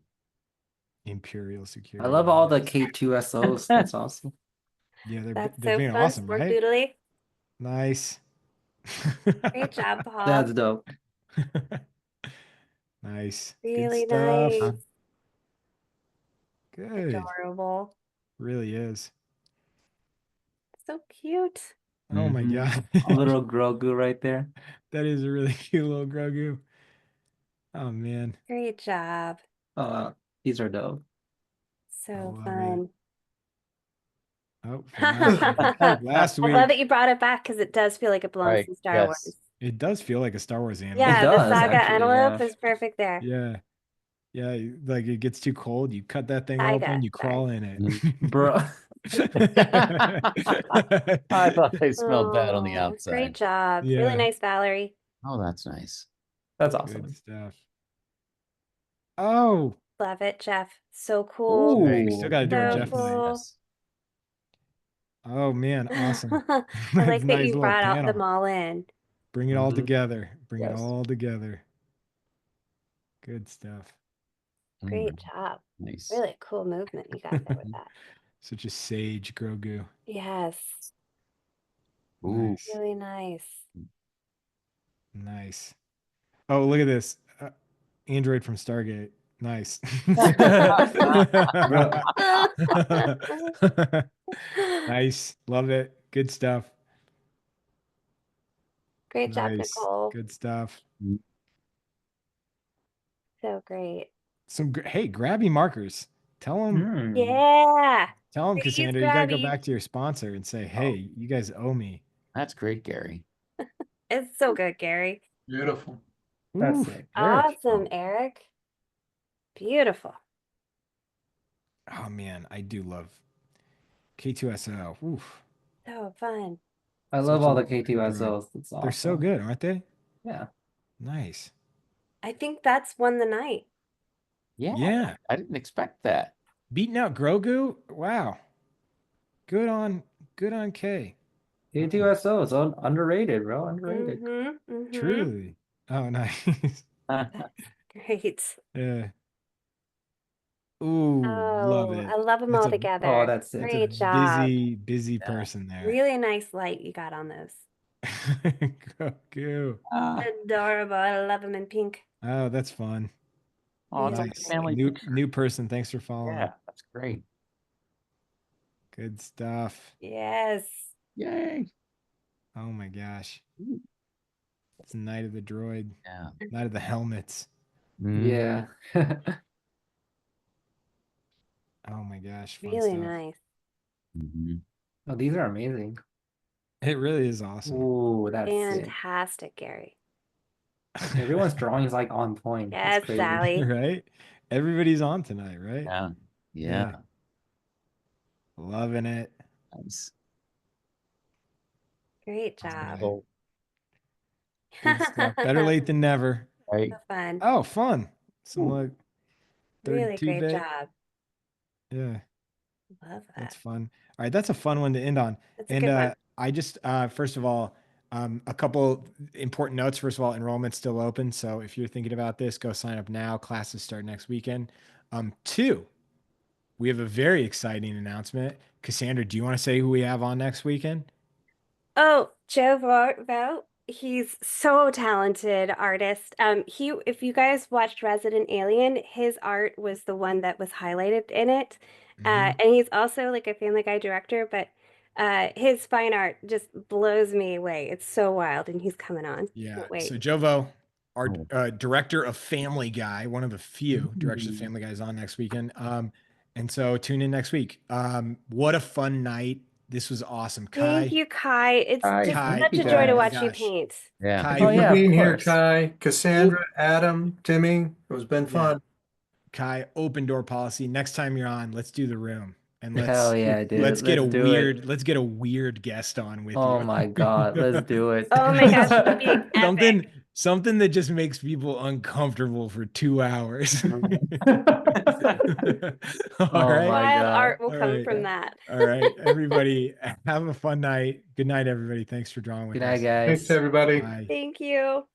Imperial I security. love all the Nice. K2SOs. That's awesome. Yeah, That's they're so being fun. awesome, Sport right? doodly. Nice. Great job, Paul. That's dope. Nice. Good Really stuff. nice. Good. Adorable. Really is. So cute. Oh my Mhm. God. A little Grogu right there. That is a really cute little Grogu. Oh man. Great job. These are dope. I So love it. fun. Oh, for mine. I Last love that week. you brought it back because it does feel like it belongs Right. in Star Yes. Wars. It does feel like a Star Wars It animal. Yeah, the does, saga actually, antelope yeah. is perfect there. Yeah. Yeah. Like it gets too cold. You cut that thing Taiga, open, you sorry. crawl in it. Bro. I thought I smelled bad on the Oh, great outside. job. Really Yeah. nice, Valerie. Oh, that's nice. That's Good awesome. stuff. Oh. Love it, Jeff. So cool. Jeff. We still got to do our So Jeff tonight. cool. Yes. Oh man, awesome. I That's like a that nice you little brought out them panel. all in. Bring it all Mhm. together. Bring it Yes. all together. Good stuff. Great Mm, job. nice. Really cool movement you got there with that. Such a sage Grogu. Yes. Ooh. Nice. Really nice. Nice. Oh, look at this. Android from Stargate. Nice. Bro. Nice. Love it. Good stuff. Great job, Nice. Nicole. Good stuff. So great. Hey, grabby markers. Tell them, Hmm. Yeah. Please, Cassandra, you gotta go Grabby. back to your sponsor and say, hey, you guys owe me. That's great, Gary. It's so good, Gary. Beautiful. That's Ooh, sick. Eric. Awesome, Eric. Beautiful. Oh man, I do love K2SO. Oof. So fun. I Such love a all the good droid. K2SOs. It's They're so awesome. good, aren't they? Yeah. Nice. I think that's won the night. Yeah. Yeah. I didn't expect that. Beating out Grogu. Wow. Good on K. K2SO is underrated, bro. Underrated. Mm-hmm. Mm-hmm. Truly. Oh, nice. Great. Yeah. Ooh, love Oh, it. I love them That's all a together. Oh, that's sick. that's a Great job. busy person there. Really nice light you got on those. Grogu. Adorable. I love them in pink. Oh, that's fun. Oh, it's like a Nice. family New picture. new person. Thanks for following. Yeah, that's great. Good stuff. Yes. Yay. Oh my gosh. Ooh. It's Night of the Droid. Yeah. Night of the Helmets. Mm. Yeah. Oh my gosh. Fun Really stuff. nice. Mhm. Oh, these are amazing. It really is awesome. Ooh, that's sick. Fantastic, Gary. Everyone's drawing is like on point. Yes, It's crazy. Sally. Right? Everybody's on tonight, right? Yeah. Yeah. Yeah. Loving it. Nice. Great Love job. it. Well, Good stuff. Better late than never. right. So fun. Oh, fun. Some Ooh. like third Really great Tuesday. job. Yeah, Love that's that. fun. All right, that's a fun one to end on. That's a And good one. I just first of all, A couple important notes. First of all, enrollment's still open. So if you're thinking about this, go sign up now. Classes start next weekend. Two, we have a very exciting announcement. Cassandra, do you want to say who we have on next weekend? Oh, Joe Vo, he's so talented artist. If you guys watched Resident Alien, his art was the one that was highlighted in it. Mhm. And he's also like a Family Guy director, but his fine art just blows me away. It's so wild, and he's coming on. Yeah. Can't wait. So Jovo, our Oh. director of Family Guy, one of the few directors of Ooh. Family Guy, is on next weekend. And so tune in next week. What a fun night. This was awesome. Thank Kai, you, Kai. It's Hi, just Kai, Thank such you a joy oh to my guys. watch you gosh. paint. Yeah. Kai, Thank Oh you for yeah, of being here, course. Kai, Cassandra, Adam, Timmy. It's been yeah, fun. Kai, open door policy. Next time you're on, let's do the room. And Hell yeah, let's dude. get a Let's do it. weird guest on with Oh you. my God, let's do it. Oh my gosh, it would be something epic. something that just makes people uncomfortable for 2 hours. All Oh right. my Wild God. art will All come right. from that. All right. Everybody, have a fun night. Good night, everybody. Thanks for drawing Good with night, us. Thanks, guys. everybody. Bye. Thank you.